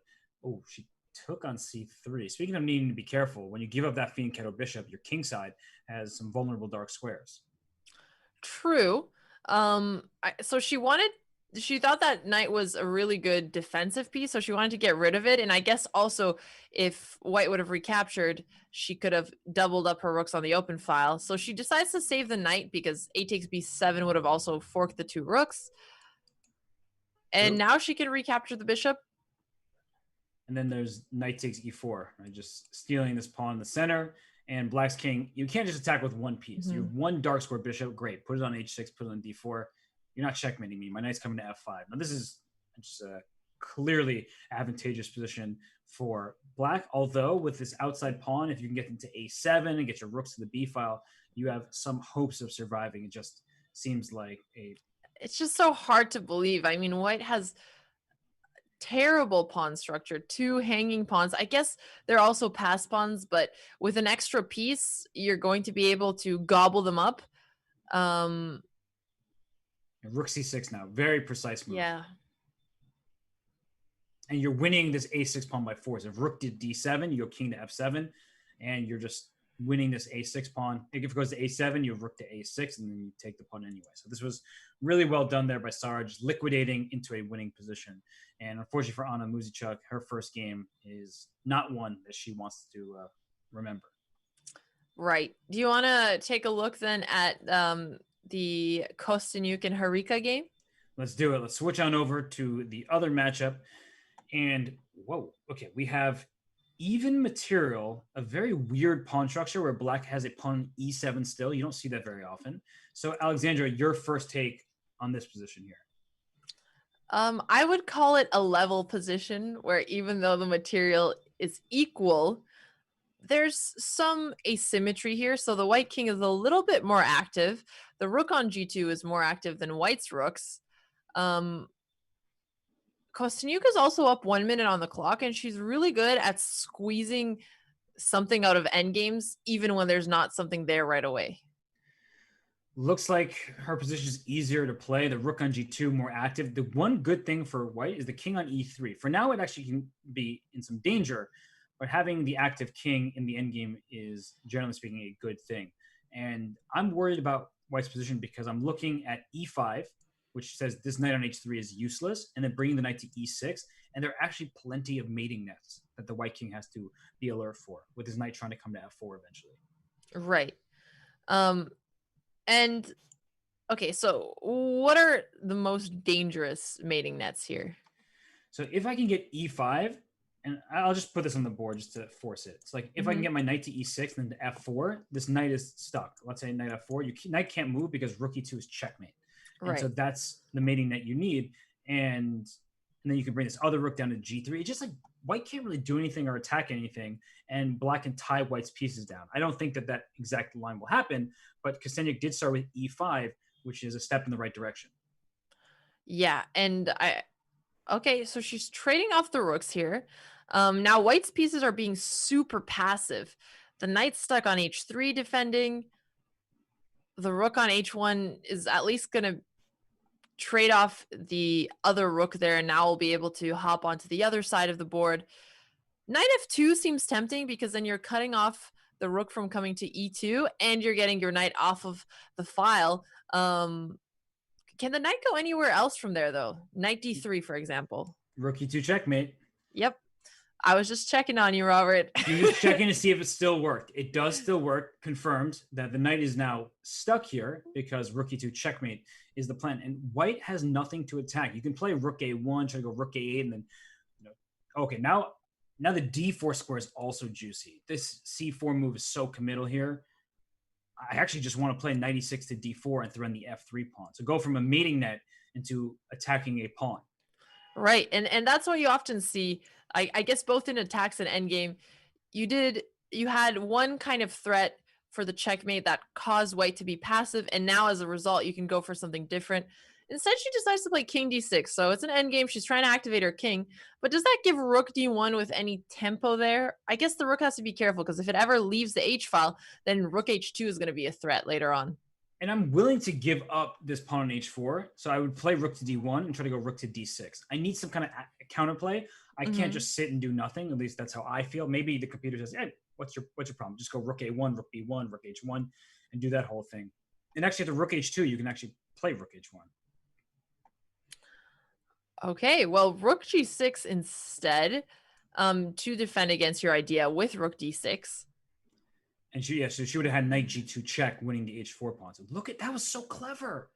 Oh, she took on c3. Speaking of needing to be careful, when you give up that fiend kettle bishop, your king side has some vulnerable dark squares. True. So she thought that knight was a really good defensive piece, so she wanted to get rid of it. And I guess also if white would have recaptured, she could have doubled up her rooks on the open file. So she decides to save the knight because a takes b7 would have also forked the two rooks. And True. now she can recapture the bishop. And then there's knight takes e4, right? Just stealing this pawn in the center. And black's king, you can't just attack with one piece. You have one dark square bishop, great. Put it on h6, put it on d4. You're not checkmating me. My knight's coming to f5. Now this is just a clearly advantageous position for black. Although with this outside pawn, if you can get into a7 and get your rooks to the b file, you have some hopes of surviving. It just seems like a. It's just so hard to believe. I mean, white has terrible pawn structure, two hanging pawns. I guess they're also pass pawns, but with an extra piece, you're going to be able to gobble them up. Rook c6 now. Very precise move. Yeah. And you're winning this a6 pawn by force. If rook did d7, you go king to f7, and you're just winning this a6 pawn. If it goes to a7, you have rook to a6, and then you take the pawn anyway. So this was really well done there by Sarah, just liquidating into a winning position. And unfortunately for Anna Muzichuk, her first game is not one that she wants to remember. Right. Do you want to take a look then at the Kostyuk and Harika game? Let's do it. Let's switch on over to the other matchup. And whoa, okay, we have even material, a very weird pawn structure where black has a pawn e7 still. You don't see that very often. So Alexandra, your first take on this position here. I would call it a level position where even though the material is equal, there's some asymmetry here. So the white king is a little bit more active. The rook on g2 is more active than white's rooks. Kostyuk is also up 1 minute on the clock, and she's really good at squeezing something out of endgames, even when there's not something there right away. Looks like her position is easier to play. The rook on g2 more active. The one good thing for white is the king on e3. For now, it actually can be in some danger, but having the active king in the endgame is, generally speaking, a good thing. And I'm worried about white's position because I'm looking at e5, which says this knight on h3 is useless, and then bringing the knight to e6. And there are actually plenty of mating nets that the white king has to be alert for, with his knight trying to come to f4 eventually. Right. And okay, so what are the most dangerous mating nets here? So if I can get e5, and I'll just put this on the board just to force it. It's like if I can get my knight to e6 and then to f4, this knight is stuck. Let's say knight f4. Knight can't move because rook e2 is checkmate. And so that's the mating net you need. And then you can bring this other rook down to g3. It's just like white can't really do anything or attack anything, and black can tie white's pieces down. I don't think that that exact line will happen, but Kostyuk did start with e5, which is a step in the right direction. Yeah, and okay, so she's trading off the rooks here. Now white's pieces are being super passive. The knight's stuck on h3 defending. The rook on h1 is at least going to trade off the other rook there, and now we'll be able to hop onto the other side of the board. Knight f2 seems tempting because then you're cutting off the rook from coming to e2, and you're getting your knight off of the file. Can the knight go anywhere else from there, though? Knight d3, for example. Rook e2 checkmate. Yep. I was just checking on you, Robert. You're just checking to see if it still worked. It does still work. Confirmed that the knight is now stuck here because rook e2 checkmate is the plan. And white has nothing to attack. You can play rook a1, try to go rook a8, and then, okay, now the d4 square is also juicy. This c4 move is so committal here. I actually just want to play knight e6 to d4 and throw in the f3 pawn. So go from a mating net into attacking a pawn. Right, and that's what you often see. I guess both in attacks and endgame, you had one kind of threat for the checkmate that caused white to be passive, and now as a result, you can go for something different. Instead, she decides to play king d6. So it's an endgame. She's trying to activate her king. But does that give rook d1 with any tempo there? I guess the rook has to be careful because if it ever leaves the h file, then rook h2 is going to be a threat later on. And I'm willing to give up this pawn on h4. So I would play rook to d1 and try to go rook to d6. I need some kind of counterplay. I can't just sit and do nothing. At least that's how I feel. Maybe the computer says, hey, what's your problem? Just go rook a1, rook b1, rook h1, and do that whole thing. And actually, at the rook h2, you can actually play rook h1. Okay, well, rook g6 instead to defend against your idea with rook d6. And so she would have had knight g2 check, winning the h4 pawn. So look at that, was so clever.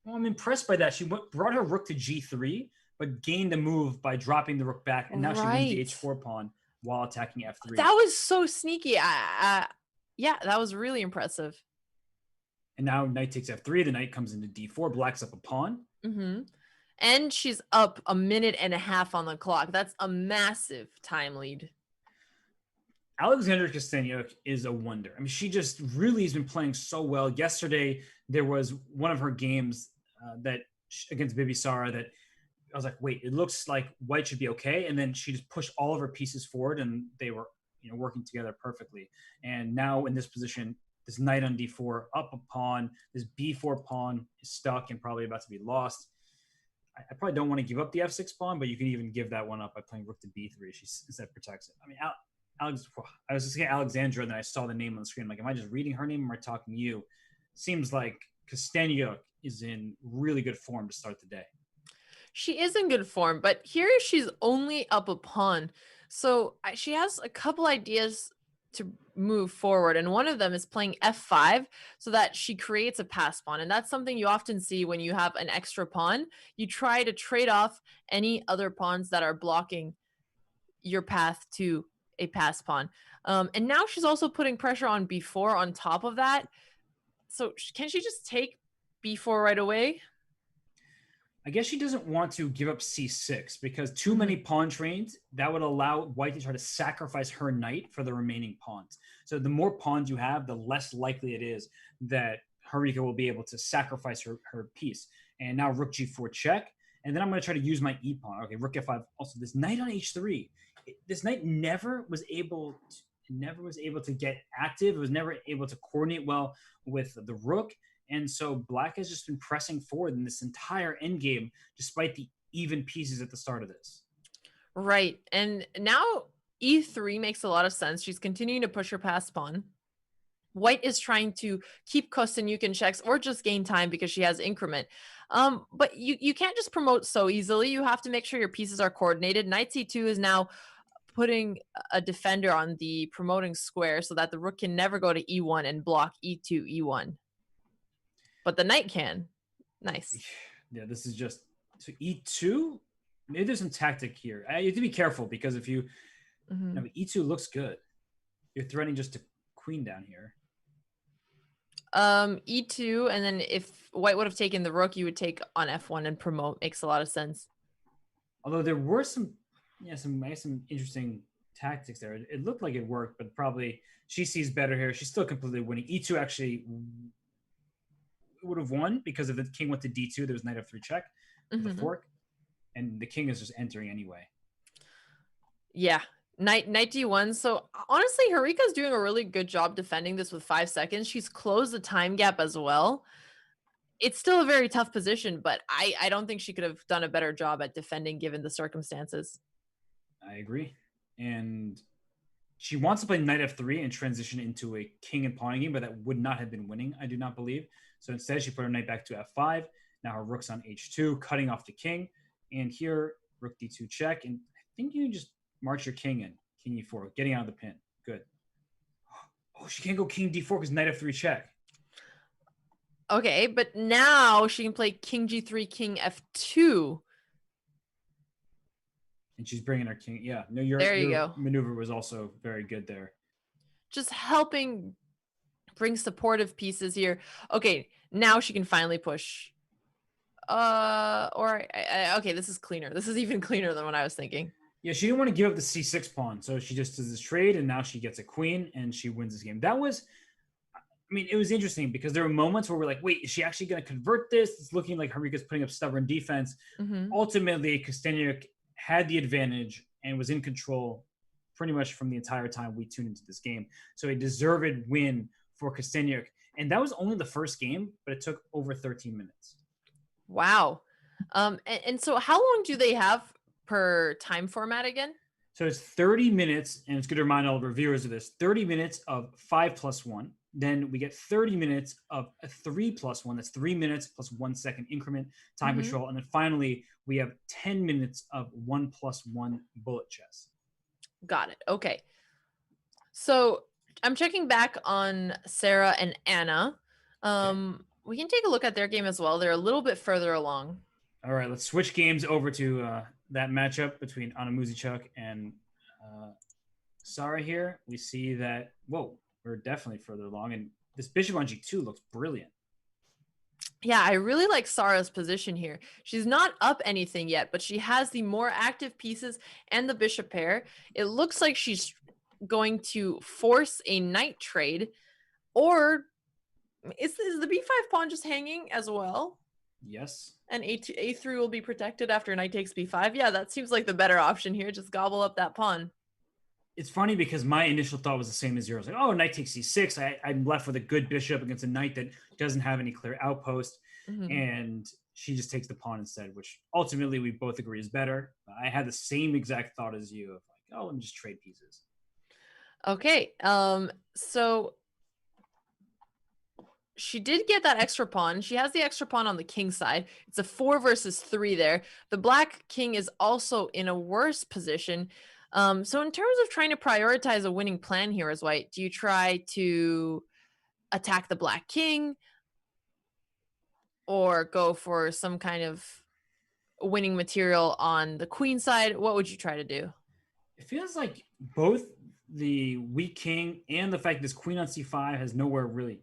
Well, I'm impressed by that. She brought her rook to g3, but gained the move by dropping the rook back, and now she wins the h4 pawn while attacking f3. That was so sneaky. Yeah, that was really impressive. And now knight takes f3. The knight comes into d4, blacks up a pawn. And she's up 1.5 minutes on the clock. That's a massive time lead. Alexandra Kosteniuk is a wonder. I mean, she just really has been playing so well. Yesterday, there was one of her games that against Bibisara that I was like, wait, it looks like white should be okay. And then she just pushed all of her pieces forward, and they were working together perfectly. And now in this position, this knight on d4, up a pawn, this b4 pawn is stuck and probably about to be lost. I probably don't want to give up the f6 pawn, but you can even give that one up by playing rook to b3. She instead protects it. I mean, I was just saying Alexandra, and then I saw the name on the screen. I'm like, am I just reading her name or am I talking to you? Seems like Kosteniuk is in really good form to start the day. She is in good form, but here she's only up a pawn. So she has a couple ideas to move forward, and one of them is playing f5 so that she creates a pass pawn. And that's something you often see when you have an extra pawn. You try to trade off any other pawns that are blocking your path to a pass pawn. And now she's also putting pressure on b4 on top of that. So can she just take b4 right away? I guess she doesn't want to give up c6 because too many pawn trains, that would allow white to try to sacrifice her knight for the remaining pawns. So the more pawns you have, the less likely it is that Harika will be able to sacrifice her piece. And now rook g4 check. And then I'm going to try to use my e pawn. Okay, rook f5. Also, this knight on h3. This knight never was able to get active. It was never able to coordinate well with the rook. And so black has just been pressing forward in this entire endgame, despite the even pieces at the start of this. Right. And now e3 makes a lot of sense. She's continuing to push her pass pawn. White is trying to keep Kosteniuk in checks or just gain time because she has increment. But you can't just promote so easily. You have to make sure your pieces are coordinated. Knight c2 is now putting a defender on the promoting square so that the rook can never go to e1 and block e2, e1. But the knight can. Nice. Yeah, this is just so e2. Maybe there's some tactic here. You have to be careful because if you, e2 looks good. You're threatening just to queen down here. E2, and then if white would have taken the rook, you would take on f1 and promote. Makes a lot of sense. Although there were some interesting tactics there. It looked like it worked, but probably she sees better here. She's still completely winning. E2 actually would have won because if the king went to d2, there was knight f3 check with the fork, and the king is just entering anyway. Yeah, knight d1. So honestly, Harika's doing a really good job defending this with 5 seconds. She's closed the time gap as well. It's still a very tough position, but I don't think she could have done a better job at defending given the circumstances. I agree. And she wants to play knight f3 and transition into a king and pawn game, but that would not have been winning, I do not believe. So instead, she put her knight back to f5. Now her rook's on h2, cutting off the king. And here, rook d2 check. And I think you just march your king in, king e4, getting out of the pin. Good. Oh, she can't go king d4 because knight f3 check. Okay, but now she can play king g3, king f2. And she's bringing her king. Yeah, no, your maneuver was also very good there. Just helping bring supportive pieces here. Okay, now she can finally push. Okay, this is cleaner. This is even cleaner than what I was thinking. Yeah, she didn't want to give up the c6 pawn, so she just does this trade, and now she gets a queen, and she wins this game. That was, I mean, it was interesting because there were moments where we're like, wait, is she actually going to convert this? It's looking like Henrique's putting up stubborn defense. Ultimately, Kosteniuk had the advantage and was in control pretty much from the entire time we tuned into this game. So a deserved win for Kosteniuk. And that was only the first game, but it took over 13 minutes. Wow. And so how long do they have per time format again? So it's 30 minutes, and it's good to remind all of our viewers of this, 30 minutes of 5+1. Then we get 30 minutes of a 3+1. That's 3 minutes plus 1 second increment time control. And then finally, we have 10 minutes of 1+1 bullet chess. Got it. Okay. So I'm checking back on Sarah and Anna. We can take a look at their game as well. They're a little bit further along. All right, let's switch games over to that matchup between Anna Muzichuk and Sarah here. We see that, whoa, we're definitely further along. And this bishop on g2 looks brilliant. Yeah, I really like Sarah's position here. She's not up anything yet, but she has the more active pieces and the bishop pair. It looks like she's going to force a knight trade, or is the b5 pawn just hanging as well? Yes. And a3 will be protected after knight takes b5. Yeah, that seems like the better option here. Just gobble up that pawn. It's funny because my initial thought was the same as yours. Like, oh, knight takes c6. I'm left with a good bishop against a knight that doesn't have any clear outpost. And she just takes the pawn instead, which ultimately we both agree is better. I had the same exact thought as you of like, oh, let me just trade pieces. Okay. So she did get that extra pawn. She has the extra pawn on the king side. It's a 4 versus 3 there. The black king is also in a worse position. So in terms of trying to prioritize a winning plan here as white, do you try to attack the black king or go for some kind of winning material on the queen side? What would you try to do? It feels like both the weak king and the fact this queen on c5 has nowhere really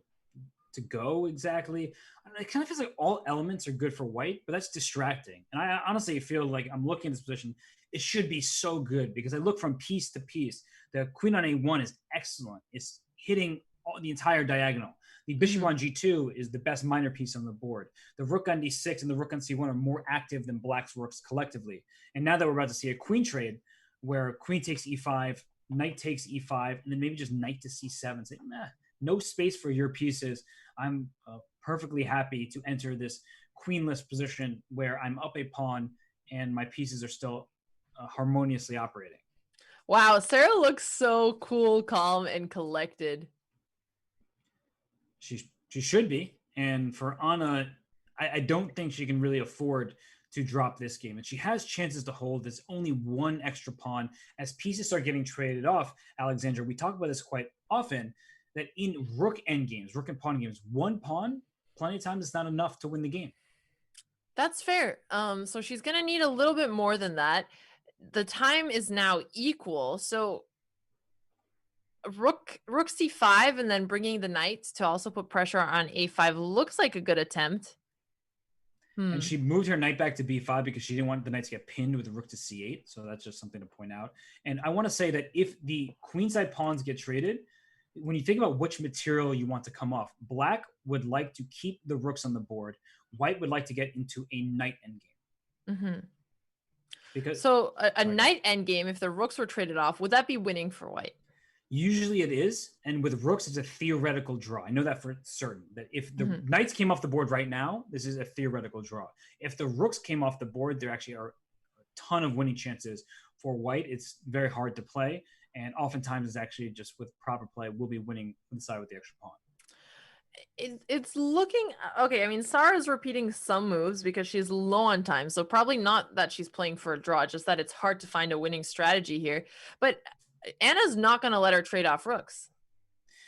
to go exactly. I mean, it kind of feels like all elements are good for white, but that's distracting. And I honestly feel like I'm looking at this position. It should be so good because I look from piece to piece. The queen on a1 is excellent. It's hitting the entire diagonal. The bishop on g2 is the best minor piece on the board. The rook on d6 and the rook on c1 are more active than black's rooks collectively. And now that we're about to see a queen trade where queen takes e5, knight takes e5, and then maybe just knight to c7. Say, nah, no space for your pieces. I'm perfectly happy to enter this queenless position where I'm up a pawn and my pieces are still harmoniously operating. Wow, Sarah looks so cool, calm, and collected. She should be. And for Anna, I don't think she can really afford to drop this game. And she has chances to hold. There's only one extra pawn. As pieces start getting traded off, Alexandra, we talk about this quite often, that in rook endgames, rook and pawn games, one pawn, plenty of times, is not enough to win the game. That's fair. So she's going to need a little bit more than that. The time is now equal. So rook c5 and then bringing the knights to also put pressure on a5 looks like a good attempt. And she moved her knight back to b5 because she didn't want the knight to get pinned with the rook to c8. So that's just something to point out. And I want to say that if the queenside pawns get traded, when you think about which material you want to come off, black would like to keep the rooks on the board. White would like to get into a knight endgame. Because so a knight endgame, if the rooks were traded off, would that be winning for white? Usually it is. And with rooks, it's a theoretical draw. I know that for certain, that if the knights came off the board right now, this is a theoretical draw. If the rooks came off the board, there actually are a ton of winning chances for white. It's very hard to play. And oftentimes it's actually just with proper play, we'll be winning the side with the extra pawn. It's looking okay. I mean, Sarah's repeating some moves because she's low on time. So probably not that she's playing for a draw, just that it's hard to find a winning strategy here. But Anna's not going to let her trade off rooks.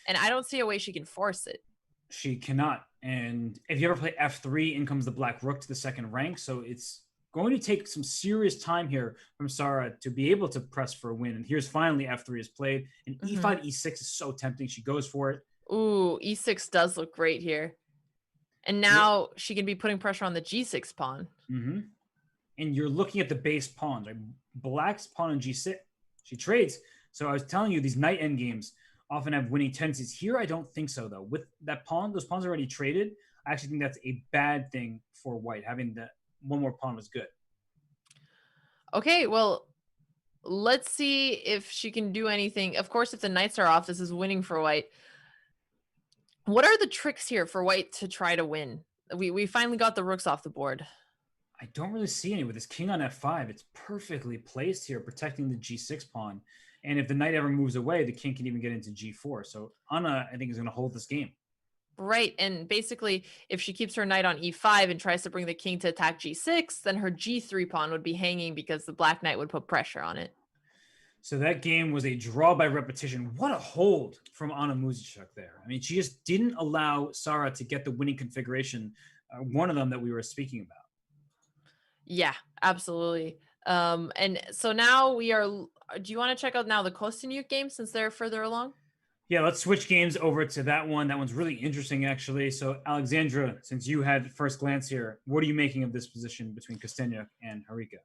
And I don't see a way she can force it. She cannot. And if you ever play f3, in comes the black rook to the second rank. So it's going to take some serious time here from Sarah to be able to press for a win. And here's finally f3 is played. And e5, e6 is so tempting. She goes for it. Ooh, e6 does look great here. And now she can be putting pressure on the g6 pawn. And you're looking at the base pawns, right? Black's pawn on g6. She trades. So I was telling you, these knight endgames often have winning tendencies. Here, I don't think so, though. With that pawn, those pawns already traded. I actually think that's a bad thing for white. Having that one more pawn was good. Okay, well, let's see if she can do anything. Of course, if the knights are off, this is winning for white. What are the tricks here for white to try to win? We finally got the rooks off the board. I don't really see any with this king on f5. It's perfectly placed here, protecting the g6 pawn. And if the knight ever moves away, the king can even get into g4. So Anna, I think, is going to hold this game. Right. And basically, if she keeps her knight on e5 and tries to bring the king to attack g6, then her g3 pawn would be hanging because the black knight would put pressure on it. So that game was a draw by repetition. What a hold from Anna Muzichuk there. I mean, she just didn't allow Sara to get the winning configuration, one of them that we were speaking about. Yeah, absolutely. And so now we are, do you want to check out now the Kostyuk game since they're further along? Yeah, let's switch games over to that one. That one's really interesting, actually. So, Alexandra, since you had first glance here, what are you making of this position between Kostyuk and Harika?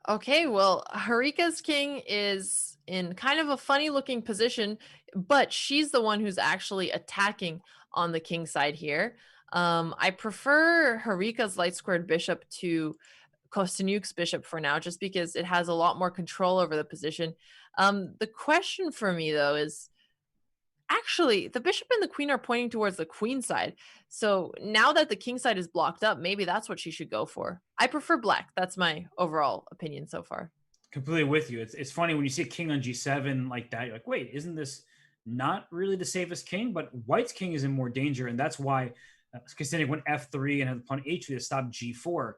Okay, well, Harika's king is in kind of a funny looking position, but she's the one who's actually attacking on the king side here. I prefer Harika's light squared bishop to Kostyuk's bishop for now, just because it has a lot more control over the position. The question for me, though, is actually the bishop and the queen are pointing towards the queen side. So now that the king side is blocked up, maybe that's what she should go for. I prefer black. That's my overall opinion so far. Completely with you. It's funny when you see a king on g7 like that, you're like, wait, isn't this not really the safest king? But white's king is in more danger, and that's why Kostyuk went f3 and had the pawn h3 to stop g4.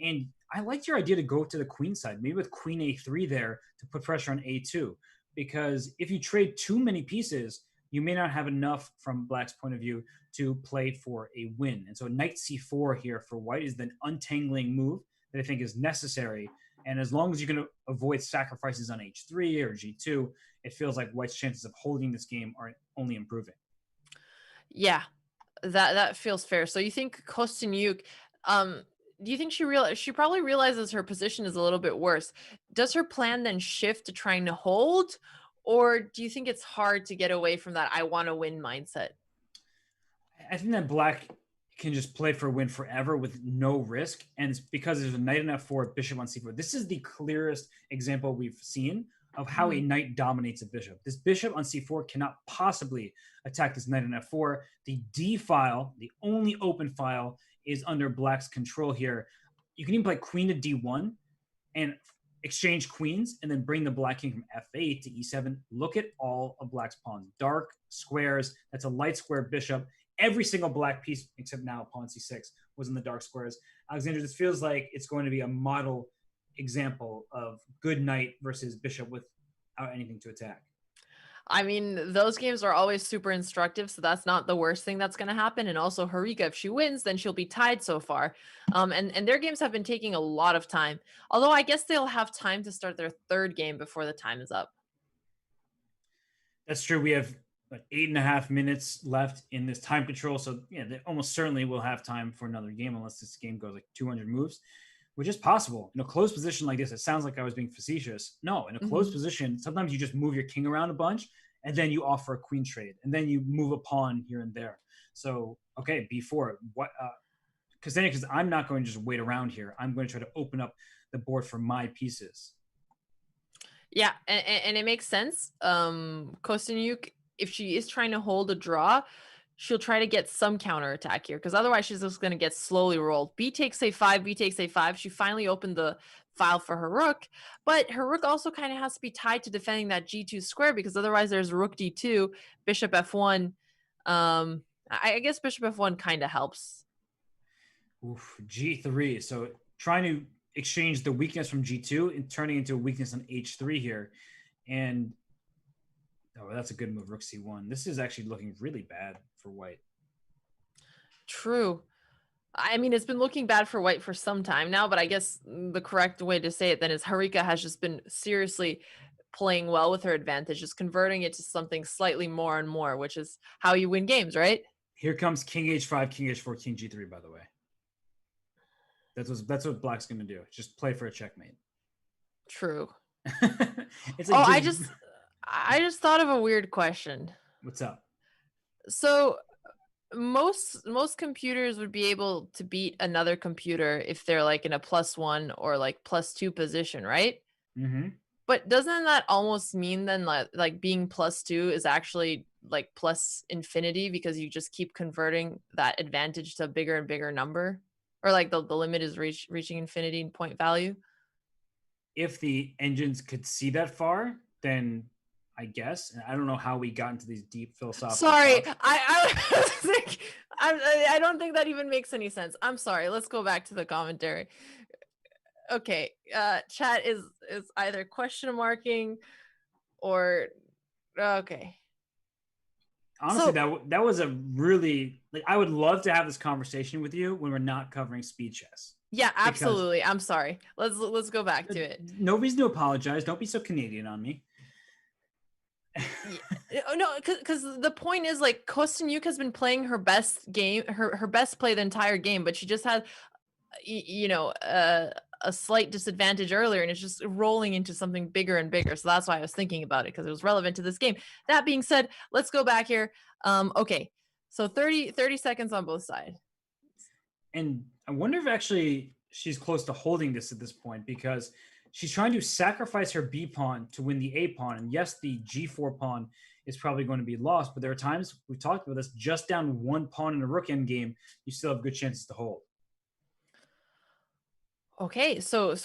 And I liked your idea to go to the queen side, maybe with queen a3 there to put pressure on a2, because if you trade too many pieces, you may not have enough from black's point of view to play for a win. And so knight c4 here for white is the untangling move that I think is necessary. And as long as you can avoid sacrifices on h3 or g2, it feels like white's chances of holding this game are only improving. Yeah, that feels fair. So you think Kostyuk, do you think she probably realizes her position is a little bit worse? Does her plan then shift to trying to hold? Or do you think it's hard to get away from that I want to win mindset? I think that black can just play for a win forever with no risk. And it's because there's a knight on f4, bishop on c4. This is the clearest example we've seen of how a knight dominates a bishop. This bishop on c4 cannot possibly attack this knight on f4. The d file, the only open file, is under black's control here. You can even play queen to d1 and exchange queens and then bring the black king from f8 to e7. Look at all of black's pawns. Dark squares. That's a light square bishop. Every single black piece, except now pawn c6, was in the dark squares. Alexandra, this feels like it's going to be a model example of good knight versus bishop without anything to attack. I mean, those games are always super instructive, so that's not the worst thing that's going to happen. And also, Harika, if she wins, then she'll be tied so far. And their games have been taking a lot of time. Although I guess they'll have time to start their third game before the time is up. That's true. We have 8.5 minutes left in this time control. So, yeah, they almost certainly will have time for another game unless this game goes like 200 moves, which is possible. In a closed position like this, it sounds like I was being facetious. No, in a closed position, sometimes you just move your king around a bunch and then you offer a queen trade and then you move a pawn here and there. So, okay, b4. Because I'm not going to just wait around here. I'm going to try to open up the board for my pieces. Yeah, and it makes sense. Kostyuk, if she is trying to hold a draw, she'll try to get some counterattack here because otherwise she's just going to get slowly rolled. B takes a5, B takes a5. She finally opened the file for her rook, but her rook also kind of has to be tied to defending that g2 square because otherwise there's rook d2, bishop f1. I guess bishop f1 kind of helps. Oof, g3. So trying to exchange the weakness from g2 and turning into a weakness on h3 here. And oh, that's a good move, rook c1. This is actually looking really bad for white. True. I mean, it's been looking bad for white for some time now, but I guess the correct way to say it then is Harika has just been seriously playing well with her advantage, just converting it to something slightly more and more, which is how you win games, right? Here comes king h5, king h4, king g3, by the way. That's what black's going to do. Just play for a checkmate. True. It's like I just thought of a weird question. What's up? So most computers would be able to beat another computer if they're like in a +1 or like +2 position, right? Mm-hmm. But doesn't that almost mean then like being +2 is actually like plus infinity because you just keep converting that advantage to a bigger and bigger number? Or like the limit is reaching infinity in point value? If the engines could see that far, then I guess. And I don't know how we got into these deep philosophical Sorry, talks. I don't think that even makes any sense. I'm sorry. Let's go back to the commentary. Okay, chat is either question marking or okay. Honestly, So that was a really like I would love to have this conversation with you when we're not covering speed chess. yeah, Because absolutely. I'm sorry. Let's go back to it. no reason to apologize. Don't be so Canadian on me. No, because the point is like Kostyuk has been playing her best game, her best play the entire game, but she just had a slight disadvantage earlier, and it's just rolling into something bigger and bigger. So that's why I was thinking about it, because it was relevant to this game. That being said, let's go back here. Okay, so 30 seconds on both sides. And I wonder if actually she's close to holding this at this point, because she's trying to sacrifice her B pawn to win the A pawn. And yes, the G4 pawn is probably going to be lost, but there are times we've talked about this, just down one pawn in a rook end game, you still have good chances to hold. Okay, so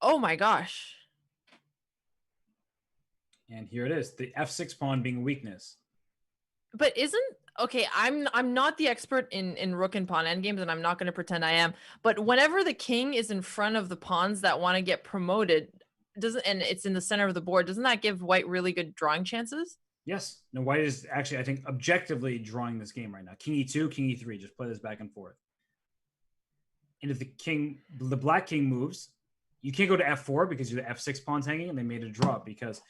oh my gosh. And here it is, the F6 pawn being a weakness. But okay, I'm not the expert in rook and pawn endgames, and I'm not going to pretend I am. But whenever the king is in front of the pawns that want to get promoted, and it's in the center of the board, doesn't that give white really good drawing chances? Yes. No, white is actually, I think, objectively drawing this game right now. King E2, King E3, just play this back and forth. And if the black king moves, you can't go to F4 because you're the F6 pawns hanging, and they made a draw because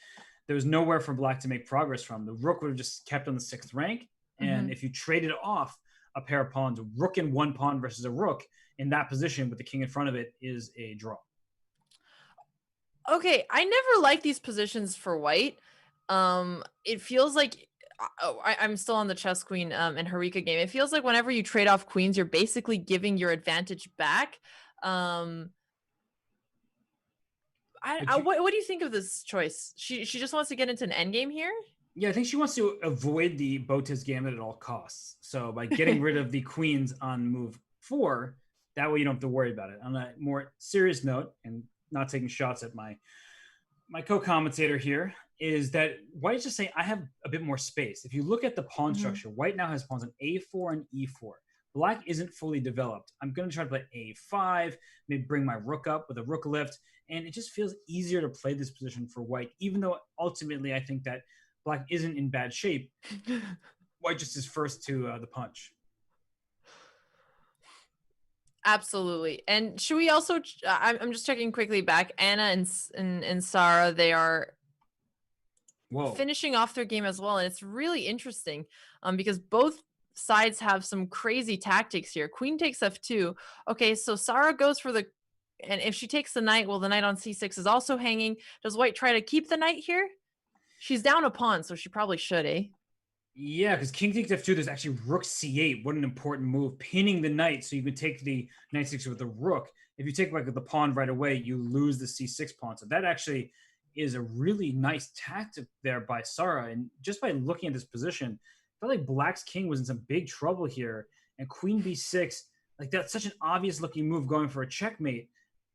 there was nowhere for black to make progress from. The rook would have just kept on the 6th rank. And if you traded off a pair of pawns, a rook and one pawn versus a rook in that position with the king in front of it is a draw. Okay, I never like these positions for white. It feels like I'm still on the chess queen and Harika game. It feels like whenever you trade off queens, you're basically giving your advantage back. What do you think of this choice? She just wants to get into an endgame here? Yeah, I think she wants to avoid the Botez gambit at all costs. So by getting rid of the queens on move 4, that way you don't have to worry about it. On a more serious note, and not taking shots at my co-commentator here, is that white's just saying I have a bit more space. If you look at the pawn structure, white now has pawns on A4 and E4. Black isn't fully developed. I'm going to try to play A5, maybe bring my rook up with a rook lift, and it just feels easier to play this position for white, even though ultimately I think that black isn't in bad shape. White just is first to the punch. Absolutely. And should we also, I'm just checking quickly back, Anna and Sarah, they are finishing off their game as well. And it's really interesting because both sides have some crazy tactics here. Queen takes F2. Okay, so Sarah goes for and if she takes the knight, well, the knight on C6 is also hanging. Does white try to keep the knight here? She's down a pawn, so she probably should, eh? Yeah, because king takes F2, there's actually rook C8. What an important move. Pinning the knight so you can take the knight 6 with the rook. If you take like the pawn right away, you lose the C6 pawn. So that actually is a really nice tactic there by Sarah. And just by looking at this position, I felt like black's king was in some big trouble here. And queen B6, like that's such an obvious looking move going for a checkmate.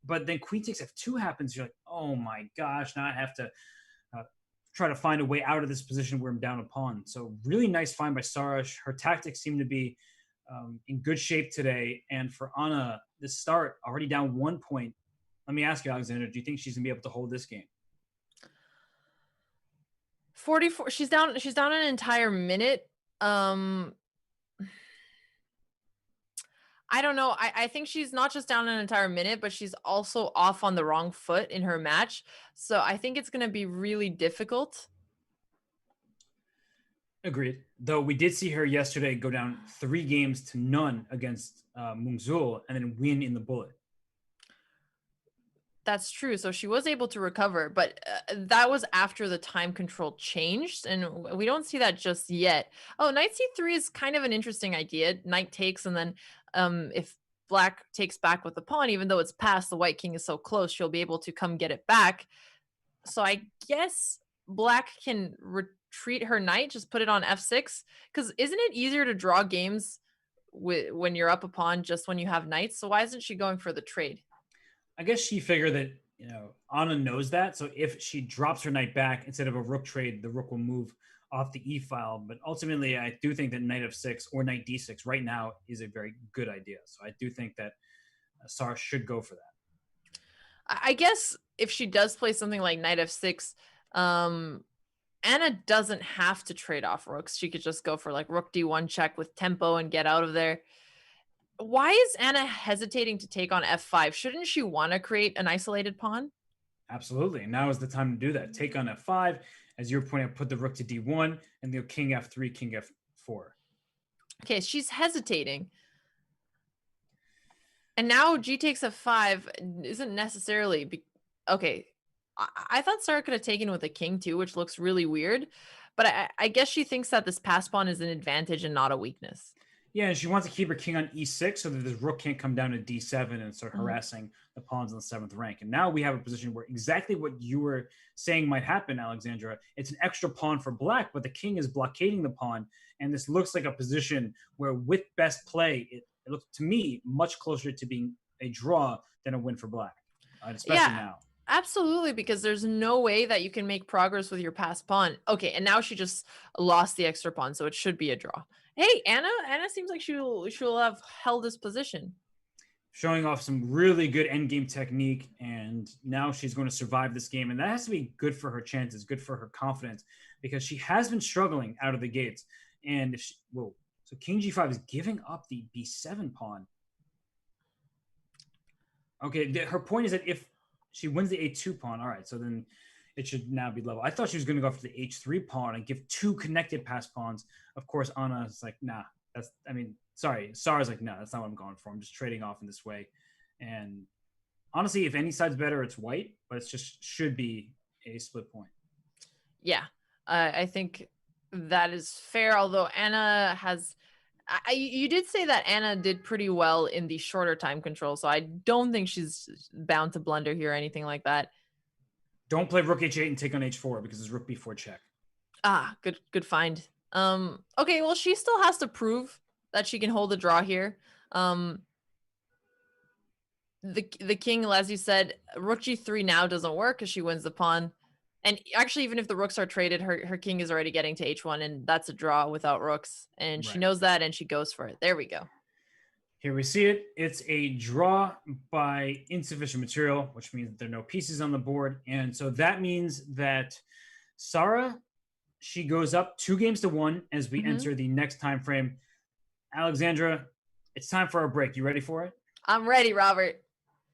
But then queen takes F2 happens. You're like, oh my gosh, now I have to try to find a way out of this position where I'm down a pawn. So really nice find by Sarah. Her tactics seem to be in good shape today. And for Anna, this start already down 1 point. Let me ask you, Alexandra, do you think she's gonna be able to hold this game? 44. She's down an entire minute. I don't know. I think she's not just down an entire minute, but she's also off on the wrong foot in her match. So I think it's going to be really difficult. Agreed. Though we did see her yesterday go down 3 games to none against Mungzul and then win in the bullet. That's true. So she was able to recover, but that was after the time control changed, and we don't see that just yet. Oh, knight c3 is kind of an interesting idea. Knight takes, and then if black takes back with the pawn, even though it's passed, the white king is so close, she'll be able to come get it back. So I guess black can retreat her knight, just put it on f6, because isn't it easier to draw games when you're up a pawn just when you have knights? So why isn't she going for the trade? I guess she figured that, Anna knows that. So if she drops her knight back instead of a rook trade, the rook will move off the e file. But ultimately, I do think that knight f6 or knight d6 right now is a very good idea. So I do think that Sarah should go for that. I guess if she does play something like knight f6, Anna doesn't have to trade off rooks. She could just go for like rook d1 check with tempo and get out of there. Why is Anna hesitating to take on f5? Shouldn't she want to create an isolated pawn? Absolutely. Now is the time to do that. Take on f5. As you're pointing out, put the rook to d1 and the king f3, king f4. Okay, she's hesitating. And now g takes f5 isn't necessarily... Okay, I thought Sarah could have taken with a king too, which looks really weird. But I guess she thinks that this pass pawn is an advantage and not a weakness. Yeah, and she wants to keep her king on e6 so that the rook can't come down to d7 and start harassing the pawns on the 7th rank. And now we have a position where exactly what you were saying might happen, Alexandra. It's an extra pawn for black, but the king is blockading the pawn. And this looks like a position where with best play, it looks to me much closer to being a draw than a win for black, especially now. Absolutely, because there's no way that you can make progress with your passed pawn. Okay, and now she just lost the extra pawn, so it should be a draw. Hey, Anna seems like she'll have held this position. Showing off some really good endgame technique, and now she's going to survive this game. And that has to be good for her chances, good for her confidence, because she has been struggling out of the gates. And if so king g5 is giving up the b7 pawn. Okay, her point is that if she wins the a2 pawn, all right, so then it should now be level. I thought she was going to go for the h3 pawn and give two connected pass pawns. Of course, Anna's like, nah, Sarah's like, no, that's not what I'm going for. I'm just trading off in this way. And honestly, if any side's better, it's white, but it's just should be a split point. Yeah, I think that is fair, although Anna has... you did say that Anna did pretty well in the shorter time control, so I don't think she's bound to blunder here or anything like that. Don't play rook h8 and take on h4 because it's rook b4 check. Ah, good find. Okay, well, she still has to prove that she can hold a draw here. The king, as you said, rook g3 now doesn't work because she wins the pawn. And actually, even if the rooks are traded, her king is already getting to h1, and that's a draw without rooks. And she knows that, and she goes for it. There we go. Here we see it. It's a draw by insufficient material, which means there are no pieces on the board. And so that means that Sarah, she goes up 2-1 as we enter the next time frame. Alexandra, it's time for our break. You ready for it? I'm ready, Robert.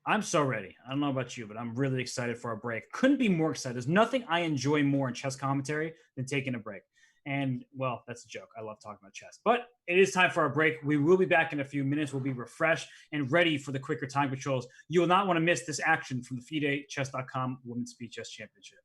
I'm so ready. I don't know about you, but I'm really excited for our break. Couldn't be more excited. There's nothing I enjoy more in chess commentary than taking a break. And, well, that's a joke. I love talking about chess. But it is time for our break. We will be back in a few minutes. We'll be refreshed and ready for the quicker time controls. You will not want to miss this action from the FIDE Chess.com Women's Speed Chess Championship.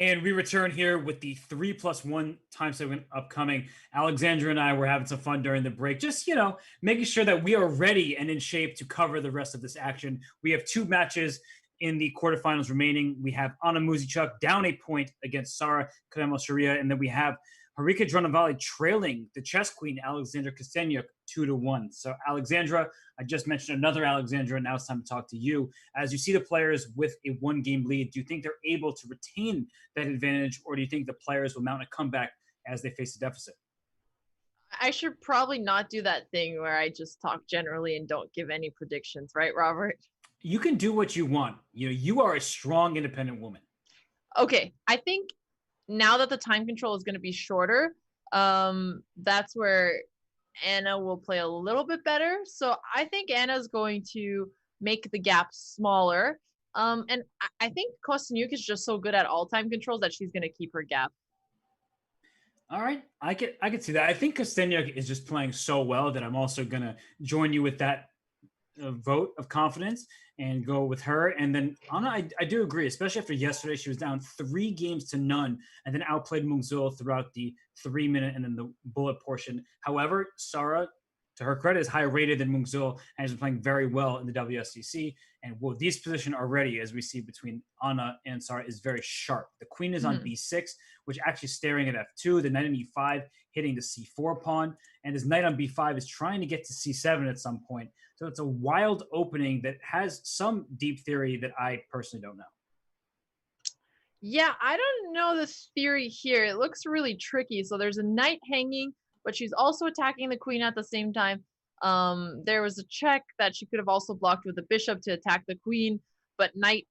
And we return here with the 3+1 time segment upcoming. Alexandra and I were having some fun during the break, just, making sure that we are ready and in shape to cover the rest of this action. We have 2 matches in the quarterfinals remaining. We have Anna Muzichuk down a point against Sara Karamel-Sharia, and then we have Harika Dronavali trailing the chess queen Alexandra Kostenyuk 2-1. So Alexandra, I just mentioned another Alexandra. Now it's time to talk to you. As you see the players with a 1-game lead, do you think they're able to retain that advantage, or do you think the players will mount a comeback as they face a deficit? I should probably not do that thing where I just talk generally and don't give any predictions, right, Robert? You can do what you want. You are a strong, independent woman. Okay, I think now that the time control is going to be shorter, that's where Anna will play a little bit better. So I think Anna's going to make the gap smaller. And I think Kostenyuk is just so good at all time controls that she's going to keep her gap. All right, I could see that. I think Kostenyuk is just playing so well that I'm also going to join you with that vote of confidence and go with her. And then Anna, I do agree, especially after yesterday, she was down 3-0 and then outplayed Mungzul throughout the 3-minute and then the bullet portion. However, Sara, to her credit, is higher rated than Mungzul and has been playing very well in the WSCC. And These position already, as we see between Anna and Sara, is very sharp. The queen is on B6, which actually staring at F2, the knight on E5 hitting the C4 pawn, and his knight on B5 is trying to get to C7 at some point. So it's a wild opening that has some deep theory that I personally don't know. Yeah, I don't know this theory here. It looks really tricky. So there's a knight hanging, but she's also attacking the queen at the same time. There was a check that she could have also blocked with the bishop to attack the queen, but knight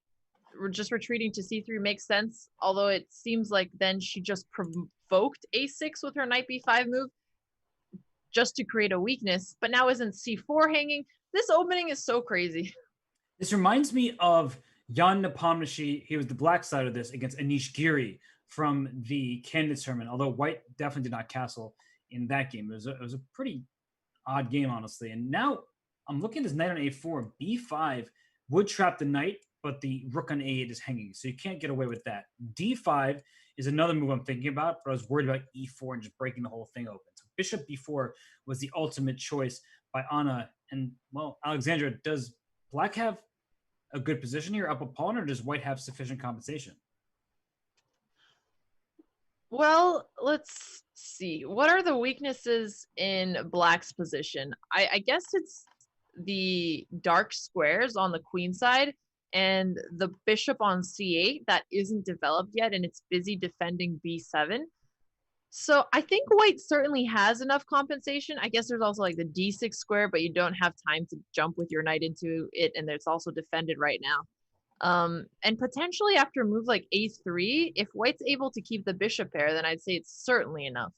just retreating to c3 makes sense. Although it seems like then she just provoked a6 with her knight b5 move just to create a weakness. But now isn't c4 hanging? This opening is so crazy. This reminds me of Jan Nepomniachtchi. He was the black side of this against Anish Giri from the Candidates tournament, although white definitely did not castle in that game. It was a pretty odd game, honestly. And now I'm looking at this knight on a4. B5 would trap the knight, but the rook on a8 is hanging, so you can't get away with that. D5 is another move I'm thinking about, but I was worried about e4 and just breaking the whole thing open. So bishop b4 was the ultimate choice by Anna. And, well, Alexandra, does black have a good position here up a pawn, or does white have sufficient compensation? Well, let's see. What are the weaknesses in black's position? I guess it's the dark squares on the queen side and the bishop on c8 that isn't developed yet, and it's busy defending b7. So I think white certainly has enough compensation. I guess there's also like the d6 square, but you don't have time to jump with your knight into it, and it's also defended right now. And potentially after a move like a3, if white's able to keep the bishop pair, then I'd say it's certainly enough.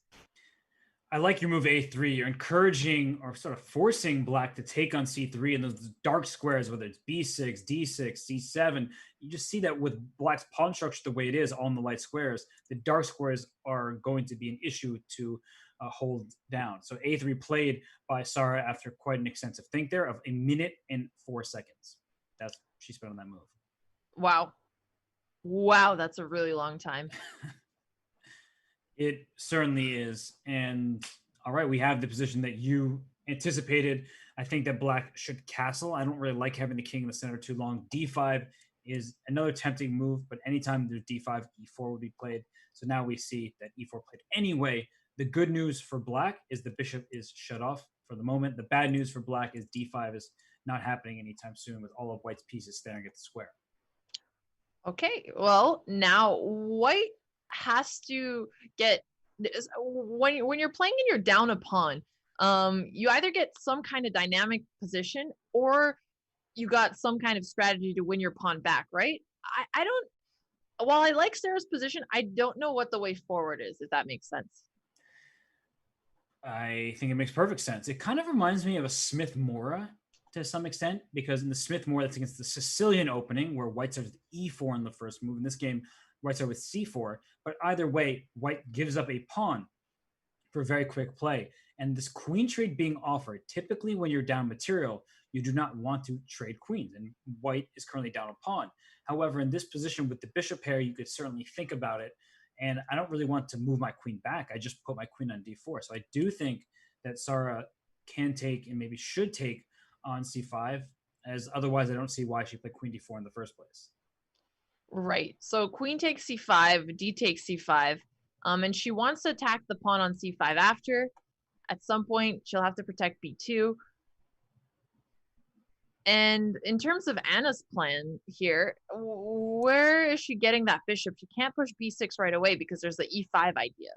I like your move a3. You're encouraging or sort of forcing black to take on c3, and those dark squares, whether it's b6, d6, c7, you just see that with black's pawn structure the way it is on the light squares, the dark squares are going to be an issue to hold down. So a3 played by Sara after quite an extensive think there of 1 minute and 4 seconds. That's what she spent on that move. Wow, that's a really long time. It certainly is. And all right, we have the position that you anticipated. I think that black should castle. I don't really like having the king in the center too long. D5 is another tempting move, but anytime there's D5, E4 would be played. So now we see that E4 played anyway. The good news for black is the bishop is shut off for the moment. The bad news for black is D5 is not happening anytime soon with all of white's pieces staring at the square. Okay, well, now white has to get when you're playing and you're down a pawn, you either get some kind of dynamic position or you got some kind of strategy to win your pawn back, right? I don't, while I like Sarah's position, I don't know what the way forward is, if that makes sense. I think it makes perfect sense. It kind of reminds me of a Smith-Mora to some extent, because in the Smith-Mora, that's against the Sicilian opening, where white starts with e4 in the first move. In this game, white starts with c4. But either way, white gives up a pawn for very quick play. And this queen trade being offered, typically when you're down material, you do not want to trade queens, and white is currently down a pawn. However, in this position with the bishop pair, you could certainly think about it. And I don't really want to move my queen back. I just put my queen on d4. So I do think that Sara can take and maybe should take on c5, as otherwise I don't see why she played queen d4 in the first place. Right. So queen takes c5, d takes c5, and she wants to attack the pawn on c5 after. At some point, she'll have to protect b2. And in terms of Anna's plan here, where is she getting that bishop? She can't push b6 right away because there's the e5 idea.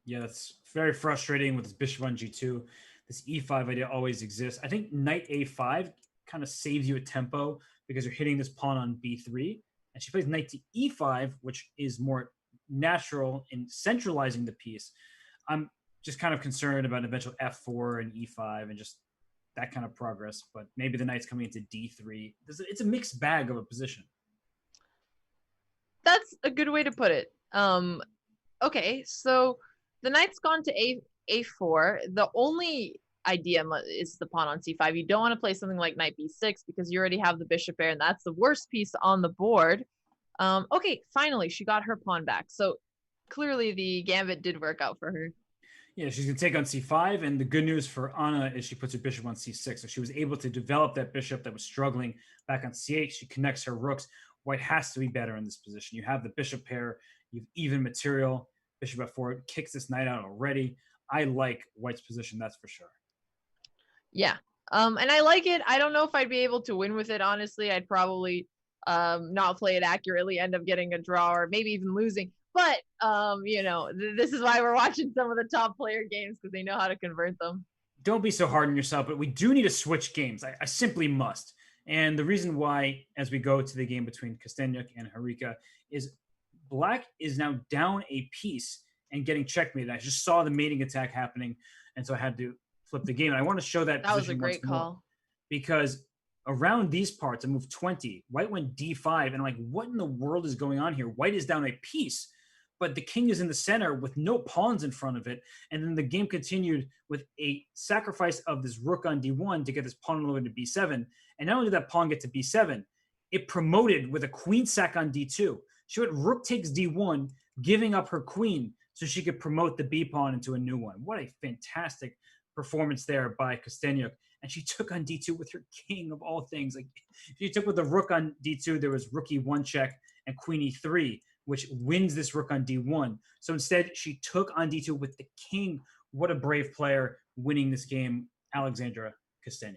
Yeah, that's very frustrating with this bishop on g2. This e5 idea always exists. I think knight a5 kind of saves you a tempo because you're hitting this pawn on b3. And she plays knight to e5, which is more natural in centralizing the piece. I'm just kind of concerned about eventual f4 and e5 and just that kind of progress. But maybe the knight's coming into d3. It's a mixed bag of a position. That's a good way to put it. Okay, so the knight's gone to a4. The only idea is the pawn on c5. You don't want to play something like knight b6 because you already have the bishop pair, and that's the worst piece on the board. Okay, finally, she got her pawn back. So clearly the gambit did work out for her. Yeah, she's going to take on c5, and the good news for Anna is she puts her bishop on c6. So she was able to develop that bishop that was struggling back on c8. She connects her rooks. White has to be better in this position. You have the bishop pair. You have even material. Bishop f4 kicks this knight out already. I like White's position, that's for sure. Yeah, and I like it. I don't know if I'd be able to win with it, honestly. I'd probably not play it accurately, end up getting a draw, or maybe even losing. But, you know, this is why we're watching some of the top player games, because they know how to convert them. Don't be so hard on yourself, but we do need to switch games. I simply must. And the reason why, as we go to the game between Kosteniuk and Harika, is Black is now down a piece and getting checkmated. I just saw the mating attack happening, and so I had to flip the game. And I want to show that. That was a great call. Because around these parts, I moved 20. White went d5, and I'm like, what in the world is going on here? White is down a piece, but the king is in the center with no pawns in front of it. And then the game continued with a sacrifice of this rook on d1 to get this pawn all the way to b7. And not only did that pawn get to b7, it promoted with a queen sack on d2. She went rook takes d1, giving up her queen so she could promote the b pawn into a new one. What a fantastic performance there by Kosteniuk. And she took on d2 with her king of all things. Like, if you took with the rook on d2, there was rook e1 check and queen e3, which wins this rook on d1. So instead, she took on d2 with the king. What a brave player winning this game, Alexandra Kosteniuk.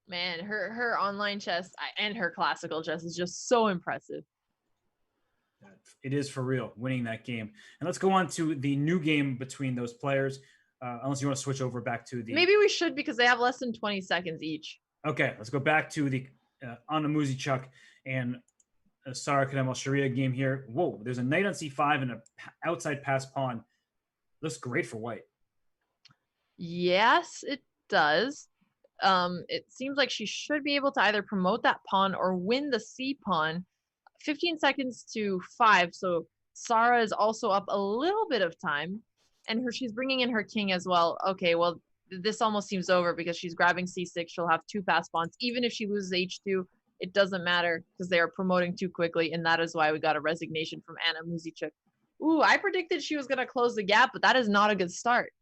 Man, her online chess and her classical chess is just so impressive. It is for real, winning that game. And let's go on to the new game between those players, unless you want to switch over back to the... Maybe we should, because they have less than 20 seconds each. Okay, let's go back to the Anna Muzichuk and Sara Kademal-Sharia game here. Whoa, there's a knight on c5 and an outside pass pawn. Looks great for White. Yes, it does. It seems like she should be able to either promote that pawn or win the c pawn. 15 seconds to 5, so Sara is also up a little bit of time, and she's bringing in her king as well. Okay, well, this almost seems over because she's grabbing c6. She'll have 2 fast pawns. Even if she loses h2, it doesn't matter because they are promoting too quickly, and that is why we got a resignation from Anna Muzichuk. Ooh, I predicted she was going to close the gap, but that is not a good start.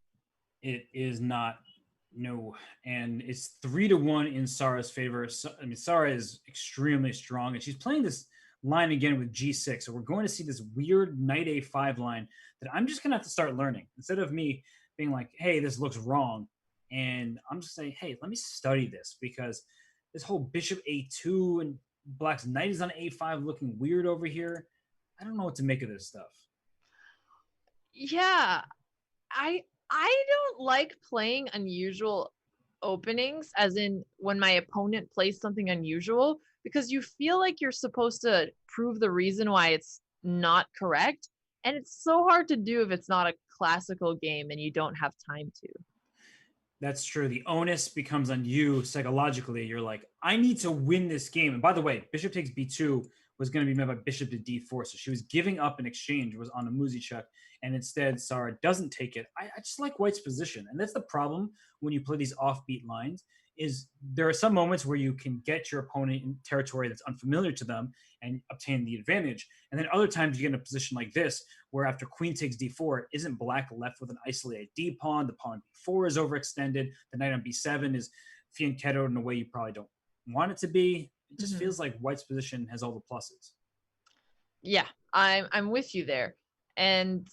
It is not. No, and it's 3-1 in Sara's favor. I mean, Sara is extremely strong, and she's playing this line again with g6. So we're going to see this weird knight a5 line that I'm just going to have to start learning. Instead of me being like, hey, this looks wrong, and I'm just saying, hey, let me study this, because this whole bishop a2 and Black's knight is on a5 looking weird over here. I don't know what to make of this stuff. Yeah, I don't like playing unusual openings, as in when my opponent plays something unusual, because you feel like you're supposed to prove the reason why it's not correct. And it's so hard to do if it's not a classical game and you don't have time to. That's true. The onus becomes on you psychologically. You're like, I need to win this game. And by the way, bishop takes b2 was going to be met by bishop to d4. So she was giving up in exchange, was on a Muzichuk, and instead Sarah doesn't take it. I just like White's position. And that's the problem when you play these offbeat lines, is there are some moments where you can get your opponent in territory that's unfamiliar to them and obtain the advantage. And then other times you get in a position like this, where after queen takes d4, isn't black left with an isolated d pawn? The pawn b4 is overextended. The knight on b7 is fianchettoed in a way you probably don't want it to be. It just feels like White's position has all the pluses. Yeah, I'm with you there. And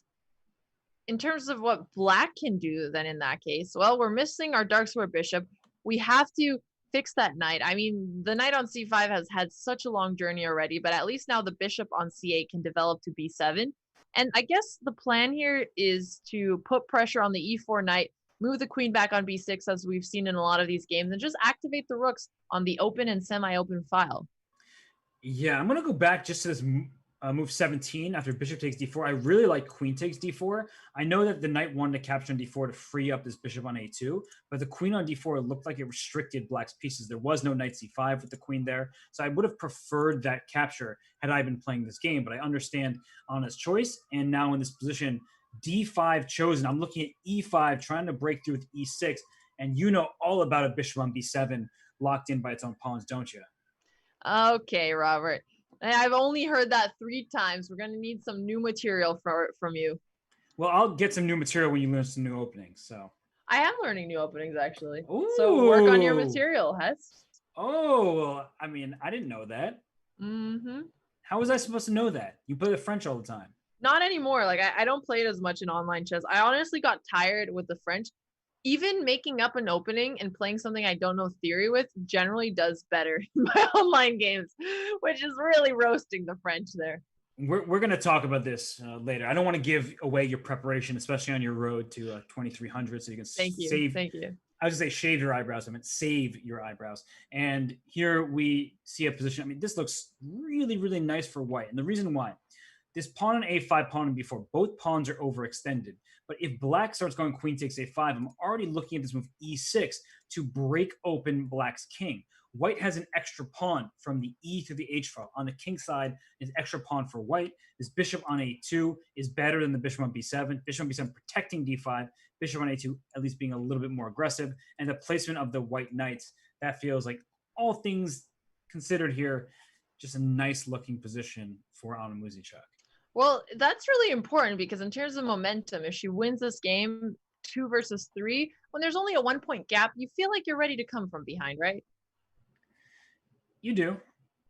in terms of what black can do then in that case, well, we're missing our dark square bishop. We have to fix that knight. I mean, the knight on c5 has had such a long journey already, but at least now the bishop on c8 can develop to b7. And I guess the plan here is to put pressure on the e4 knight, move the queen back on b6, as we've seen in a lot of these games, and just activate the rooks on the open and semi-open file. Yeah, I'm going to go back just to this move 17 after bishop takes d4. I really like queen takes d4. I know that the knight wanted to capture on d4 to free up this bishop on a2, but the queen on d4 looked like it restricted black's pieces. There was no knight c5 with the queen there, so I would have preferred that capture had I been playing this game, but I understand Anna's choice, and now in this position, d5 chosen. I'm looking at e5, trying to break through with e6, and you know all about a bishop on b7 locked in by its own pawns, don't you? Okay, Robert. I've only heard that 3 times. We're going to need some new material from you. Well, I'll get some new material when you learn some new openings. So I am learning new openings, actually. Ooh. So work on your material, Hess. Oh, well, I mean, I didn't know that. Mm-hmm. How was I supposed to know that? You play the French all the time. Not anymore. Like, I don't play it as much in online chess. I honestly got tired with the French. Even making up an opening and playing something I don't know theory with generally does better in my online games, which is really roasting the French there. We're going to talk about this later. I don't want to give away your preparation, especially on your road to 2300, so you can Thank you. save. Thank you. I was going to say shave your eyebrows. I meant save your eyebrows. And here we see a position. I mean, this looks really, really nice for White. And the reason why, this pawn on a5, pawn on b4, both pawns are overextended. But if black starts going queen takes a5, I'm already looking at this move e6 to break open black's king. White has an extra pawn from the e to the h file. On the king side is extra pawn for White. This bishop on a2 is better than the bishop on b7. Bishop on b7 protecting d5. Bishop on a2 at least being a little bit more aggressive. And the placement of the white knights, that feels like, all things considered here, just a nice looking position for Anna Muzichuk. Well, that's really important because in terms of momentum, if she wins this game 2 versus 3, when there's only a 1-point gap, you feel like you're ready to come from behind, right? You do,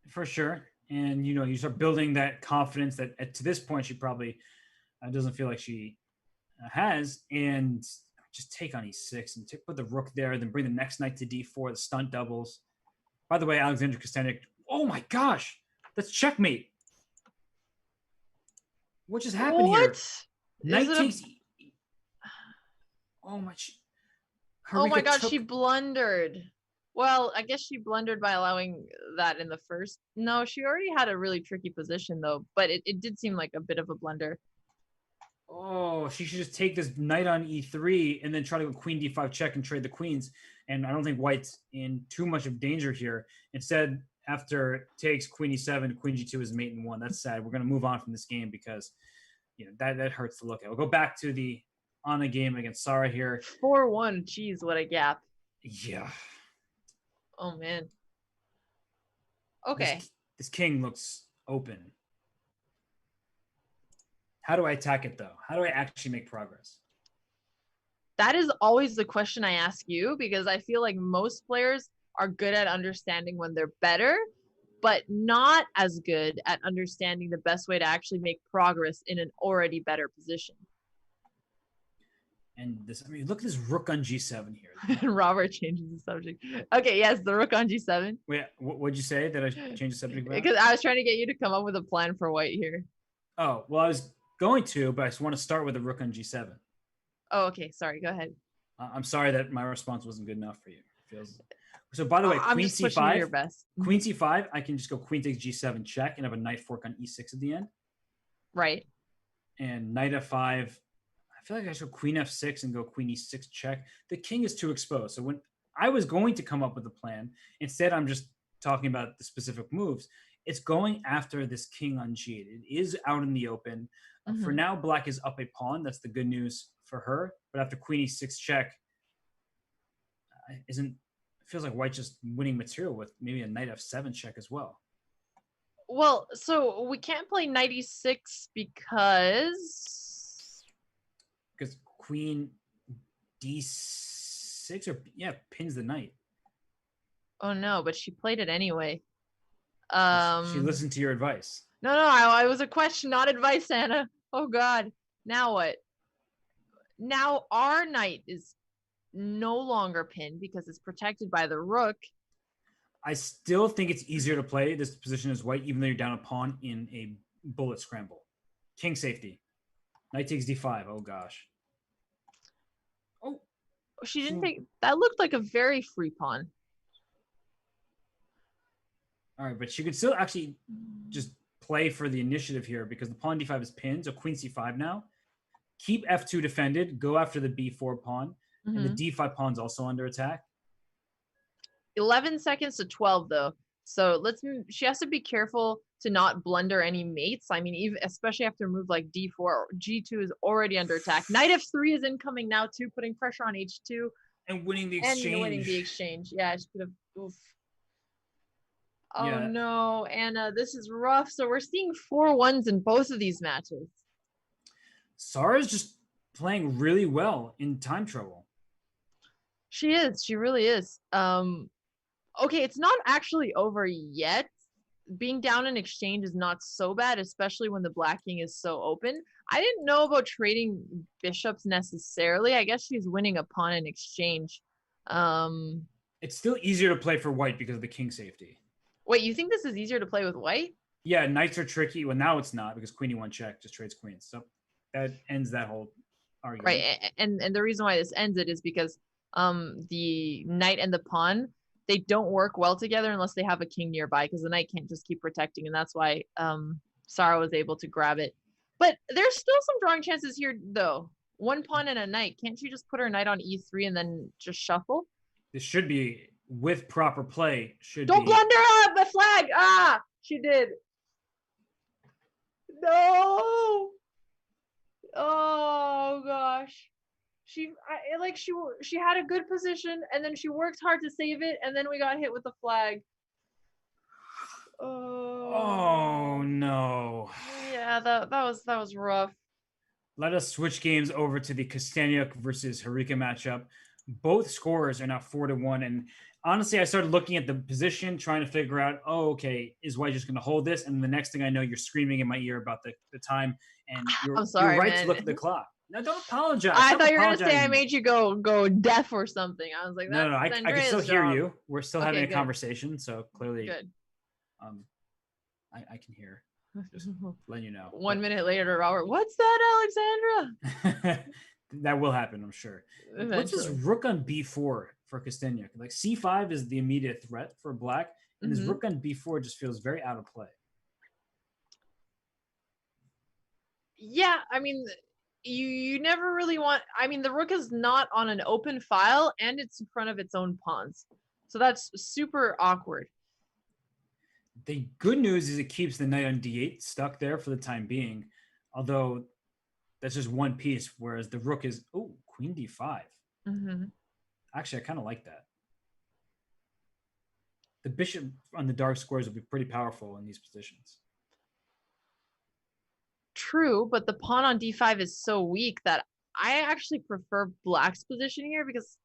for sure. And, you know, you start building that confidence that to this point, she probably doesn't feel like she has. And just take on e6 and put the rook there, then bring the next knight to d4, the stunt doubles. By the way, Alexandra Kostanek, oh my gosh, that's checkmate. What just happened here? Knight takes. Oh my! Oh my God, she blundered. Well, I guess she blundered by allowing that in the first. No, she already had a really tricky position though, but it did seem like a bit of a blunder. Oh, she should just take this knight on e3 and then try to go queen d5 check and trade the queens. And I don't think White's in too much of danger here. Instead, after takes queen e7, queen g2 is mate in 1. That's sad. We're going to move on from this game because, you know, that hurts to look at. We'll go back to the Anna game against Sarah here. 4-1. Jeez, what a gap. Yeah. Oh, man. Okay. This king looks open. How do I attack it, though? How do I actually make progress? That is always the question I ask you, because I feel like most players are good at understanding when they're better, but not as good at understanding the best way to actually make progress in an already better position. And this, I mean, look at this rook on g7 here. Robert changes the subject. Okay, yes, the rook on g7. Wait, what'd you say that I changed the subject about? Because I was trying to get you to come up with a plan for White here. Oh, well, I was going to, but I just want to start with the rook on g7. Oh, okay. Sorry. Go ahead. I'm sorry that my response wasn't good enough for you. So, by the way, I'm queen just pushing your best. Queen c5, I can just go queen takes g7 check and have a knight fork on e6 at the end. Right. And knight f5, I feel like I should go queen f6 and go queen e6 check. The king is too exposed. So when I was going to come up with a plan, instead I'm just talking about the specific moves. it's going after this king on g8. It is out in the open. For now, black is up a pawn. That's the good news for her. But after queen e6 check, feels like white just winning material with maybe a knight f7 check as well. Well, so we can't play knight e6 because queen d6 pins the knight. Oh no, but she played it anyway. She listened to your advice. No, I was a question, not advice, Anna. Oh God. Now what? Now our knight is no longer pinned because it's protected by the rook. I still think it's easier to play this position as white, even though you're down a pawn in a bullet scramble. King safety. Knight takes d5. Oh gosh. Oh, she didn't take that. Looked like a very free pawn. All right, but she could still actually just play for the initiative here because the pawn d5 is pinned. So queen c5 now. Keep f2 defended. Go after the b4 pawn. And the d5 pawn's also under attack. 11 seconds to 12 though. So she has to be careful to not blunder any mates. I mean, even especially after a move like d4, g2 is already under attack. Knight f3 is incoming now too, putting pressure on h2. And winning the exchange. Yeah, she could have. Oof. Oh yeah. no, Anna, this is rough. So we're seeing 4-1s in both of these matches. Sara's just playing really well in time trouble. She is. She really is. Okay, it's not actually over yet. Being down in exchange is not so bad, especially when the black king is so open. I didn't know about trading bishops necessarily. I guess she's winning a pawn in exchange. It's still easier to play for white because of the king safety. Wait, you think this is easier to play with white? Yeah, knights are tricky. Well, now it's not because queen e1 check just trades queens. So that ends that whole argument. Right, and the reason why this ends it is because the knight and the pawn, they don't work well together unless they have a king nearby, because the knight can't just keep protecting, and that's why Sarah was able to grab it. But there's still some drawing chances here, though. One pawn and a knight. Can't she just put her knight on e3 and then just shuffle? This should be, with proper play, Don't blunder up the flag! Ah! She did. No! Oh, gosh. She had a good position, and then she worked hard to save it, and then we got hit with the flag. Oh no. Yeah, that was rough. Let us switch games over to the Kosteniuk versus Harika matchup. Both scorers are now 4-1, and honestly, I started looking at the position, trying to figure out, is white just going to hold this? And the next thing I know, you're screaming in my ear about the time, and you're right to look at the clock. No, don't apologize. I thought you were going to say I made you go deaf or something. I was like, no, I can still hear you. We're still having a conversation, so clearly good. I can hear. Just letting you know. 1 minute later, Robert, what's that, Alexandra? That will happen, I'm sure. Eventually. What's this rook on b4 for Kosteniuk? Like c5 is the immediate threat for black, and this rook on b4 just feels very out of play. Yeah, I mean, you never really want. I mean, the rook is not on an open file, and it's in front of its own pawns, so that's super awkward. The good news is it keeps the knight on d8 stuck there for the time being, although that's just one piece, whereas the rook is, queen d5. Actually, I kind of like that. The bishop on the dark squares will be pretty powerful in these positions. True, but the pawn on d5 is so weak that I actually prefer black's position here, because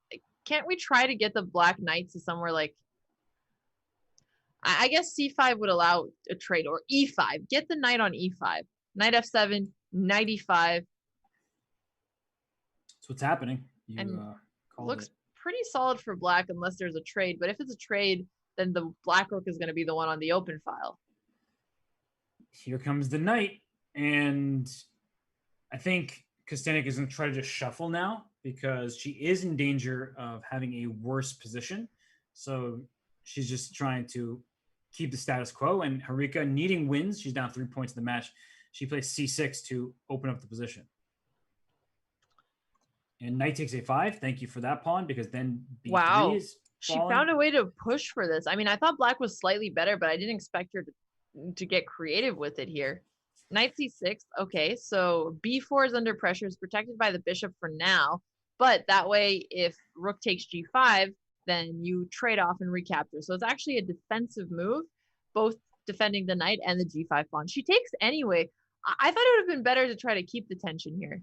can't we try to get the black knight to somewhere like, I guess c5 would allow a trade, or e5. Get the knight on e5. Knight f7, knight e5. That's what's happening. Looks pretty solid for black unless there's a trade. But if it's a trade, then the black rook is going to be the one on the open file. Here comes the knight. And I think Kosteniuk is going to try to just shuffle now because she is in danger of having a worse position. So she's just trying to keep the status quo. And Harika, needing wins, she's down 3 points in the match. She plays c6 to open up the position. And knight takes a5. Thank you for that pawn, because then b3 is falling. She found a way to push for this. I mean, I thought black was slightly better, but I didn't expect her to to get creative with it here. Knight c6. Okay, so b4 is under pressure, is protected by the bishop for now. But that way, if rook takes g5, then you trade off and recapture. So it's actually a defensive move, both defending the knight and the g5 pawn. She takes anyway. I thought it would have been better to try to keep the tension here.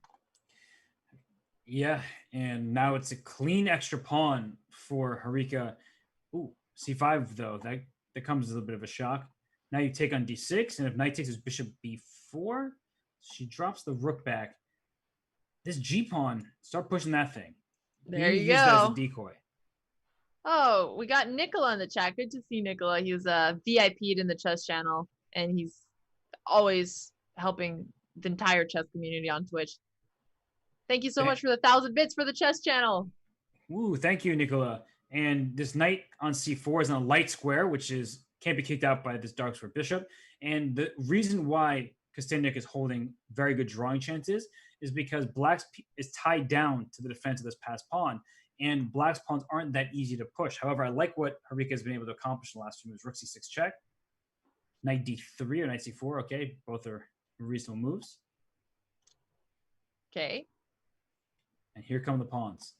Yeah, and now it's a clean extra pawn for Harika. Ooh, c5 though. That comes as a little bit of a shock. Now you take on d6, and if knight takes his bishop b4, she drops the rook back. This g-pawn, start pushing that thing. There you use that as go. a decoy. Oh, we got Nicola in the chat. Good to see Nicola. He was VIP'd in the chess channel, and he's always helping the entire chess community on Twitch. Thank you so much for the 1,000 bits for the chess channel. Woo, thank you, Nicola. And this knight on c4 is on a light square, which can't be kicked out by this dark square bishop. And the reason why Kostyuk is holding very good drawing chances is because Black's is tied down to the defense of this passed pawn, and Black's pawns aren't that easy to push. However, I like what Harika has been able to accomplish in the last few moves. Rook c6 check, knight d3 or knight c4. Okay, both are reasonable moves. Okay. And here come the pawns.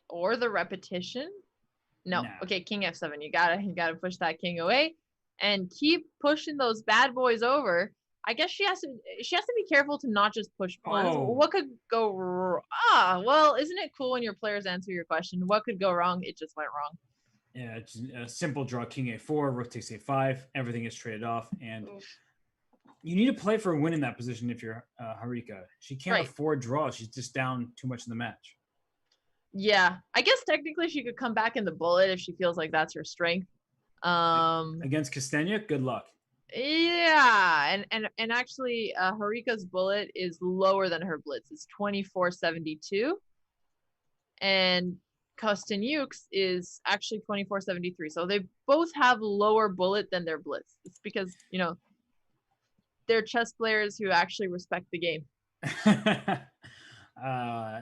Or the repetition. No. Nah. Okay, king f7. You gotta push that king away and keep pushing those bad boys over. I guess she has to be careful to not just push pawns. Oh. What could go wrong? Well, isn't it cool when your players answer your question? What could go wrong? It just went wrong. Yeah, it's a simple draw. King a4, rook takes a5. Everything is traded off, and you need to play for a win in that position if you're Harika. She can't afford draws. She's just down too much in the match. Yeah, I guess technically she could come back in the bullet if she feels like that's her strength. Against Kostyuk, good luck. Yeah, and actually, Harika's bullet is lower than her blitz. It's 2472, and Kostyuk's is actually 2473. So they both have lower bullet than their blitz. It's because they're chess players who actually respect the game.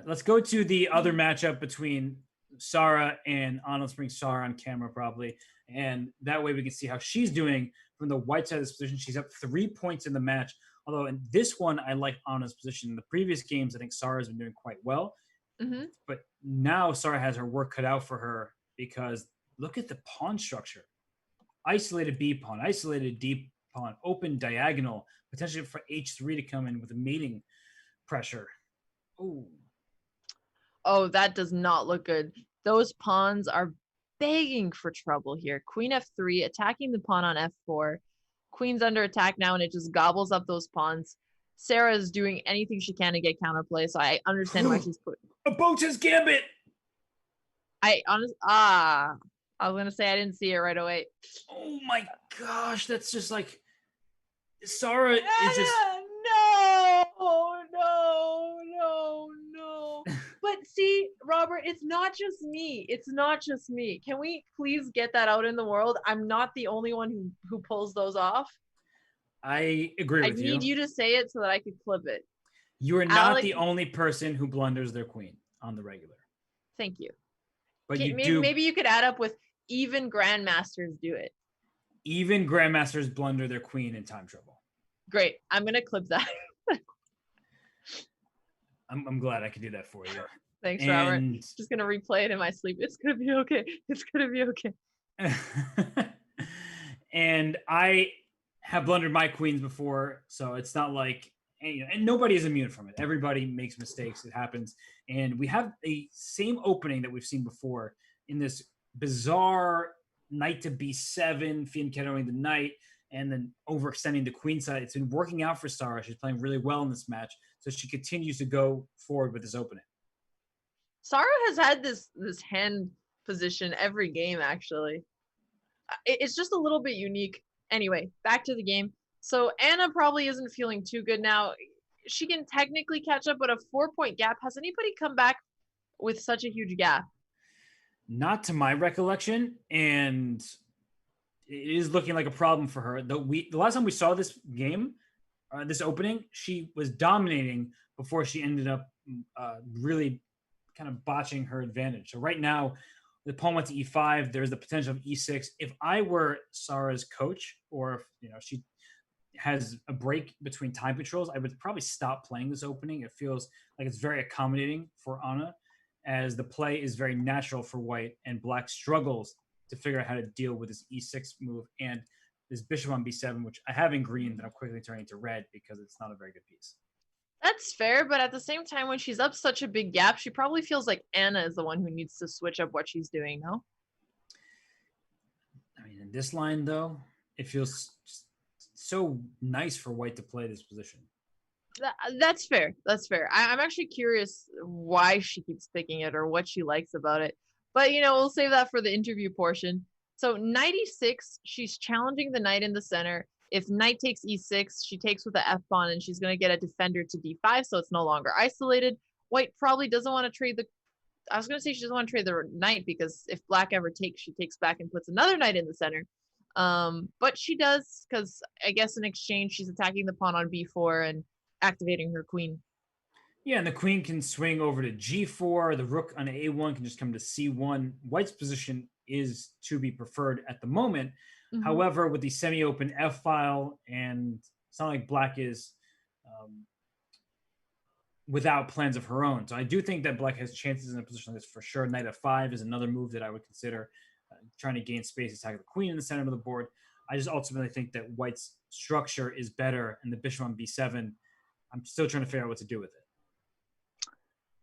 Let's go to the other matchup between Sarah and Anna. Let's bring Sarah on camera probably, and that way we can see how she's doing from the white side of this position. She's up 3 points in the match, although in this one I like Anna's position. In the previous games I think Sarah's been doing quite well, but now Sarah has her work cut out for her because look at the pawn structure. Isolated B pawn, isolated D pawn, open diagonal, potentially for h3 to come in with a mating pressure. Oh, that does not look good. Those pawns are begging for trouble here. Queen f3, attacking the pawn on f4. Queen's under attack now, and it just gobbles up those pawns. Sarah is doing anything she can to get counterplay, so I understand why she's put a Botez gambit. I was gonna say I didn't see it right away. Oh my gosh, that's just like Sarah is just no. But see, Robert, it's not just me. It's not just me. Can we please get that out in the world? I'm not the only one who pulls those off. I agree with you. I need you to say it so that I could clip it. You are not the only person who blunders their queen on the regular. Thank you. But maybe you could add up with even grandmasters do it. Even grandmasters blunder their queen in time trouble. Great. I'm going to clip that. I'm glad I could do that for you. Thanks, Robert. Just going to replay it in my sleep. It's going to be okay. It's going to be okay. And I have blundered my queens before, so it's not like, and nobody is immune from it. Everybody makes mistakes. It happens. And we have a same opening that we've seen before in this bizarre knight to b7, fianchettoing the knight, and then overextending the queen side. It's been working out for Sarah. She's playing really well in this match. So she continues to go forward with this opening. Sarah has had this hand position every game, actually. It's just a little bit unique. Anyway, back to the game. So Anna probably isn't feeling too good now. She can technically catch up, but a 4-point gap. Has anybody come back with such a huge gap? Not to my recollection, and it is looking like a problem for her. The last time we saw this game, this opening, she was dominating before she ended up really kind of botching her advantage. So right now, the pawn went to e5. There's the potential of e6. If I were Sarah's coach, or if she has a break between time controls, I would probably stop playing this opening. It feels like it's very accommodating for Anna, as the play is very natural for white, and black struggles to figure out how to deal with this e6 move and this bishop on b7, which I have in green that I'm quickly turning to red because it's not a very good piece. That's fair, but at the same time, when she's up such a big gap, she probably feels like Anna is the one who needs to switch up what she's doing, no? I mean, in this line, though, it feels so nice for white to play this position. That's fair. That's fair. I'm actually curious why she keeps picking it or what she likes about it. But, we'll save that for the interview portion. So knight e6, she's challenging the knight in the center. If knight takes e6, she takes with the f pawn, and she's going to get a defender to d5, so it's no longer isolated. White probably doesn't want to trade the... I was going to say she doesn't want to trade the knight, because if black ever takes, she takes back and puts another knight in the center. But she does, because I guess in exchange, she's attacking the pawn on b4 and activating her queen. Yeah, and the queen can swing over to g4. The rook on a1 can just come to c1. White's position is to be preferred at the moment. Mm-hmm. However, with the semi-open f file, and it's not like black is without plans of her own. So I do think that black has chances in a position like this for sure. Knight f5 is another move that I would consider, trying to gain space, attack the queen in the center of the board. I just ultimately think that white's structure is better, and the bishop on b7, I'm still trying to figure out what to do with it.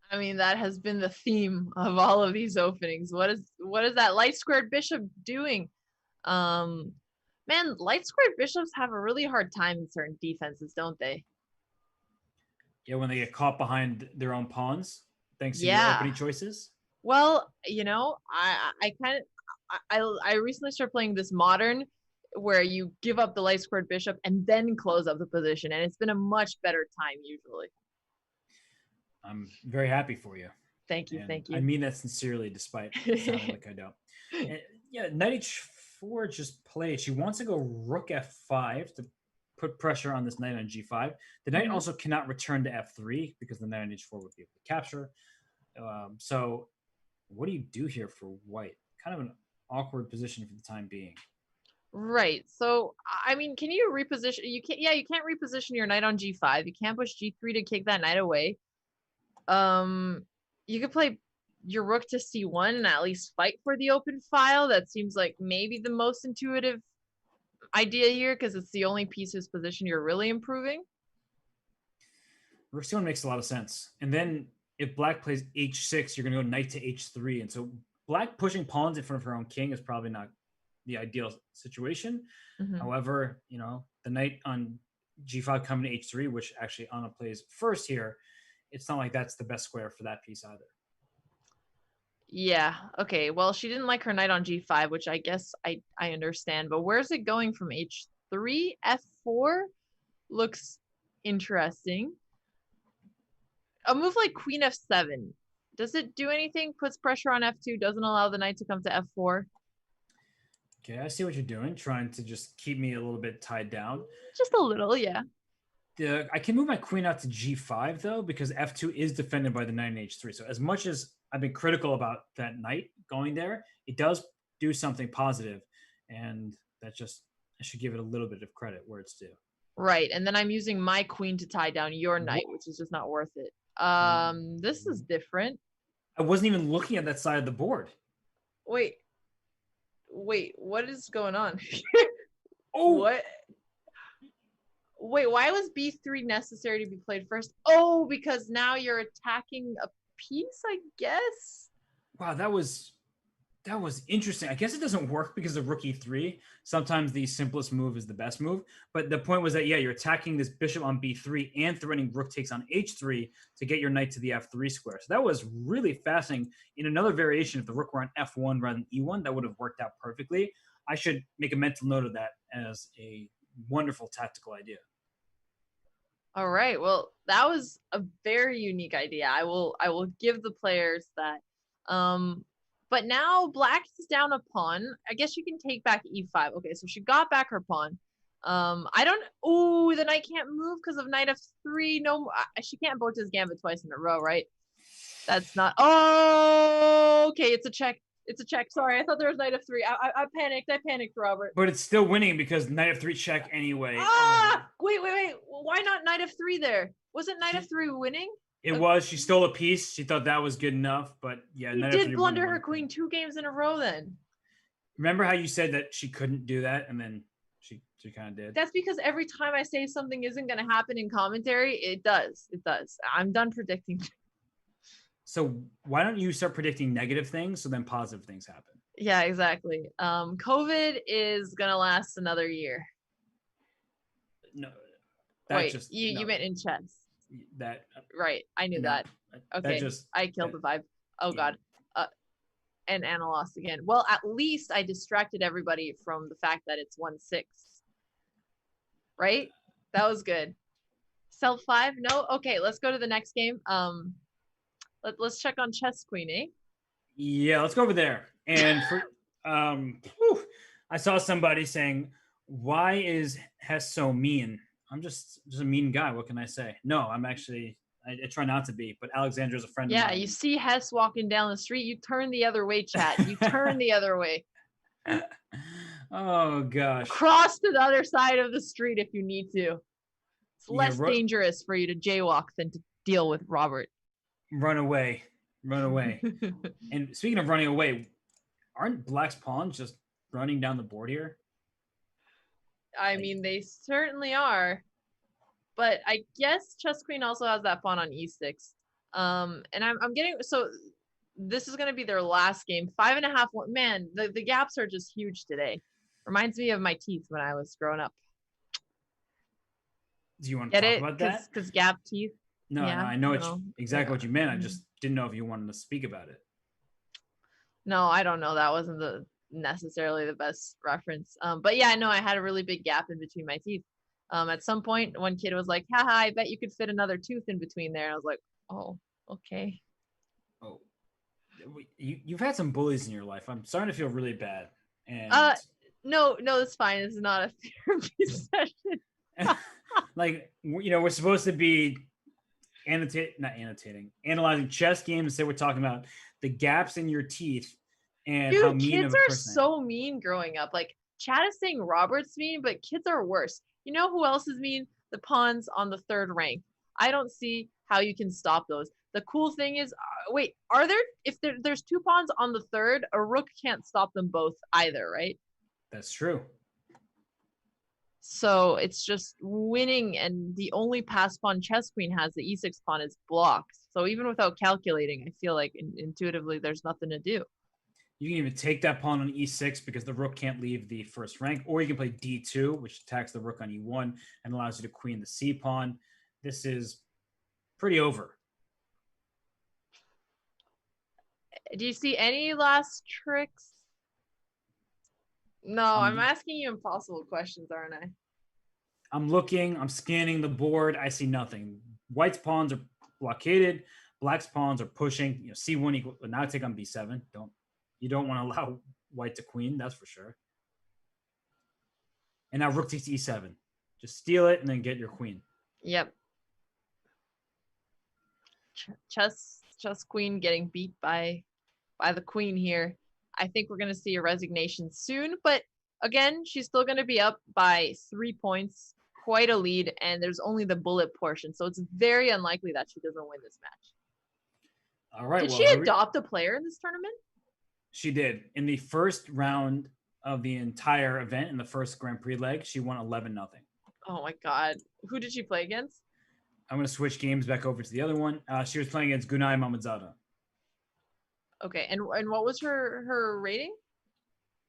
I mean, that has been the theme of all of these openings. What is that light squared bishop doing? Man, light squared bishops have a really hard time in certain defenses, don't they? Yeah, when they get caught behind their own pawns, thanks to your opening choices. Well, I recently started playing this modern, where you give up the light squared bishop and then close up the position, and it's been a much better time usually. I'm very happy for you. Thank you. I mean that sincerely, despite sounding like I don't. And, yeah, knight h4 just played. She wants to go rook f5 to put pressure on this knight on g5. The knight also cannot return to f3 because the knight on h4 would be able to capture. So what do you do here for white? Kind of an awkward position for the time being. Right. So, I mean, can you reposition? You can't reposition your knight on g5. You can't push g3 to kick that knight away. You could play your rook to c1 and at least fight for the open file. That seems like maybe the most intuitive idea here, because it's the only piece whose position you're really improving. Rook c1 makes a lot of sense. And then if black plays h6, you're going to go knight to h3. And so black pushing pawns in front of her own king is probably not the ideal situation. Mm-hmm. However, the knight on g5 coming to h3, which actually Anna plays first here, it's not like that's the best square for that piece either. Yeah. Okay. Well, she didn't like her knight on g5, which I guess I understand. But where's it going from h3? f4 looks interesting. A move like queen f7, does it do anything? Puts pressure on f2, doesn't allow the knight to come to f4. Okay, I see what you're doing, trying to just keep me a little bit tied down. Just a little, yeah. I can move my queen out to g5, though, because f2 is defended by the knight in h3. So as much as I've been critical about that knight going there, it does do something positive, and I should give it a little bit of credit where it's due. Right, and then I'm using my queen to tie down your knight, which is just not worth it. This is different. I wasn't even looking at that side of the board. Wait, what is going on? Oh! What? Wait, why was b3 necessary to be played first? Oh, because now you're attacking a piece, I guess. Wow, that was interesting. I guess it doesn't work because of rook e3. Sometimes the simplest move is the best move. But the point was that, you're attacking this bishop on b3 and threatening rook takes on h3 to get your knight to the f3 square. So that was really fascinating. In another variation, if the rook were on f1 rather than e1, that would have worked out perfectly. I should make a mental note of that as a wonderful tactical idea. All right. Well, that was a very unique idea. I will give the players that. But now black is down a pawn. I guess you can take back e5. Okay, so she got back her pawn. The knight can't move because of knight f3. No, she can't Botez gambit twice in a row, right? That's not. Oh, okay. It's a check. It's a check. Sorry, I thought there was knight f3. I panicked. I panicked, Robert. But it's still winning because knight f3 check anyway. Wait. Why not knight f3 there? Wasn't knight f3 winning? It was. She stole a piece. She thought that was good enough. But yeah, She did blunder her queen 2 games in a row then. Remember how you said that she couldn't do that, and then she kind of did? That's because every time I say something isn't going to happen in commentary, it does. It does. I'm done predicting. So why don't you start predicting negative things so then positive things happen? Yeah, exactly. COVID is going to last another year. No. Wait, you meant in chess. That right. I knew that. Okay. I killed the vibe. Oh, yeah. God. And Anna lost again. Well, at least I distracted everybody from the fact that it's 1-6. Right? That was good. Cell 5? No? Okay, let's go to the next game. Let's check on Chess Queen, eh? Yeah, let's go over there. And for I saw somebody saying, "Why is Hess so mean?" I'm just a mean guy. What can I say? No, I'm actually I try not to be, but Alexandra is a friend of mine. Yeah, you see Hess walking down the street, you turn the other way, chat. You turn the other way. Oh, gosh. Cross to the other side of the street if you need to. It's less dangerous for you to jaywalk than to deal with Robert. Run away. Run away. And speaking of running away, aren't Black's pawns just running down the board here? I mean, they certainly are. But I guess Chess Queen also has that pawn on e6. And I'm getting, so this is going to be their last game. 5.5, man, the gaps are just huge today. Reminds me of my teeth when I was growing up. Do you want to talk about that? Because gap teeth. No, yeah, no, I know exactly what you meant. I just didn't know if you wanted to speak about it. No, I don't know. That wasn't necessarily the best reference. But yeah, no, I had a really big gap in between my teeth. At some point, one kid was like, haha, I bet you could fit another tooth in between there. And I was like, oh, okay. Oh, you've had some bullies in your life. I'm starting to feel really bad. And no, it's fine. This is not a therapy session. Like, we're supposed to be analyzing chess games. So we're talking about the gaps in your teeth and dude, how mean kids of a are person so mean growing up. Like, chat is saying Robert's mean, but kids are worse. You know who else is mean? The pawns on the 3rd rank. I don't see how you can stop those. The cool thing is, wait, if there's 2 pawns on the 3rd, a rook can't stop them both either, right? That's true. So it's just winning, and the only pass pawn Chess Queen has, the e6 pawn, is blocked. So even without calculating, I feel like intuitively there's nothing to do. You can even take that pawn on e6 because the rook can't leave the 1st rank, or you can play d2, which attacks the rook on e1 and allows you to queen the c pawn. This is pretty over. Do you see any last tricks? No, I'm asking you impossible questions, aren't I? I'm looking, I'm scanning the board. I see nothing. White's pawns are blockaded. Black's pawns are pushing. C1 equal. Now take on b7. You don't want to allow white to queen. That's for sure. And now rook takes e7. Just steal it and then get your queen. Yep. Chess Queen getting beat by the queen here. I think we're going to see a resignation soon, but again, she's still going to be up by 3 points, quite a lead, and there's only the bullet portion, so it's very unlikely that she doesn't win this match. All right. Did she adopt a player in this tournament? She did. In the first round of the entire event, in the first Grand Prix leg, she won 11-0. Oh my God. Who did she play against? I'm going to switch games back over to the other one. She was playing against Gunina Mamadzada. Okay, and what was her rating?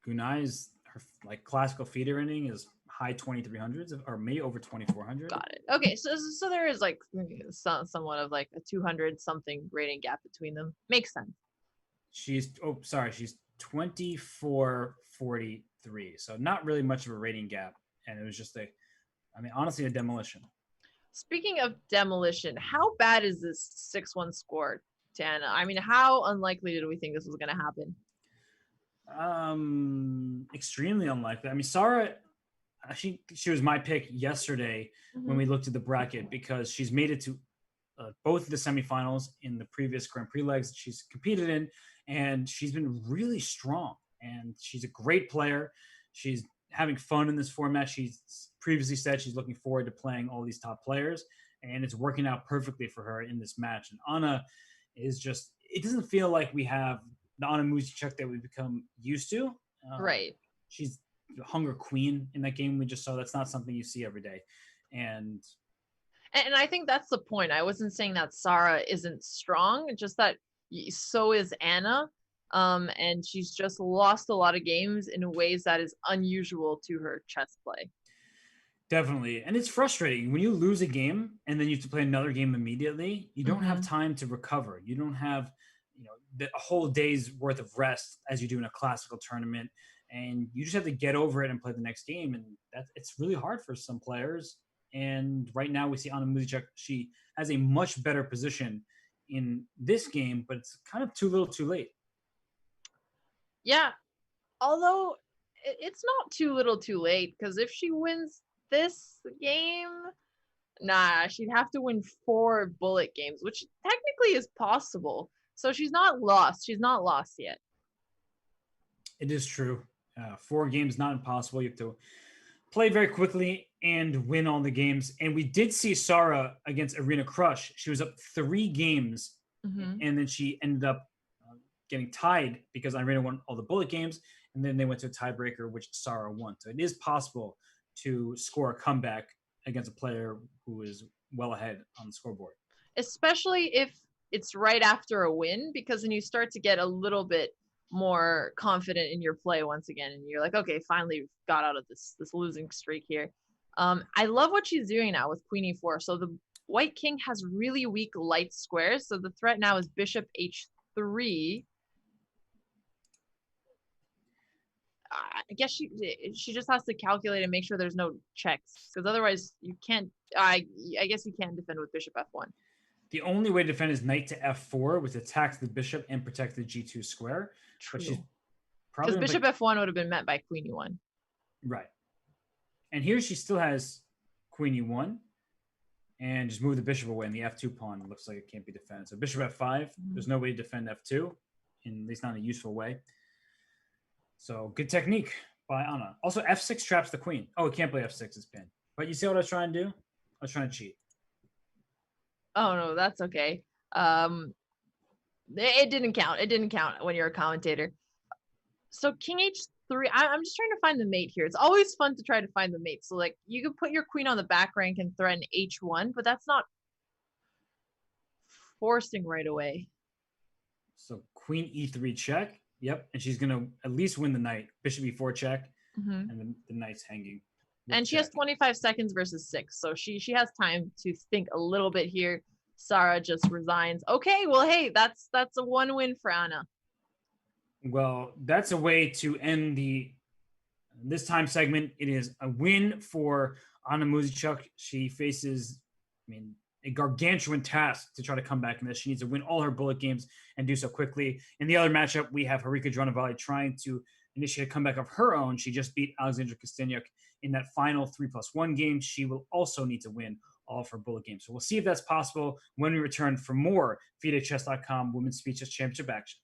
Gunai's her classical FIDE rating is high 2300s or maybe over 2400. Got it. Okay, so there is somewhat of a 200 something rating gap between them. Makes sense. She's 2443, so not really much of a rating gap, and it was just honestly a demolition. Speaking of demolition, how bad is this 6-1 score, Tana? I mean, how unlikely did we think this was going to happen? Extremely unlikely. I mean, Sarah, she was my pick yesterday when we looked at the bracket because she's made it to both the semifinals in the previous Grand Prix legs she's competed in, and she's been really strong. And she's a great player. She's having fun in this format. She's previously said she's looking forward to playing all these top players, and it's working out perfectly for her in this match. And Anna is just, it doesn't feel like we have the Anna Muzichuk that we've become used to. Right. She's the Hunger Queen in that game we just saw. That's not something you see every day. And I think that's the point. I wasn't saying that Sarah isn't strong, just that so is Anna. And she's just lost a lot of games in ways that is unusual to her chess play. Definitely. And it's frustrating when you lose a game and then you have to play another game immediately. You don't have time to recover. You don't have, a whole day's worth of rest as you do in a classical tournament. And you just have to get over it and play the next game. And it's really hard for some players. And right now we see Anna Muzichuk, she has a much better position in this game, but it's kind of too little too late. Yeah. Although it's not too little too late, because if she wins this game, she'd have to win 4 bullet games, which technically is possible. So she's not lost. She's not lost yet. It is true. 4 games, not impossible. You have to play very quickly and win all the games. And we did see Sarah against Irina Krush. She was up 3 games, and then she ended up getting tied because Irina won all the bullet games, and then they went to a tiebreaker, which Sarah won. So it is possible to score a comeback against a player who is well ahead on the scoreboard. Especially if it's right after a win, because then you start to get a little bit more confident in your play once again, and you're like, okay, finally got out of this losing streak here. I love what she's doing now with Queen E4. So the White King has really weak light squares, so the threat now is Bishop H3. I guess she just has to calculate and make sure there's no checks, because otherwise you can't. I guess you can't defend with Bishop F1. The only way to defend is Knight to F4, which attacks the bishop and protects the G2 square. True. Because Bishop F1 would have been met by Queen E1. Right. And here she still has Queen E1, and just move the bishop away, and the F2 pawn looks like it can't be defended. So Bishop F5, there's no way to defend F2, at least not in a useful way. So good technique by Anna. Also, F6 traps the queen. Oh, it can't play F6, it's pinned. But you see what I was trying to do? I was trying to cheat. Oh, no, that's okay. It didn't count. It didn't count when you're a commentator. So King H3, I'm just trying to find the mate here. It's always fun to try to find the mate. So, like, you can put your queen on the back rank and threaten H1, but that's not forcing right away. So Queen E3 check. Yep, and she's going to at least win the knight. Bishop E4 check, and then the knight's hanging. And she has 25 seconds versus 6, so she has time to think a little bit here. Sarah just resigns. Okay, well, hey, that's a 1 win for Anna. Well, that's a way to end this time segment. It is a win for Anna Muzichuk. She faces, a gargantuan task to try to come back in this. She needs to win all her bullet games and do so quickly. In the other matchup, we have Harika Dronavali trying to initiate a comeback of her own. She just beat Alexandra Kostyniuk in that final 3+1 game. She will also need to win all of her bullet games. So we'll see if that's possible when we return for more FIDE.chess.com Women's Speed Chess Championship action.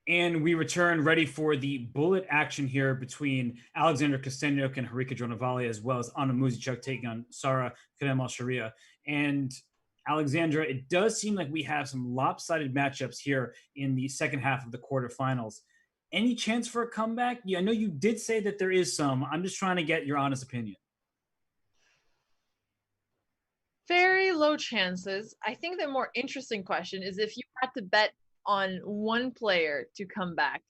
And we return ready for the bullet action here between Alexandra Kostenyuk and Harika Dronovalia, as well as Anna Muzichuk taking on Sara Kademal-Sharia. And Alexandra, it does seem like we have some lopsided matchups here in the second half of the quarterfinals. Any chance for a comeback? Yeah, I know you did say that there is some. I'm just trying to get your honest opinion. Very low chances. I think the more interesting question is if you had to bet on one player to come back,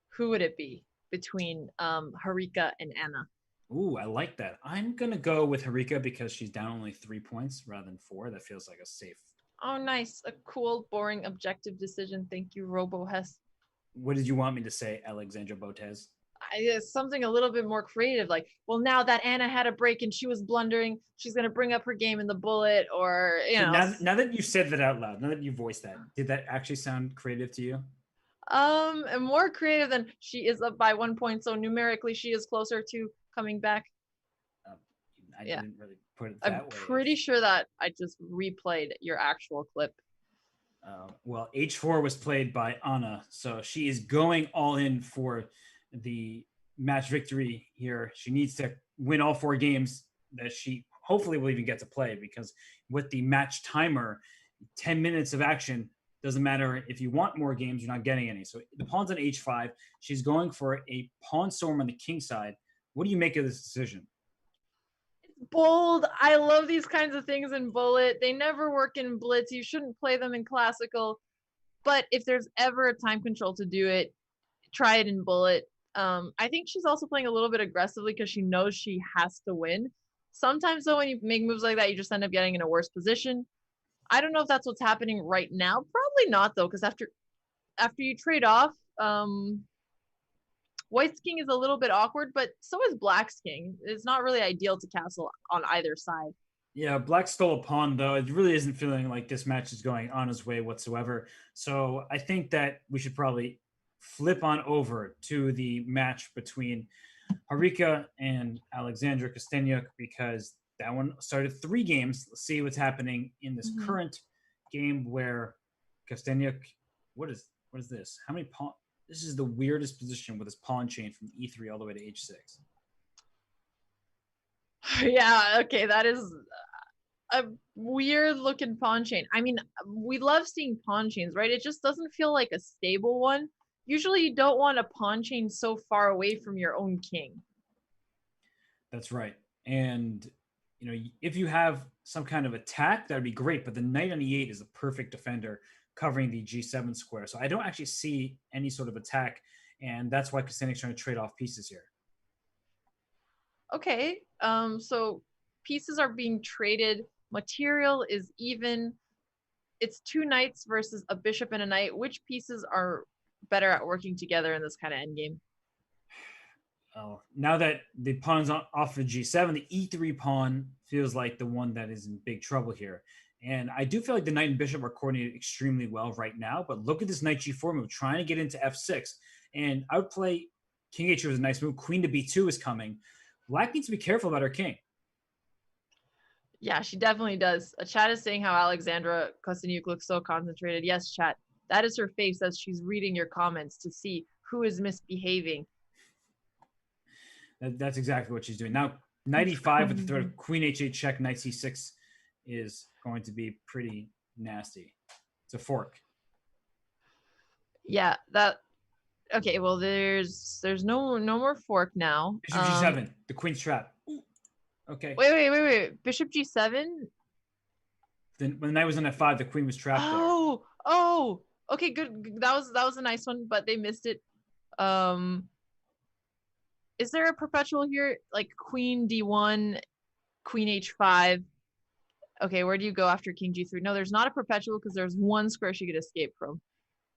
who would it be between Harika and Anna? Ooh, I like that. I'm going to go with Harika because she's down only 3 points rather than 4. That feels like a safe. Oh, nice. A cool, boring, objective decision. Thank you, Robo Hess. What did you want me to say, Alexandra Botez? Something a little bit more creative, like, well, now that Anna had a break and she was blundering, she's going to bring up her game in the bullet, or, you know. Now that you said that out loud, now that you voiced that, did that actually sound creative to you? And more creative than she is up by 1 point, so numerically she is closer to coming back. I didn't really put it that way. I'm pretty sure that I just replayed your actual clip. Well, H4 was played by Anna, so she is going all in for the match victory here. She needs to win all 4 games that she hopefully will even get to play, because with the match timer, 10 minutes of action, doesn't matter if you want more games, you're not getting any. So the pawn's on H5. She's going for a pawn storm on the king side. What do you make of this decision? Bold. I love these kinds of things in bullet. They never work in blitz. You shouldn't play them in classical. But if there's ever a time control to do it, try it in bullet. I think she's also playing a little bit aggressively because she knows she has to win. Sometimes, though, when you make moves like that, you just end up getting in a worse position. I don't know if that's what's happening right now. Probably not, though, because after you trade off, White's king is a little bit awkward, but so is Black's king. It's not really ideal to castle on either side. Yeah, Black stole a pawn, though. It really isn't feeling like this match is going on his way whatsoever. So I think that we should probably flip on over to the match between Harika and Alexandra Kostenyuk, because that one started 3 games. Let's see what's happening in this current game where Kostenyuk, what is this? How many pawn? This is the weirdest position with this pawn chain from E3 all the way to H6. Yeah, okay, that is a weird looking pawn chain. I mean, we love seeing pawn chains, right? It just doesn't feel like a stable one. Usually you don't want a pawn chain so far away from your own king. That's right. And, you know, if you have some kind of attack, that would be great. But the knight on E8 is the perfect defender, covering the G7 square. So I don't actually see any sort of attack. And that's why Kostenyuk's trying to trade off pieces here. Okay. So pieces are being traded. Material is even. It's 2 knights versus a bishop and a knight. Which pieces are better at working together in this kind of endgame? Oh, now that the pawn's off the G7, the E3 pawn feels like the one that is in big trouble here. And I do feel like the knight and bishop are coordinated extremely well right now. But look at this knight G4 move, trying to get into F6. And I would play king H2 was a nice move. Queen to B2 is coming. Black needs to be careful about her king. Yeah, she definitely does. Chat is saying how Alexandra Kostenyuk looks so concentrated. Yes, chat. That is her face as she's reading your comments to see who is misbehaving. That's exactly what she's doing. Now, knight E5 with the threat of queen H8 check, knight C6 is going to be pretty nasty. It's a fork. Yeah, that. Okay, well, there's no more fork now. Bishop G7, the queen's trap. Ooh. Okay. Wait. Bishop G7? Then when the knight was on F5, the queen was trapped there. Oh. Okay, good. That was a nice one, but they missed it. Is there a perpetual here? Like queen D1, queen H5. Okay, where do you go after king G3? No, there's not a perpetual because there's one square she could escape from.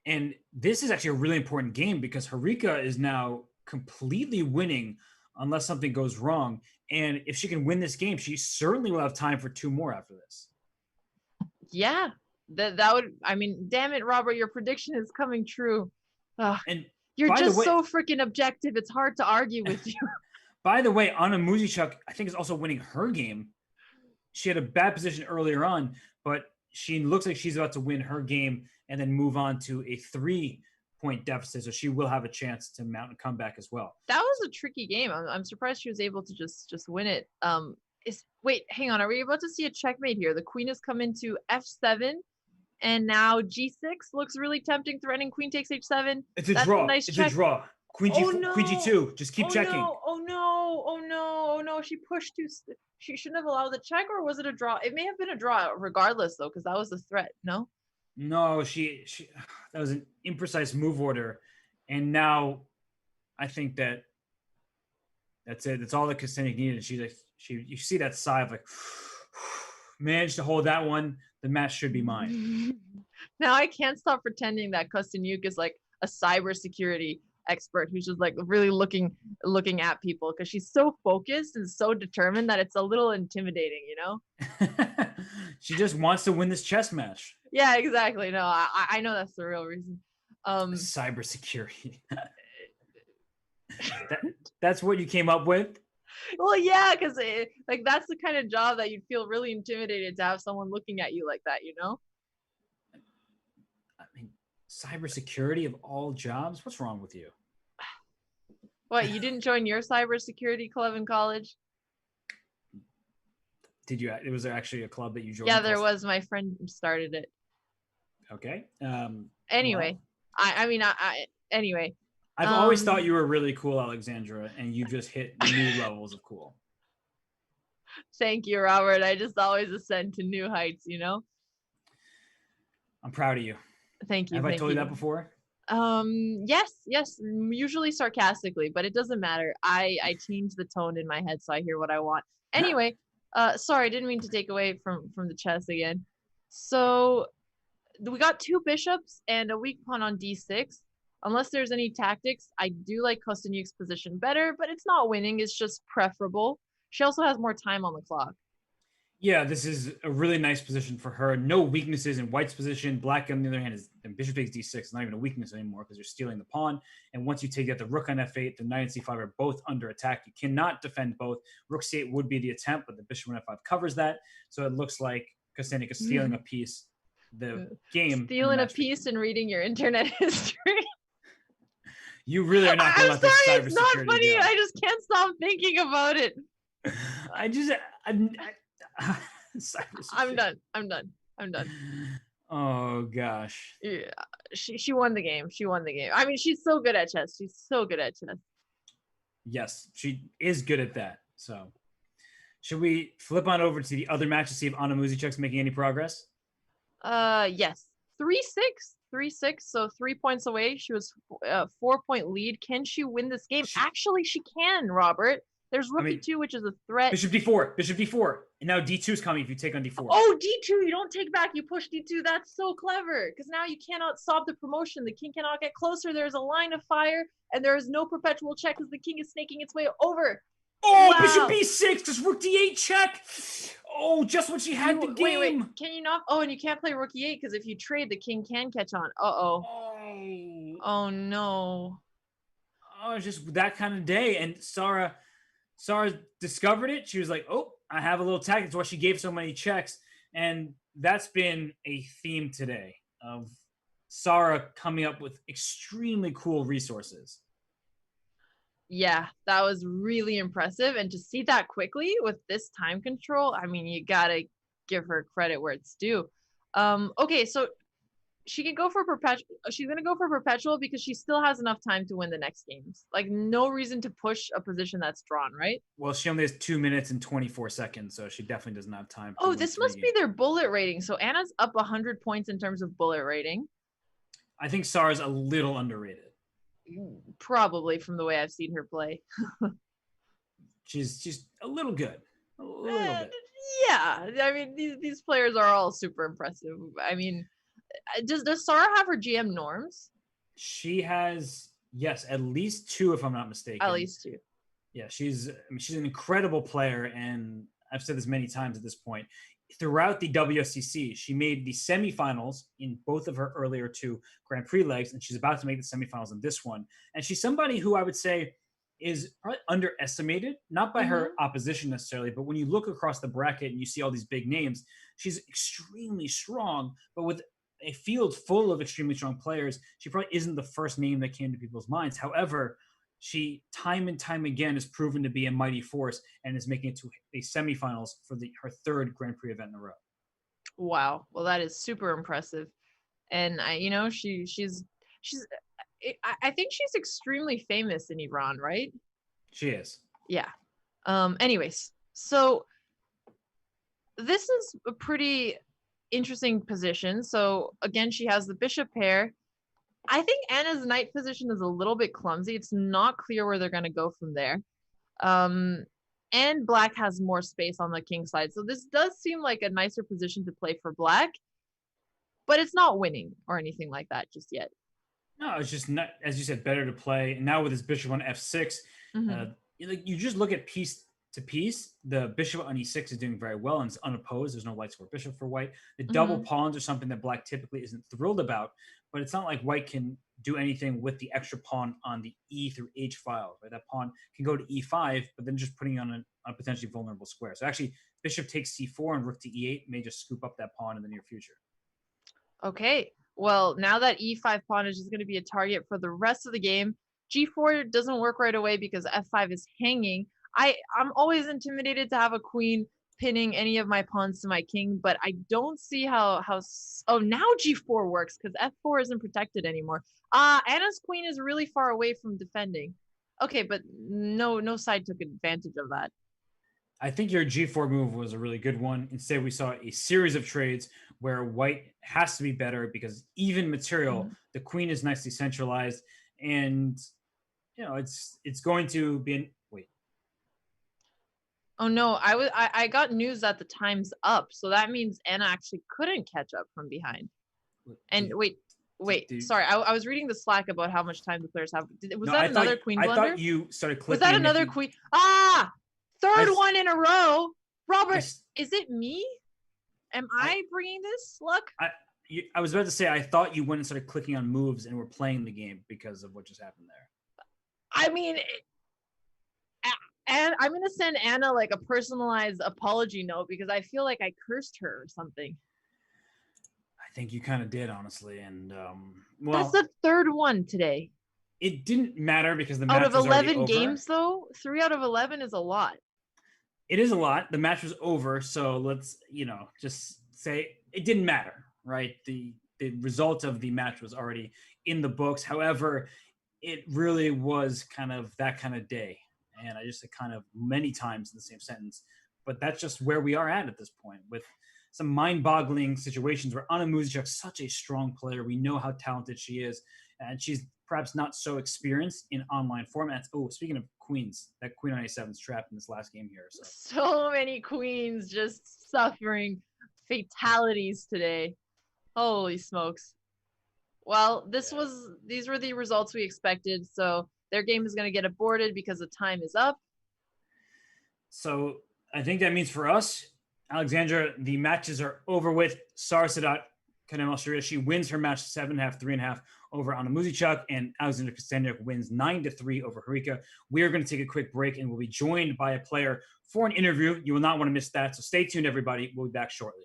And this is actually a really important game because Harika is now completely winning unless something goes wrong. And if she can win this game, she certainly will have time for 2 more after this. Yeah, that would, I mean, damn it, Robert, your prediction is coming true. And you're just so freaking objective. It's hard to argue with you. By the way, Anna Muzichuk, I think, is also winning her game. She had a bad position earlier on, but she looks like she's about to win her game and then move on to a 3 point deficit, so she will have a chance to mount a comeback as well. That was a tricky game. I'm surprised she was able to just win it. Wait, hang on. Are we about to see a checkmate here? The queen has come into f7, and now g6 looks really tempting, threatening queen takes h7. It's a draw. Nice it's check. A draw. Queen G4, no. Queen G2. Just keep checking. No. Oh no. She pushed too. She shouldn't have allowed the check, or was it a draw? It may have been a draw regardless, though, because that was a threat. No. No, she that was an imprecise move order, and now I think that's it. That's all that Kostanek needed. You see that sigh of like, managed to hold that one. The match should be mine. Now I can't stop pretending that Kostanek is like a cybersecurity expert who's just like really looking at people, because she's so focused and so determined that it's a little intimidating, you know? She just wants to win this chess match. Yeah, exactly. No, I know that's the real reason. Cybersecurity. That's what you came up with? Well, yeah, because like that's the kind of job that you'd feel really intimidated to have someone looking at you like that, you know? I mean, cybersecurity of all jobs? What's wrong with you? What, you didn't join your cybersecurity club in college? Did you? Was there actually a club that you joined? Yeah, there was. My friend started it. Okay. Anyway, well, anyway. I've always thought you were really cool, Alexandra, and you just hit new levels of cool. Thank you, Robert. I just always ascend to new heights, you know? I'm proud of you. Thank you. Have I told you that before? Yes, usually sarcastically, but it doesn't matter. I change the tone in my head so I hear what I want. Anyway, sorry, I didn't mean to take away from the chess again. So we got 2 bishops and a weak pawn on d6. Unless there's any tactics, I do like Kostanek's position better, but it's not winning. It's just preferable. She also has more time on the clock. Yeah, this is a really nice position for her. No weaknesses in White's position. Black, on the other hand, is bishop takes d6. It's not even a weakness anymore because you're stealing the pawn. And once you take out the rook on f8, the knight and c5 are both under attack. You cannot defend both. Rook c8 would be the attempt, but the bishop on f5 covers that. So it looks like Kostanek is stealing a piece. The game. Stealing a piece and reading your internet history. You really are not going to let this cybersecurity it's not funny. go. I just can't stop thinking about it. I'm done. Oh gosh. Yeah, she won the game. I mean, she's so good at chess. Yes, she is good at that. So, should we flip on over to the other match to see if Anna Muzychuk's making any progress? Yes. 3-6, so 3 points away. She was 4-point lead. Can she win this game? Actually, she can, Robert. There's rook e2, which is a threat. Bishop d4. And now d2 is coming if you take on d4. Oh, d2. You don't take back. You push d2. That's so clever. Because now you cannot stop the promotion. The king cannot get closer. There's a line of fire. And there is no perpetual check because the king is snaking its way over. Oh, wow. Bishop b6. Because rook d8 check. Oh, just when she had the game. Wait. Can you not? Oh, and you can't play rook e8 because if you trade, the king can catch on. Uh-oh. Oh, no. Oh, it's just that kind of day. And Sarah discovered it. She was like, oh, I have a little tactic. That's why she gave so many checks. And that's been a theme today of Sarah coming up with extremely cool resources. Yeah, that was really impressive. And to see that quickly with this time control, I mean, you got to give her credit where it's due. Okay, so she can go for perpetual. She's going to go for perpetual because she still has enough time to win the next games. Like, no reason to push a position that's drawn, right? Well, she only has 2 minutes and 24 seconds, so she definitely doesn't have time. Oh, this must be their bullet rating. So Anna's up 100 points in terms of bullet rating. I think Sarah's a little underrated. Probably from the way I've seen her play. She's a little good. A little bit. Yeah. I mean, these players are all super impressive. I mean, does Sarah have her GM norms? She has, yes, at least 2, if I'm not mistaken. At least 2. Yeah, she's an incredible player, and I've said this many times at this point. Throughout the WSCC, she made the semifinals in both of her earlier 2 Grand Prix legs, and she's about to make the semifinals in this one. And she's somebody who I would say is probably underestimated, not by her opposition necessarily, but when you look across the bracket and you see all these big names, she's extremely strong, but with a field full of extremely strong players, she probably isn't the first name that came to people's minds. However, she time and time again has proven to be a mighty force and is making it to a semifinals for her third Grand Prix event in a row. Wow. Well, that is super impressive. And I think she's extremely famous in Iran, right? She is. Yeah. Anyways, so this is a pretty interesting position. So again, she has the bishop pair. I think Anna's knight position is a little bit clumsy. It's not clear where they're going to go from there. And black has more space on the king side. So this does seem like a nicer position to play for black, but it's not winning or anything like that just yet. No, it's just not, as you said, better to play. And now with his bishop on f6, you just look at piece to piece. The bishop on e6 is doing very well and it's unopposed. There's no light square bishop for white. The double pawns are something that black typically isn't thrilled about, but it's not like white can do anything with the extra pawn on the e through h file. Right? That pawn can go to e5, but then just putting it on a potentially vulnerable square. So actually, bishop takes c4 and rook to e8 may just scoop up that pawn in the near future. Okay. Well, now that e5 pawn is just going to be a target for the rest of the game. g4 doesn't work right away because f5 is hanging. I'm always intimidated to have a queen pinning any of my pawns to my king, but I don't see how now g4 works because f4 isn't protected anymore. Anna's queen is really far away from defending. Okay, but no side took advantage of that. I think your g4 move was a really good one. Instead, we saw a series of trades where white has to be better because even material, the queen is nicely centralized, and it's going to be wait. Oh no, I got news that the time's up, so that means Anna actually couldn't catch up from behind. And wait, sorry, I was reading the Slack about how much time the players have. Was that another queen blunder? I thought you started clicking. Was that another queen? Third one in a row. Robert, is it me? Am I bringing this luck? I was about to say, I thought you went and started clicking on moves and were playing the game because of what just happened there. I mean, and I'm going to send Anna like a personalized apology note because I feel like I cursed her or something. I think you kind of did, honestly. And that's the third one today. It didn't matter because the match out of was 11 games, though, 3 out of 11 is a lot. It is a lot. The match was over, so let's just say it didn't matter, right? The result of the match was already in the books. However, it really was kind of that kind of day, and I just said kind of many times in the same sentence. But that's just where we are at this point, with some mind-boggling situations where Anna Muzichuk's such a strong player. We know how talented she is, and she's perhaps not so experienced in online formats. Oh, speaking of queens, that queen on a7 is trapped in this last game here. So many queens just suffering fatalities today. Holy smokes. Well, these were the results we expected. So their game is going to get aborted because the time is up. So I think that means for us, Alexandra, the matches are over with. Sara Sadat Kanem Al-Sharia, she wins her match 7.5, 3.5 over Anna Muzichuk, and Alexandra Kosteniuk wins 9-3 over Harika. We are going to take a quick break, and we'll be joined by a player for an interview. You will not want to miss that, so stay tuned, everybody. We'll be back shortly.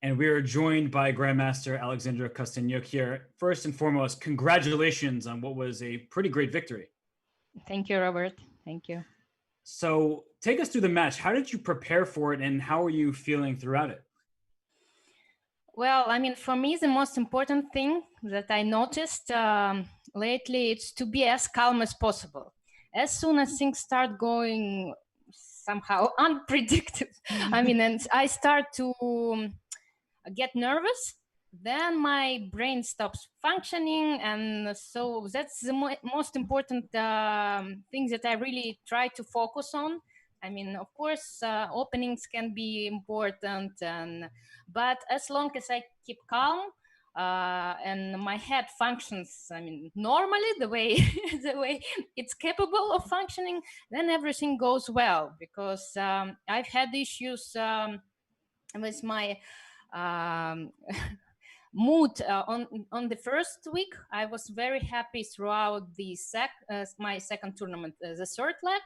And we are joined by Grandmaster Alexandra Kosteniuk here. First and foremost, congratulations on what was a pretty great victory. Thank you, Robert. Thank you. So take us through the match. How did you prepare for it and how are you feeling throughout it? Well, I mean, for me, the most important thing that I noticed lately is to be as calm as possible. As soon as things start going somehow unpredictable, I mean, and I start to get nervous, then my brain stops functioning. And so that's the most important thing that I really try to focus on. I mean, of course, openings can be important, but as long as I keep calm and my head functions, I mean, normally the way the way it's capable of functioning, then everything goes well. Because I've had issues with my mood on the first week. I was very happy throughout the my second tournament, the third leg.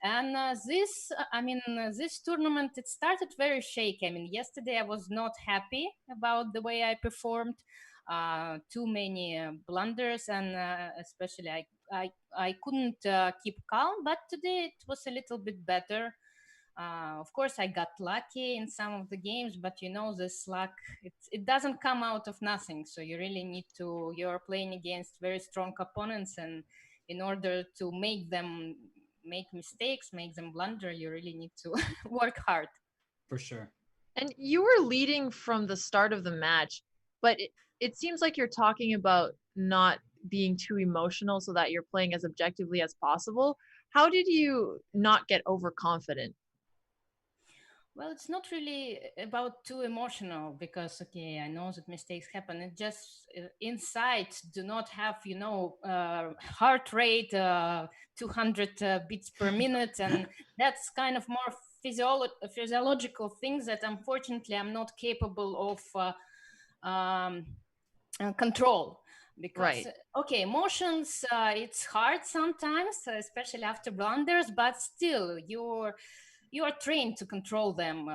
And this tournament, it started very shaky. I mean, yesterday I was not happy about the way I performed. Too many blunders, and especially I couldn't keep calm. But today it was a little bit better. Of course, I got lucky in some of the games, but this luck, it doesn't come out of nothing. So you really need to, you're playing against very strong opponents, and in order to make them make mistakes, make them blunder, you really need to work hard. For sure. And you were leading from the start of the match, but it seems like you're talking about not being too emotional so that you're playing as objectively as possible. How did you not get overconfident? Well, it's not really about too emotional, because, okay, I know that mistakes happen. It just inside do not have, heart rate 200 beats per minute. And that's kind of more physiological things that unfortunately I'm not capable of control. Because, right. Okay, emotions, it's hard sometimes, especially after blunders, but still you are trained to control them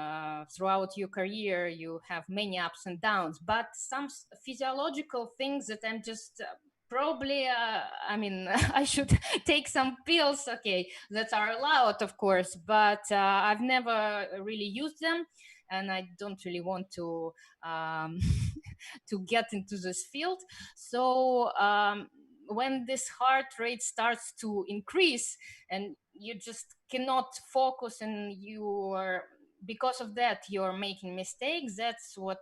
throughout your career. You have many ups and downs, but some physiological things that I'm just probably, I should take some pills, okay, that are allowed, of course, but I've never really used them, and I don't really want to to get into this field. So when this heart rate starts to increase and you just cannot focus, and because of that you're making mistakes, that's what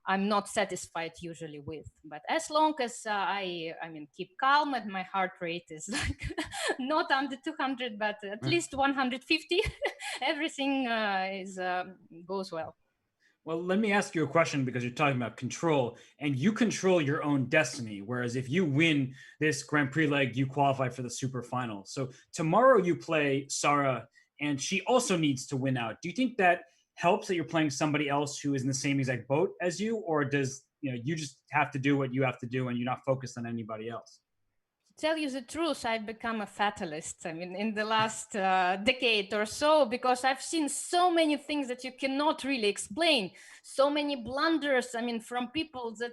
I'm not satisfied usually with. But as long as I keep calm and my heart rate is like not under 200 but at least 150, everything goes well. Well, let me ask you a question, because you're talking about control, and you control your own destiny. Whereas if you win this Grand Prix leg, you qualify for the super final. So tomorrow you play Sarah, and she also needs to win out. Do you think that helps that you're playing somebody else who is in the same exact boat as you, or does you just have to do what you have to do and you're not focused on anybody else? To tell you the truth, I've become a fatalist. I mean, in the last decade or so, because I've seen so many things that you cannot really explain. So many blunders, from people that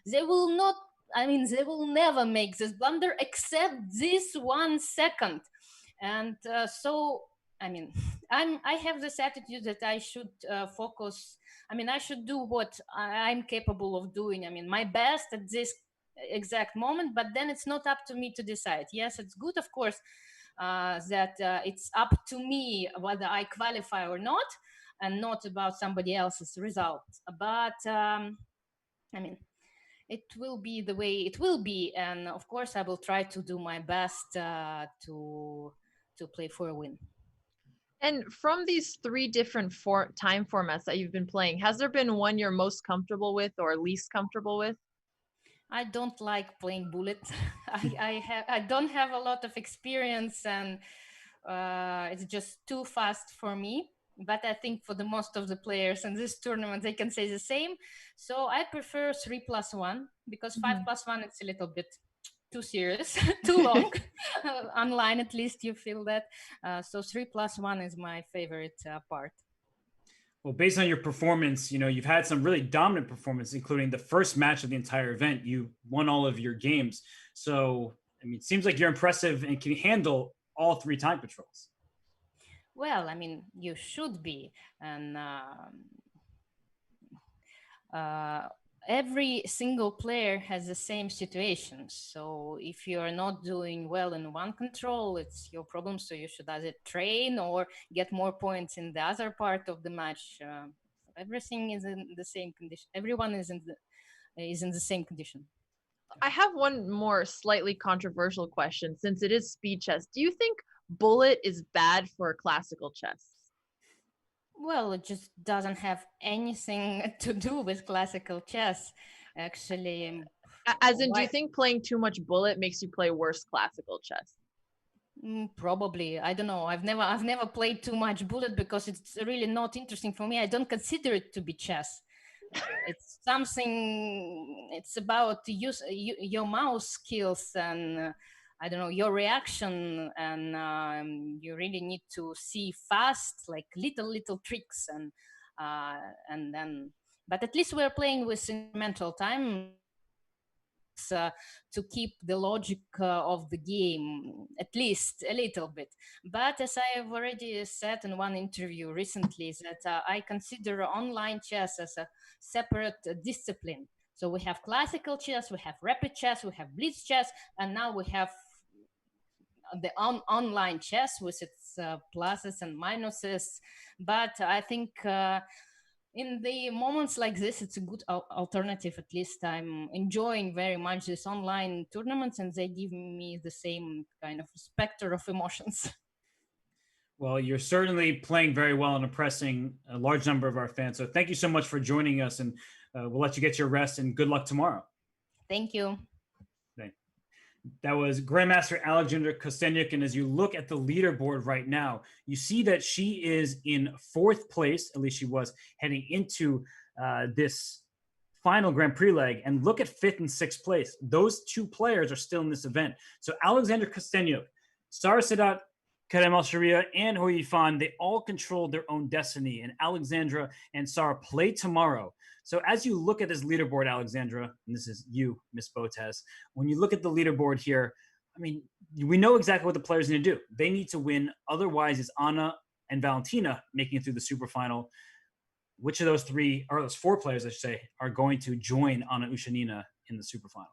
they will not, they will never make this blunder except this 1 second. And I have this attitude that I should focus. I should do what I'm capable of doing. My best at this exact moment, but then it's not up to me to decide. Yes, it's good, of course, that it's up to me whether I qualify or not, and not about somebody else's result. But it will be the way it will be, and of course I will try to do my best to play for a win. And from these 3 different time formats that you've been playing, has there been one you're most comfortable with or least comfortable with? I don't like playing bullet. I don't have a lot of experience, and it's just too fast for me. But I think for the most of the players in this tournament, they can say the same. So I prefer 3+1, because 5+1, it's a little bit too serious, too long. Online, at least you feel that. So 3+1 is my favorite part. Well, based on your performance, you've had some really dominant performance, including the first match of the entire event. You won all of your games. So, I mean, it seems like you're impressive and can handle all 3 time patrols. Well, I mean, you should be. And every single player has the same situation. So if you're not doing well in one control, it's your problem. So you should either train or get more points in the other part of the match. Everything is in the same condition. Everyone is in the same condition. I have one more slightly controversial question since it is speed chess. Do you think bullet is bad for classical chess? Well, it just doesn't have anything to do with classical chess, actually. As in, do you think playing too much bullet makes you play worse classical chess? Probably. I don't know. I've never played too much bullet because it's really not interesting for me. I don't consider it to be chess. It's something. It's about your mouse skills and I don't know your reaction, and you really need to see fast, like little tricks, and then. But at least we're playing with incremental time. To keep the logic of the game at least a little bit. But as I have already said in one interview recently, that I consider online chess as a separate discipline. So we have classical chess, we have rapid chess, we have blitz chess, and now we have the online chess with its pluses and minuses. But I think in the moments like this, it's a good alternative. At least I'm enjoying very much this online tournaments, and they give me the same kind of specter of emotions. Well, you're certainly playing very well and impressing a large number of our fans. So thank you so much for joining us, and we'll let you get your rest, and good luck tomorrow. Thank you. That was Grandmaster Alexandra Kostenyuk. And as you look at the leaderboard right now, you see that she is in 4th place, at least she was, heading into this final Grand Prix leg. And look at 5th and 6th place. Those 2 players are still in this event. So Alexandra Kostenyuk, Sara Sadat, Kerem Al-Sharia, and Hou Yifan, they all control their own destiny. And Alexandra and Sara play tomorrow. So as you look at this leaderboard, Alexandra, and this is you, Miss Botez, when you look at the leaderboard here, I mean, we know exactly what the players need to do. They need to win. Otherwise, it's Anna and Valentina making it through the super final. Which of those 3, or those 4 players, I should say, are going to join Anna Ushanina in the super final?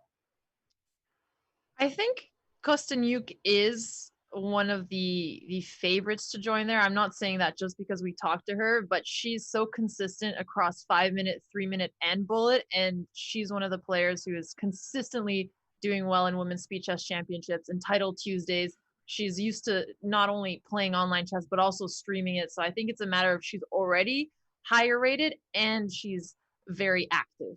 I think Kostenyuk is one of the favorites to join there. I'm not saying that just because we talked to her, but she's so consistent across 5-minute, 3-minute, and bullet, and she's one of the players who is consistently doing well in Women's Speed Chess Championships, Untitled Tuesdays. She's used to not only playing online chess, but also streaming it. So I think it's a matter of she's already higher rated and she's very active.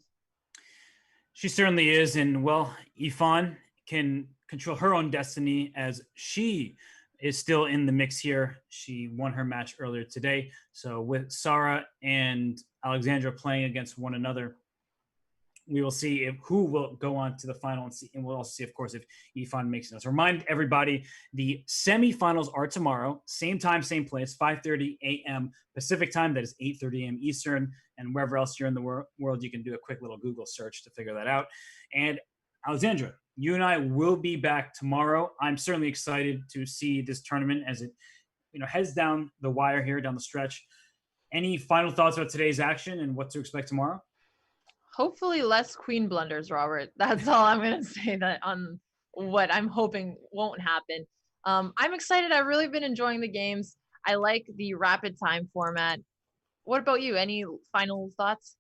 She certainly is. And well, Yifan can control her own destiny as she is still in the mix here. She won her match earlier today. So with Sara and Alexandra playing against one another, we will see who will go on to the final, and we'll also see, of course, if Yifan makes it. So remind everybody, the semifinals are tomorrow, same time, same place, 5:30 a.m. Pacific time. That is 8:30 a.m. Eastern, and wherever else you're in the world, you can do a quick little Google search to figure that out. And Alexandra, you and I will be back tomorrow. I'm certainly excited to see this tournament as it, heads down the wire here, down the stretch. Any final thoughts about today's action and what to expect tomorrow? Hopefully less queen blunders, Robert. That's all I'm going to say that on what I'm hoping won't happen. I'm excited. I've really been enjoying the games. I like the rapid time format. What about you? Any final thoughts?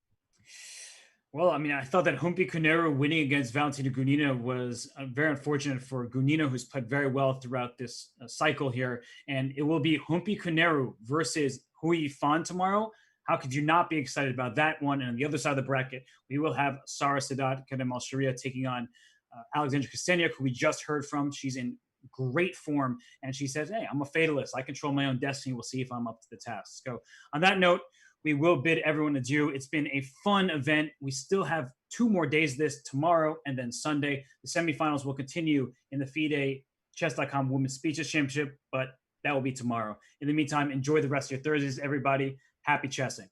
Well, I mean, I thought that Humpty Kuneru winning against Valentina Gunina was very unfortunate for Gunina, who's played very well throughout this cycle here. And it will be Humpty Kuneru versus Hou Yifan tomorrow. How could you not be excited about that one? And on the other side of the bracket, we will have Sara Sadat, Kerem Al-Sharia taking on Alexandra Kostenyuk, who we just heard from. She's in great form. And she says, hey, I'm a fatalist. I control my own destiny. We'll see if I'm up to the task. So on that note, we will bid everyone adieu. It's been a fun event. We still have 2 more days of this, tomorrow and then Sunday. The semifinals will continue in the FIDE Chess.com Women's Speed Chess Championship, but that will be tomorrow. In the meantime, enjoy the rest of your Thursdays, everybody. Happy chessing.